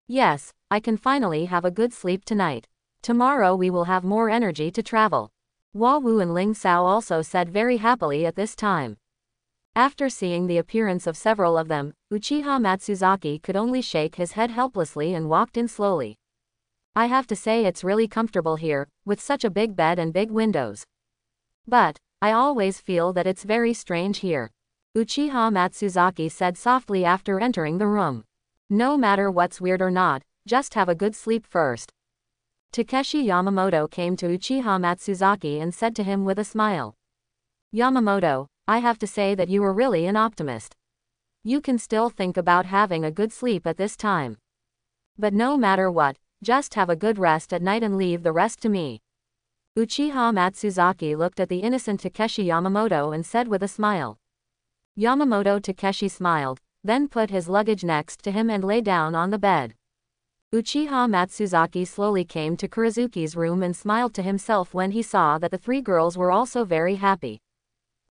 Yes, I can finally have a good sleep tonight. Tomorrow we will have more energy to travel. Hua Wu and Ling Sao also said very happily at this time. After seeing the appearance of several of them, Uchiha Matsuzaki could only shake his head helplessly and walked in slowly. I have to say it's really comfortable here, with such a big bed and big windows. But, I always feel that it's very strange here. Uchiha Matsuzaki said softly after entering the room. No matter what's weird or not, just have a good sleep first. Takeshi Yamamoto came to Uchiha Matsuzaki and said to him with a smile. Yamamoto, I have to say that you are really an optimist. You can still think about having a good sleep at this time. But no matter what, just have a good rest at night and leave the rest to me. Uchiha Matsuzaki looked at the innocent Takeshi Yamamoto and said with a smile. Yamamoto Takeshi smiled, then put his luggage next to him and lay down on the bed. Uchiha Matsuzaki slowly came to Kurizuki's room and smiled to himself when he saw that the three girls were also very happy.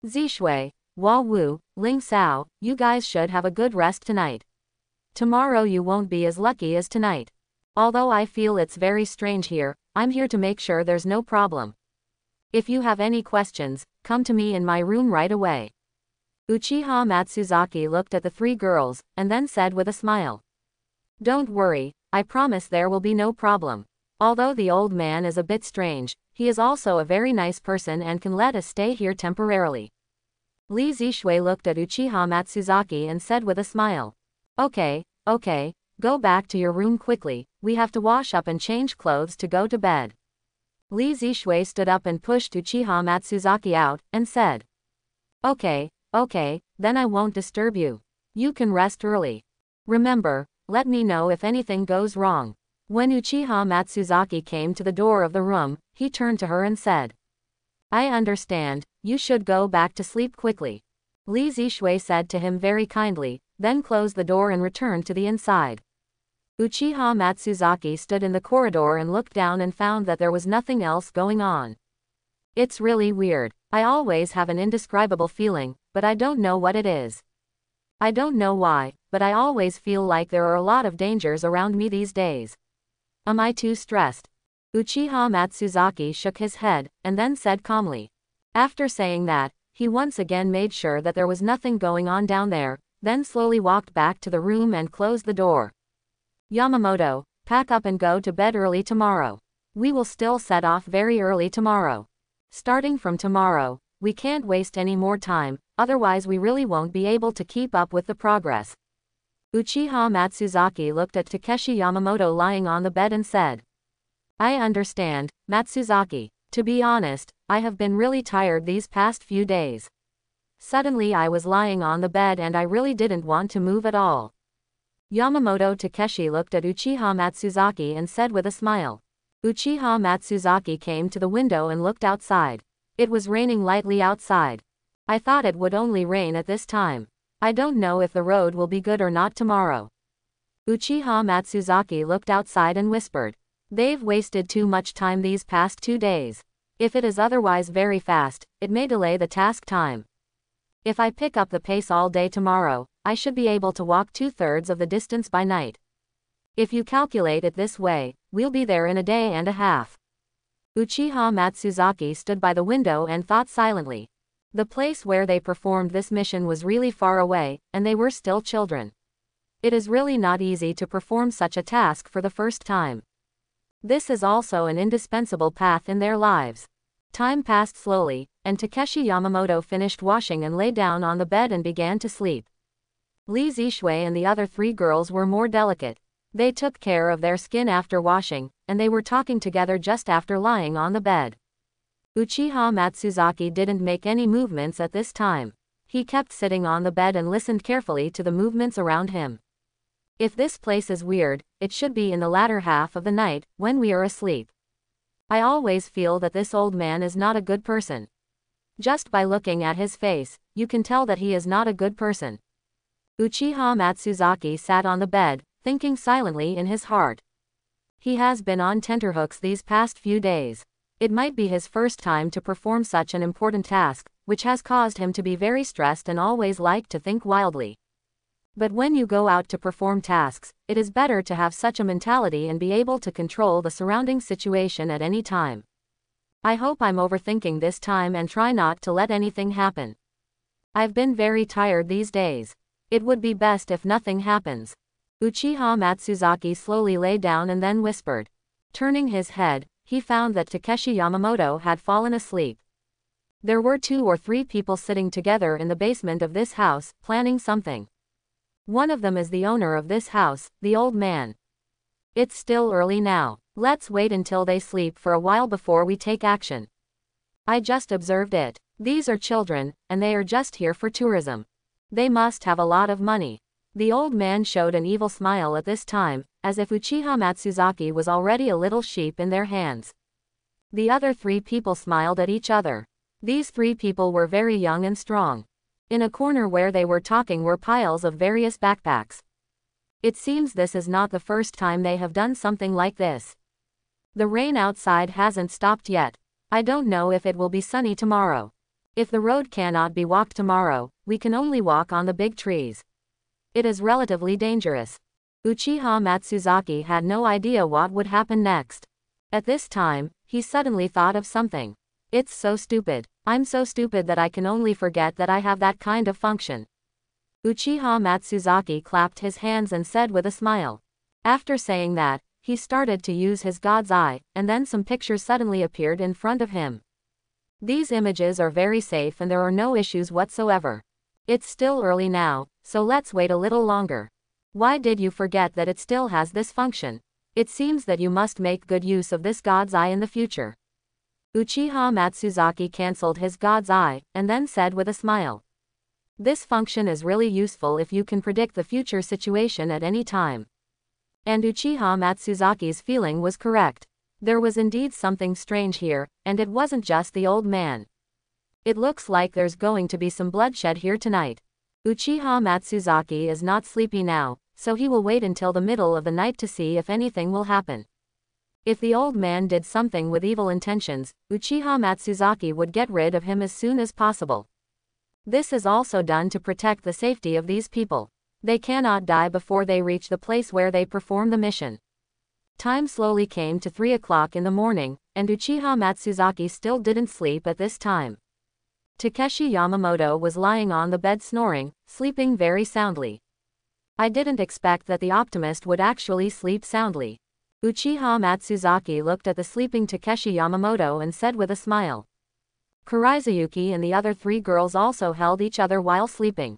Zishui, Hua Wu, Ling Sao, you guys should have a good rest tonight. Tomorrow you won't be as lucky as tonight. Although I feel it's very strange here, I'm here to make sure there's no problem. If you have any questions, come to me in my room right away. Uchiha Matsuzaki looked at the three girls, and then said with a smile. Don't worry, I promise there will be no problem. Although the old man is a bit strange, he is also a very nice person and can let us stay here temporarily. Li Zishui looked at Uchiha Matsuzaki and said with a smile. Okay, go back to your room quickly, we have to wash up and change clothes to go to bed. Li Zishui stood up and pushed Uchiha Matsuzaki out, and said. Okay, then I won't disturb you. You can rest early. Remember, let me know if anything goes wrong. When Uchiha Matsuzaki came to the door of the room, he turned to her and said. I understand, you should go back to sleep quickly. Li Zishui said to him very kindly, then closed the door and returned to the inside. Uchiha Matsuzaki stood in the corridor and looked down and found that there was nothing else going on. It's really weird. I always have an indescribable feeling, but I don't know what it is. I don't know why, but I always feel like there are a lot of dangers around me these days. Am I too stressed? Uchiha Matsuzaki shook his head, and then said calmly. After saying that, he once again made sure that there was nothing going on down there, then slowly walked back to the room and closed the door. Yamamoto, pack up and go to bed early tomorrow. We will still set off very early tomorrow. Starting from tomorrow, we can't waste any more time, otherwise we really won't be able to keep up with the progress. Uchiha Matsuzaki looked at Takeshi Yamamoto lying on the bed and said. I understand, Matsuzaki. To be honest, I have been really tired these past few days. Suddenly I was lying on the bed and I really didn't want to move at all. Yamamoto Takeshi looked at Uchiha Matsuzaki and said with a smile. Uchiha Matsuzaki came to the window and looked outside. It was raining lightly outside. I thought it would only rain at this time. I don't know if the road will be good or not tomorrow. Uchiha Matsuzaki looked outside and whispered. They've wasted too much time these past 2 days. If it is otherwise very fast, it may delay the task time. If I pick up the pace all day tomorrow, I should be able to walk 2/3 of the distance by night. If you calculate it this way, we'll be there in a day and a half. Uchiha Matsuzaki stood by the window and thought silently. The place where they performed this mission was really far away, and they were still children. It is really not easy to perform such a task for the first time. This is also an indispensable path in their lives. Time passed slowly, and Takeshi Yamamoto finished washing and lay down on the bed and began to sleep. Li Zishui and the other 3 girls were more delicate. They took care of their skin after washing, and they were talking together just after lying on the bed. Uchiha Matsuzaki didn't make any movements at this time. He kept sitting on the bed and listened carefully to the movements around him. If this place is weird, it should be in the latter half of the night, when we are asleep. I always feel that this old man is not a good person. Just by looking at his face, you can tell that he is not a good person. Uchiha Matsuzaki sat on the bed, thinking silently in his heart. He has been on tenterhooks these past few days. It might be his first time to perform such an important task, which has caused him to be very stressed and always like to think wildly. But when you go out to perform tasks, it is better to have such a mentality and be able to control the surrounding situation at any time. I hope I'm overthinking this time and try not to let anything happen. I've been very tired these days. It would be best if nothing happens. Uchiha Matsuzaki slowly lay down and then whispered. Turning his head, he found that Takeshi Yamamoto had fallen asleep. There were 2 or 3 people sitting together in the basement of this house, planning something. One of them is the owner of this house, the old man. It's still early now. Let's wait until they sleep for a while before we take action. I just observed it. These are children, and they are just here for tourism. They must have a lot of money. The old man showed an evil smile at this time, as if Uchiha Matsuzaki was already a little sheep in their hands. The other 3 people smiled at each other. These 3 people were very young and strong. In a corner where they were talking were piles of various backpacks. It seems this is not the first time they have done something like this. The rain outside hasn't stopped yet. I don't know if it will be sunny tomorrow. If the road cannot be walked tomorrow, we can only walk on the big trees. It is relatively dangerous. Uchiha Matsuzaki had no idea what would happen next. At this time, he suddenly thought of something. It's so stupid. I'm so stupid that I can only forget that I have that kind of function. Uchiha Matsuzaki clapped his hands and said with a smile. After saying that, he started to use his God's eye, and then some pictures suddenly appeared in front of him. These images are very safe and there are no issues whatsoever. It's still early now, so let's wait a little longer. Why did you forget that it still has this function? It seems that you must make good use of this God's eye in the future. Uchiha Matsuzaki cancelled his God's eye, and then said with a smile. This function is really useful if you can predict the future situation at any time. And Uchiha Matsuzaki's feeling was correct. There was indeed something strange here, and it wasn't just the old man. It looks like there's going to be some bloodshed here tonight. Uchiha Matsuzaki is not sleepy now, so he will wait until the middle of the night to see if anything will happen. If the old man did something with evil intentions, Uchiha Matsuzaki would get rid of him as soon as possible. This is also done to protect the safety of these people. They cannot die before they reach the place where they perform the mission. Time slowly came to 3 o'clock in the morning, and Uchiha Matsuzaki still didn't sleep at this time. Takeshi Yamamoto was lying on the bed snoring, sleeping very soundly. I didn't expect that the optimist would actually sleep soundly. Uchiha Matsuzaki looked at the sleeping Takeshi Yamamoto and said with a smile. Kurizayuki and the other 3 girls also held each other while sleeping.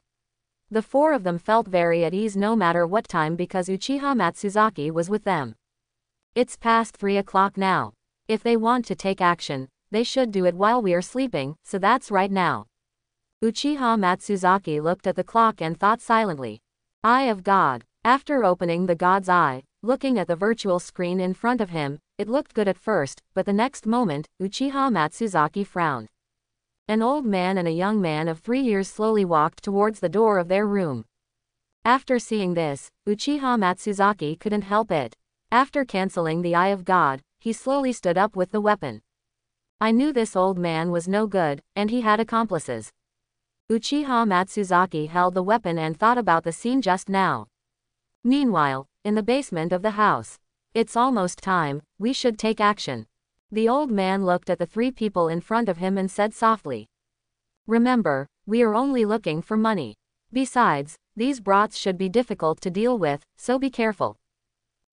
The 4 of them felt very at ease no matter what time because Uchiha Matsuzaki was with them. It's past 3 o'clock now. If they want to take action, they should do it while we are sleeping, so that's right now. Uchiha Matsuzaki looked at the clock and thought silently. Eye of God. After opening the God's eye, looking at the virtual screen in front of him, it looked good at first, but the next moment, Uchiha Matsuzaki frowned. An old man and a young man of 3 years slowly walked towards the door of their room. After seeing this, Uchiha Matsuzaki couldn't help it. After cancelling the Eye of God, he slowly stood up with the weapon. I knew this old man was no good, and he had accomplices. Uchiha Matsuzaki held the weapon and thought about the scene just now. Meanwhile, in the basement of the house. It's almost time, we should take action. The old man looked at the 3 people in front of him and said softly. Remember, we are only looking for money. Besides, these brats should be difficult to deal with, so be careful.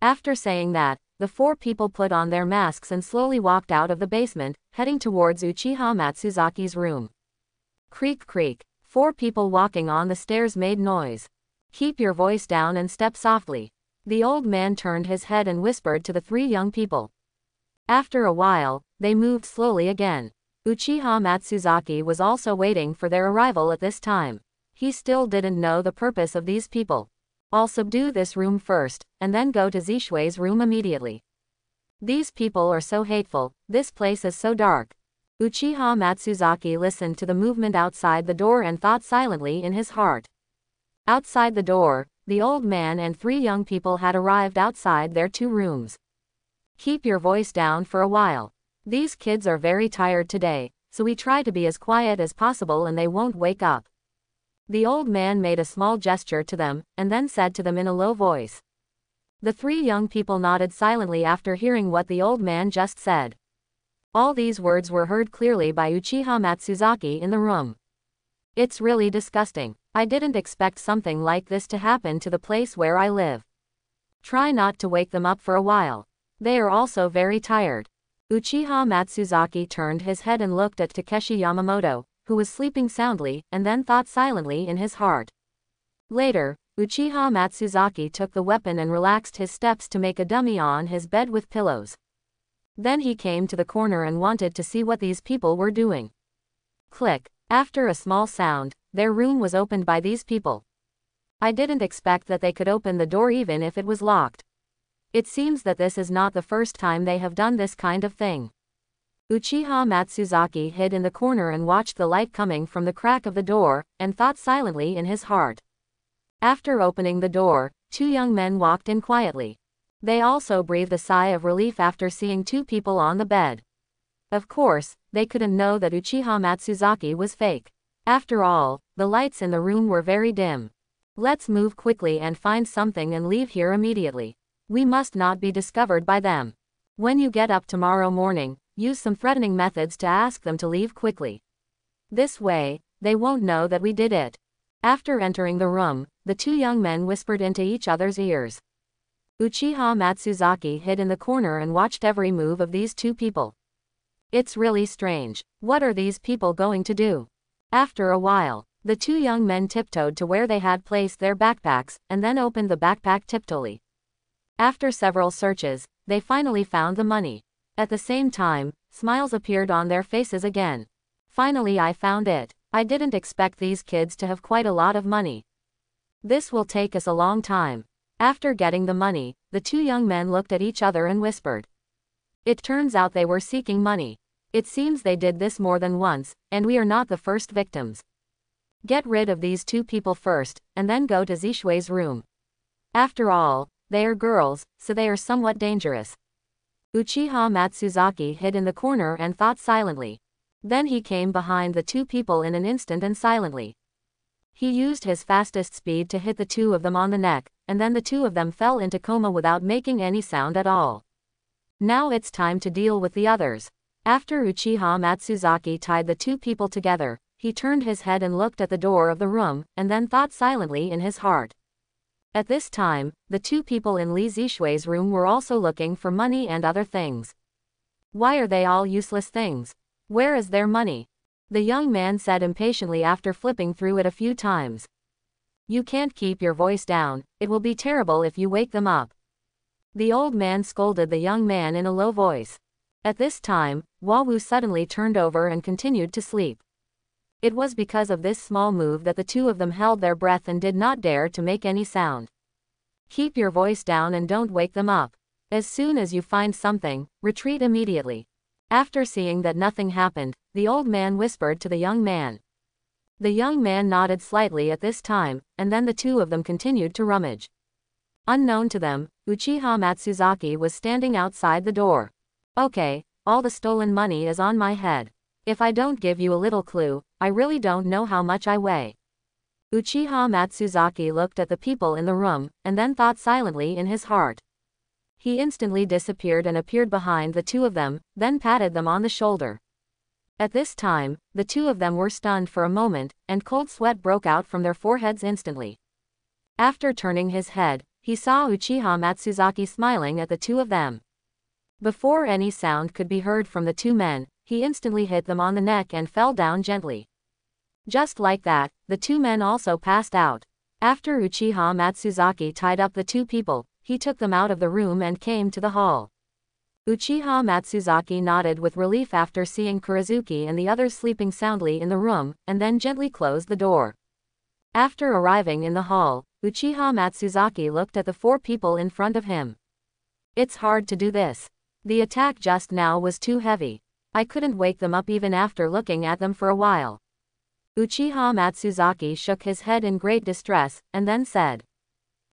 After saying that, the 4 people put on their masks and slowly walked out of the basement, heading towards Uchiha Matsuzaki's room. Creak creak. 4 people walking on the stairs made noise. Keep your voice down and step softly. The old man turned his head and whispered to the 3 young people. After a while, they moved slowly again. Uchiha Matsuzaki was also waiting for their arrival at this time. He still didn't know the purpose of these people. I'll subdue this room first, and then go to Zishui's room immediately. These people are so hateful, this place is so dark. Uchiha Matsuzaki listened to the movement outside the door and thought silently in his heart. Outside the door, the old man and 3 young people had arrived outside their 2 rooms. Keep your voice down for a while. These kids are very tired today, so we try to be as quiet as possible and they won't wake up. The old man made a small gesture to them, and then said to them in a low voice. The 3 young people nodded silently after hearing what the old man just said. All these words were heard clearly by Uchiha Matsuzaki in the room. It's really disgusting. I didn't expect something like this to happen to the place where I live. Try not to wake them up for a while. They are also very tired. Uchiha Matsuzaki turned his head and looked at Takeshi Yamamoto, who was sleeping soundly, and then thought silently in his heart. Later, Uchiha Matsuzaki took the weapon and relaxed his steps to make a dummy on his bed with pillows. Then he came to the corner and wanted to see what these people were doing. Click. After a small sound, their room was opened by these people. I didn't expect that they could open the door even if it was locked. It seems that this is not the first time they have done this kind of thing. Uchiha Matsuzaki hid in the corner and watched the light coming from the crack of the door, and thought silently in his heart. After opening the door, two young men walked in quietly. They also breathed a sigh of relief after seeing two people on the bed. Of course, they couldn't know that Uchiha Matsuzaki was fake. After all, the lights in the room were very dim. Let's move quickly and find something and leave here immediately. We must not be discovered by them. When you get up tomorrow morning, use some threatening methods to ask them to leave quickly. This way, they won't know that we did it. After entering the room, the two young men whispered into each other's ears. Uchiha Matsuzaki hid in the corner and watched every move of these two people. It's really strange. What are these people going to do? After a while, the two young men tiptoed to where they had placed their backpacks, and then opened the backpack tiptoely. After several searches, they finally found the money. At the same time, smiles appeared on their faces again. Finally, I found it. I didn't expect these kids to have quite a lot of money. This will take us a long time. After getting the money, the two young men looked at each other and whispered. It turns out they were seeking money. It seems they did this more than once, and we are not the first victims. Get rid of these two people first, and then go to Zishui's room. After all, they are girls, so they are somewhat dangerous. Uchiha Matsuzaki hid in the corner and thought silently. Then he came behind the two people in an instant and silently. He used his fastest speed to hit the two of them on the neck, and then the two of them fell into coma without making any sound at all. Now it's time to deal with the others. After Uchiha Matsuzaki tied the two people together, he turned his head and looked at the door of the room, and then thought silently in his heart. At this time, the two people in Li Zishui's room were also looking for money and other things. Why are they all useless things? Where is their money? The young man said impatiently after flipping through it a few times. You can't keep your voice down, it will be terrible if you wake them up. The old man scolded the young man in a low voice. At this time, Wawu suddenly turned over and continued to sleep. It was because of this small move that the two of them held their breath and did not dare to make any sound. Keep your voice down and don't wake them up. As soon as you find something, retreat immediately. After seeing that nothing happened, the old man whispered to the young man. The young man nodded slightly at this time, and then the two of them continued to rummage. Unknown to them, Uchiha Matsuzaki was standing outside the door. Okay, all the stolen money is on my head. If I don't give you a little clue, I really don't know how much I weigh. Uchiha Matsuzaki looked at the people in the room, and then thought silently in his heart. He instantly disappeared and appeared behind the two of them, then patted them on the shoulder. At this time, the two of them were stunned for a moment, and cold sweat broke out from their foreheads instantly. After turning his head, he saw Uchiha Matsuzaki smiling at the two of them. Before any sound could be heard from the two men, he instantly hit them on the neck and fell down gently. Just like that, the two men also passed out. After Uchiha Matsuzaki tied up the two people, he took them out of the room and came to the hall. Uchiha Matsuzaki nodded with relief after seeing Kurizuki and the others sleeping soundly in the room, and then gently closed the door. After arriving in the hall, Uchiha Matsuzaki looked at the four people in front of him. It's hard to do this. The attack just now was too heavy. I couldn't wake them up even after looking at them for a while. Uchiha Matsuzaki shook his head in great distress, and then said.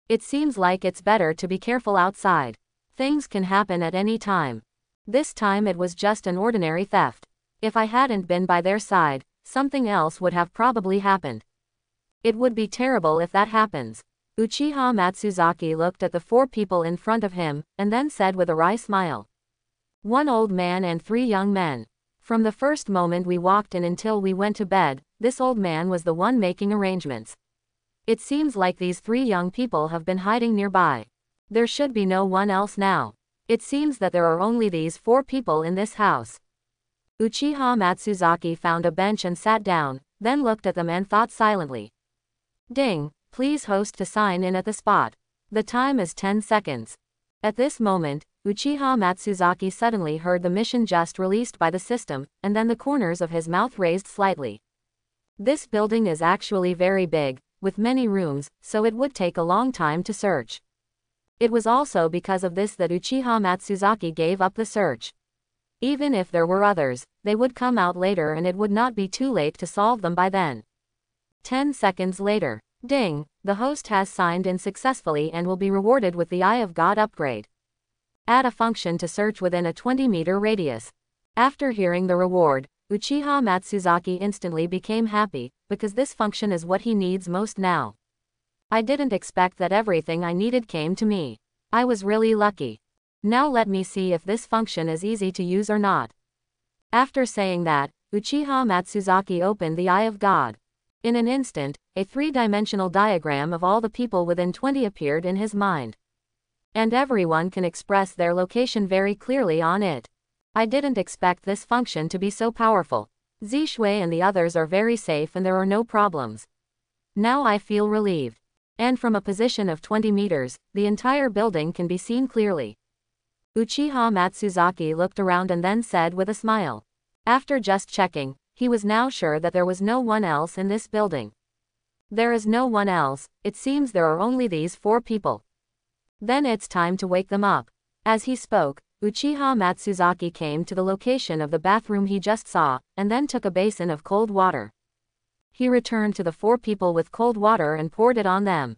It seems like it's better to be careful outside. Things can happen at any time. This time it was just an ordinary theft. If I hadn't been by their side, something else would have probably happened. It would be terrible if that happens. Uchiha Matsuzaki looked at the four people in front of him, and then said with a wry smile. One old man and three young men. From the first moment we walked in until we went to bed, this old man was the one making arrangements. It seems like these three young people have been hiding nearby. There should be no one else now. It seems that there are only these four people in this house. Uchiha Matsuzaki found a bench and sat down, then looked at them and thought silently. Ding, please host to sign in at the spot. The time is 10 seconds. At this moment, Uchiha Matsuzaki suddenly heard the mission just released by the system, and then the corners of his mouth raised slightly. This building is actually very big, with many rooms, so it would take a long time to search. It was also because of this that Uchiha Matsuzaki gave up the search. Even if there were others, they would come out later and it would not be too late to solve them by then. 10 seconds later. Ding, the host has signed in successfully and will be rewarded with the Eye of God upgrade. Add a function to search within a 20-meter radius. After hearing the reward, Uchiha Matsuzaki instantly became happy, because this function is what he needs most now. I didn't expect that everything I needed came to me. I was really lucky. Now let me see if this function is easy to use or not. After saying that, Uchiha Matsuzaki opened the Eye of God. In an instant, a three-dimensional diagram of all the people within 20 appeared in his mind. And everyone can express their location very clearly on it. I didn't expect this function to be so powerful. Zishui and the others are very safe and there are no problems. Now I feel relieved. And from a position of 20 meters, the entire building can be seen clearly. Uchiha Matsuzaki looked around and then said with a smile. After just checking, he was now sure that there was no one else in this building. There is no one else, it seems there are only these 4 people. Then it's time to wake them up. As he spoke, Uchiha Matsuzaki came to the location of the bathroom he just saw, and then took a basin of cold water. He returned to the 4 people with cold water and poured it on them.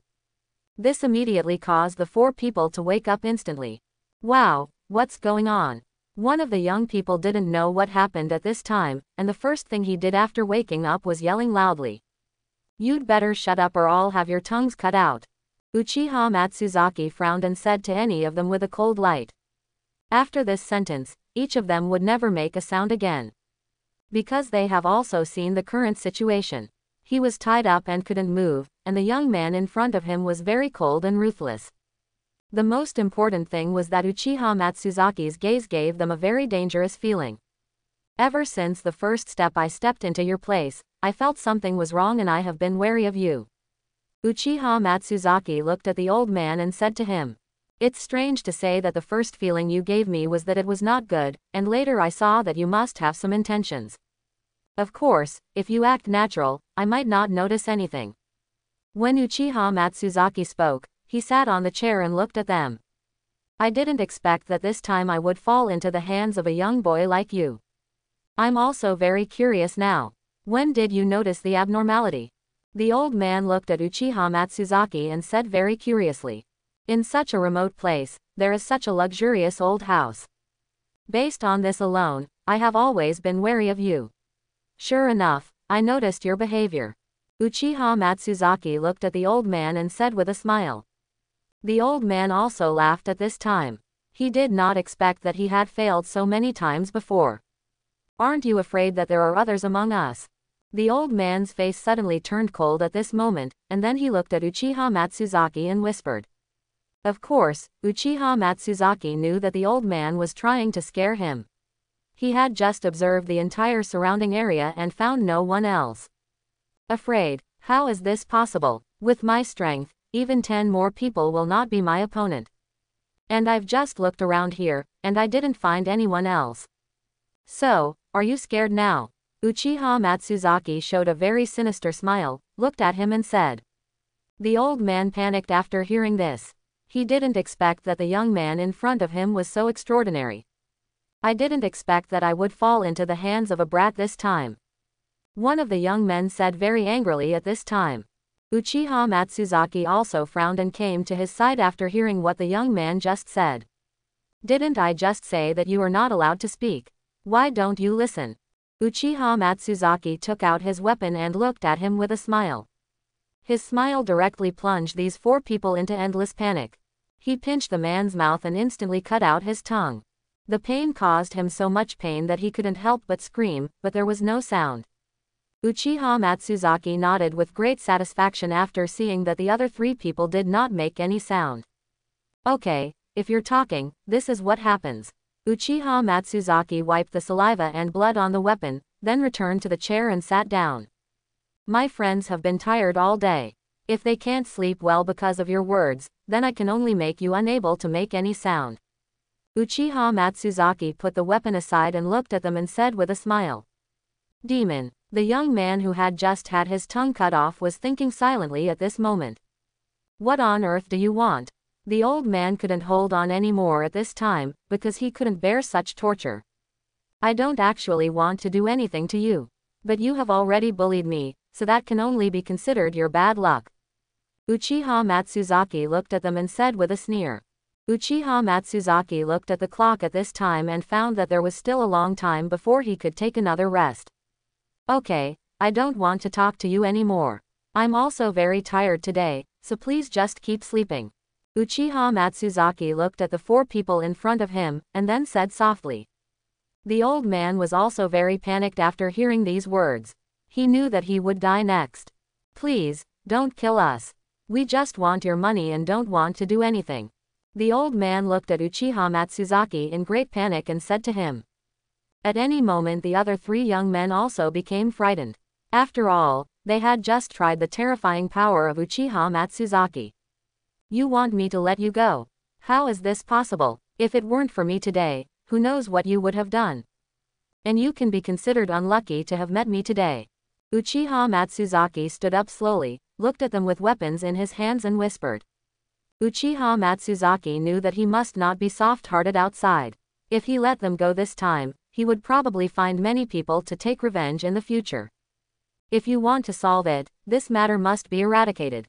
This immediately caused the 4 people to wake up instantly. Wow, what's going on? One of the young people didn't know what happened at this time, and the first thing he did after waking up was yelling loudly. You'd better shut up or I'll have your tongues cut out. Uchiha Matsuzaki frowned and said to any of them with a cold light. After this sentence, each of them would never make a sound again. Because they have also seen the current situation. He was tied up and couldn't move, and the young man in front of him was very cold and ruthless. The most important thing was that Uchiha Matsuzaki's gaze gave them a very dangerous feeling. Ever since the first step I stepped into your place, I felt something was wrong and I have been wary of you. Uchiha Matsuzaki looked at the old man and said to him. It's strange to say that the first feeling you gave me was that it was not good, and later I saw that you must have some intentions. Of course, if you act natural, I might not notice anything. When Uchiha Matsuzaki spoke, he sat on the chair and looked at them. I didn't expect that this time I would fall into the hands of a young boy like you. I'm also very curious now. When did you notice the abnormality? The old man looked at Uchiha Matsuzaki and said very curiously. In such a remote place, there is such a luxurious old house. Based on this alone, I have always been wary of you. Sure enough, I noticed your behavior. Uchiha Matsuzaki looked at the old man and said with a smile. The old man also laughed at this time. He did not expect that he had failed so many times before. Aren't you afraid that there are others among us? The old man's face suddenly turned cold at this moment, and then he looked at Uchiha Matsuzaki and whispered. Of course, Uchiha Matsuzaki knew that the old man was trying to scare him. He had just observed the entire surrounding area and found no one else. Afraid? How is this possible? With my strength, even 10 more people will not be my opponent. And I've just looked around here, and I didn't find anyone else. So, are you scared now? Uchiha Matsuzaki showed a very sinister smile, looked at him and said. The old man panicked after hearing this. He didn't expect that the young man in front of him was so extraordinary. I didn't expect that I would fall into the hands of a brat this time. One of the young men said very angrily at this time. Uchiha Matsuzaki also frowned and came to his side after hearing what the young man just said. Didn't I just say that you are not allowed to speak? Why don't you listen? Uchiha Matsuzaki took out his weapon and looked at him with a smile. His smile directly plunged these 4 people into endless panic. He pinched the man's mouth and instantly cut out his tongue. The pain caused him so much pain that he couldn't help but scream, but there was no sound. Uchiha Matsuzaki nodded with great satisfaction after seeing that the other 3 people did not make any sound. Okay, if you're talking, this is what happens. Uchiha Matsuzaki wiped the saliva and blood on the weapon, then returned to the chair and sat down. My friends have been tired all day. If they can't sleep well because of your words, then I can only make you unable to make any sound. Uchiha Matsuzaki put the weapon aside and looked at them and said with a smile. Demon. The young man who had just had his tongue cut off was thinking silently at this moment. What on earth do you want? The old man couldn't hold on anymore at this time, because he couldn't bear such torture. I don't actually want to do anything to you. But you have already bullied me, so that can only be considered your bad luck. Uchiha Matsuzaki looked at them and said with a sneer. Uchiha Matsuzaki looked at the clock at this time and found that there was still a long time before he could take another rest. Okay, I don't want to talk to you anymore. I'm also very tired today, so please just keep sleeping. Uchiha Matsuzaki looked at the 4 people in front of him, and then said softly. The old man was also very panicked after hearing these words. He knew that he would die next. Please, don't kill us. We just want your money and don't want to do anything. The old man looked at Uchiha Matsuzaki in great panic and said to him. At any moment the other 3 young men also became frightened. After all, they had just tried the terrifying power of Uchiha Matsuzaki. You want me to let you go? How is this possible? If it weren't for me today, who knows what you would have done? And you can be considered unlucky to have met me today. Uchiha Matsuzaki stood up slowly, looked at them with weapons in his hands and whispered. Uchiha Matsuzaki knew that he must not be soft-hearted outside. If he let them go this time, he would probably find many people to take revenge in the future. If you want to solve it, this matter must be eradicated.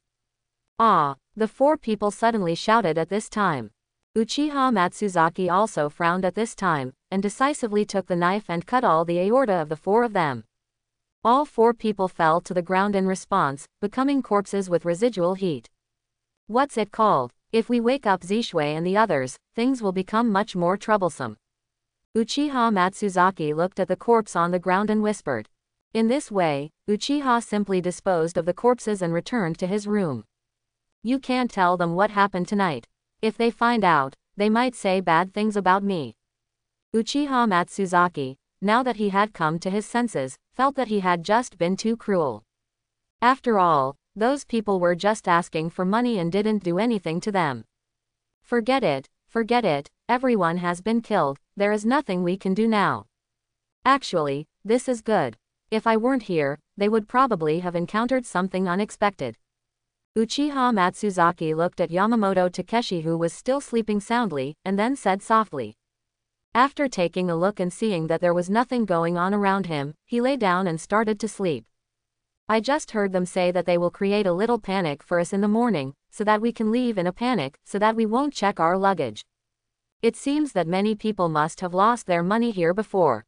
Ah! The 4 people suddenly shouted at this time. Uchiha Matsuzaki also frowned at this time, and decisively took the knife and cut all the aorta of the 4 of them. All 4 people fell to the ground in response, becoming corpses with residual heat. What's it called? If we wake up Zishui and the others, things will become much more troublesome. Uchiha Matsuzaki looked at the corpse on the ground and whispered. In this way, Uchiha simply disposed of the corpses and returned to his room. You can't tell them what happened tonight. If they find out, they might say bad things about me. Uchiha Matsuzaki, now that he had come to his senses, felt that he had just been too cruel. After all, those people were just asking for money and didn't do anything to them. Forget it, everyone has been killed, there is nothing we can do now. Actually, this is good. If I weren't here, they would probably have encountered something unexpected. Uchiha Matsuzaki looked at Yamamoto Takeshi who was still sleeping soundly, and then said softly. After taking a look and seeing that there was nothing going on around him, he lay down and started to sleep. I just heard them say that they will create a little panic for us in the morning, so that we can leave in a panic, so that we won't check our luggage. It seems that many people must have lost their money here before.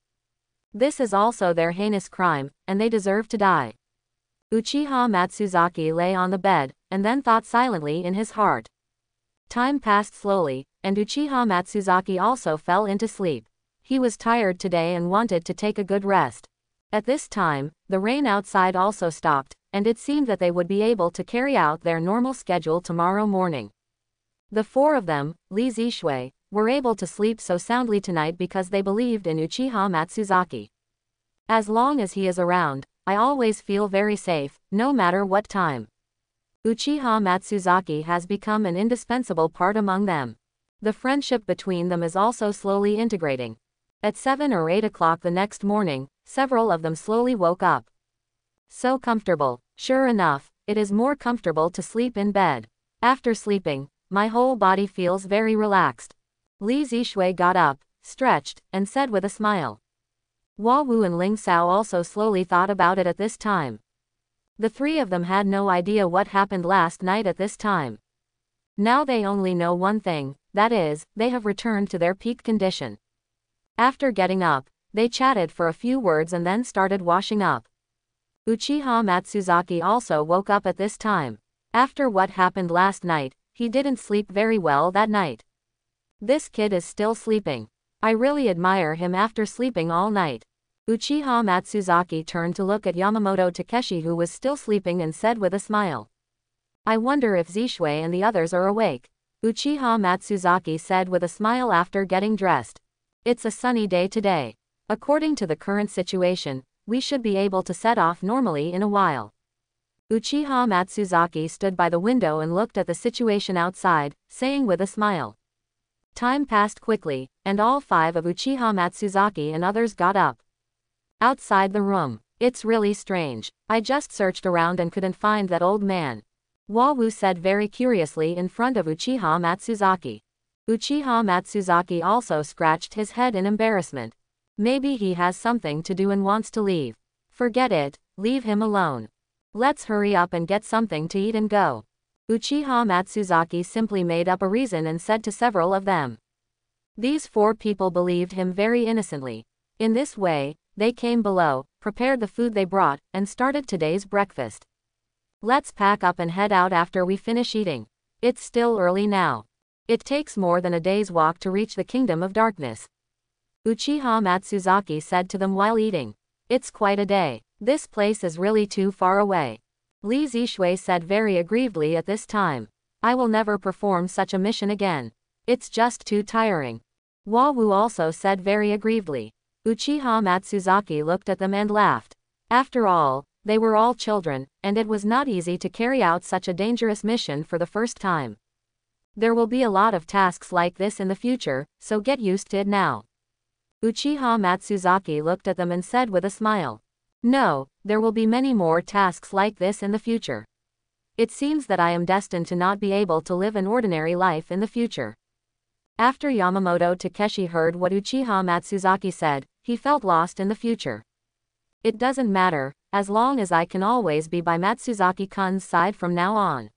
This is also their heinous crime, and they deserve to die. Uchiha Matsuzaki lay on the bed, and then thought silently in his heart. Time passed slowly, and Uchiha Matsuzaki also fell into sleep. He was tired today and wanted to take a good rest. At this time, the rain outside also stopped, and it seemed that they would be able to carry out their normal schedule tomorrow morning. The 4 of them, Lee Zishui, were able to sleep so soundly tonight because they believed in Uchiha Matsuzaki. As long as he is around, I always feel very safe, no matter what time. Uchiha Matsuzaki has become an indispensable part among them. The friendship between them is also slowly integrating. At 7 or 8 o'clock the next morning, several of them slowly woke up. So comfortable. Sure enough, it is more comfortable to sleep in bed. After sleeping, my whole body feels very relaxed. Li Zishui got up, stretched, and said with a smile. Hua Wu and Ling Sao also slowly thought about it at this time. The 3 of them had no idea what happened last night at this time. Now they only know one thing, that is, they have returned to their peak condition. After getting up, they chatted for a few words and then started washing up. Uchiha Matsuzaki also woke up at this time. After what happened last night, he didn't sleep very well that night. This kid is still sleeping. I really admire him after sleeping all night. Uchiha Matsuzaki turned to look at Yamamoto Takeshi who was still sleeping and said with a smile. I wonder if Zishui and the others are awake. Uchiha Matsuzaki said with a smile after getting dressed. It's a sunny day today. According to the current situation, we should be able to set off normally in a while. Uchiha Matsuzaki stood by the window and looked at the situation outside, saying with a smile. Time passed quickly, and all 5 of Uchiha Matsuzaki and others got up. Outside the room. It's really strange. I just searched around and couldn't find that old man. Hua Wu said very curiously in front of Uchiha Matsuzaki. Uchiha Matsuzaki also scratched his head in embarrassment. Maybe he has something to do and wants to leave. Forget it, leave him alone. Let's hurry up and get something to eat and go. Uchiha Matsuzaki simply made up a reason and said to several of them. These 4 people believed him very innocently. In this way, they came below, prepared the food they brought, and started today's breakfast. Let's pack up and head out after we finish eating. It's still early now. It takes more than a day's walk to reach the Kingdom of Darkness. Uchiha Matsuzaki said to them while eating. It's quite a day. This place is really too far away. Li Zishui said very aggrievedly at this time. I will never perform such a mission again. It's just too tiring. Hua Wu also said very aggrievedly. Uchiha Matsuzaki looked at them and laughed. After all, they were all children, and it was not easy to carry out such a dangerous mission for the first time. There will be a lot of tasks like this in the future, so get used to it now. Uchiha Matsuzaki looked at them and said with a smile. No, there will be many more tasks like this in the future. It seems that I am destined to not be able to live an ordinary life in the future. After Yamamoto Takeshi heard what Uchiha Matsuzaki said, he felt lost in the future. It doesn't matter, as long as I can always be by Matsuzaki-kun's side from now on.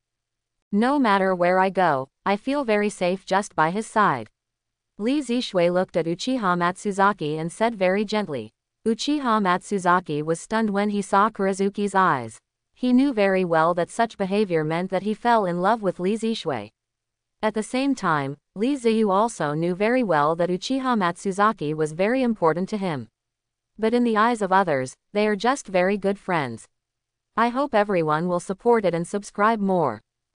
No matter where I go, I feel very safe just by his side. Li Zishui looked at Uchiha Matsuzaki and said very gently. Uchiha Matsuzaki was stunned when he saw Kurizuki's eyes. He knew very well that such behavior meant that he fell in love with Li Zishui. At the same time, Li Ziyu also knew very well that Uchiha Matsuzaki was very important to him. But in the eyes of others, they are just very good friends. I hope everyone will support it and subscribe more.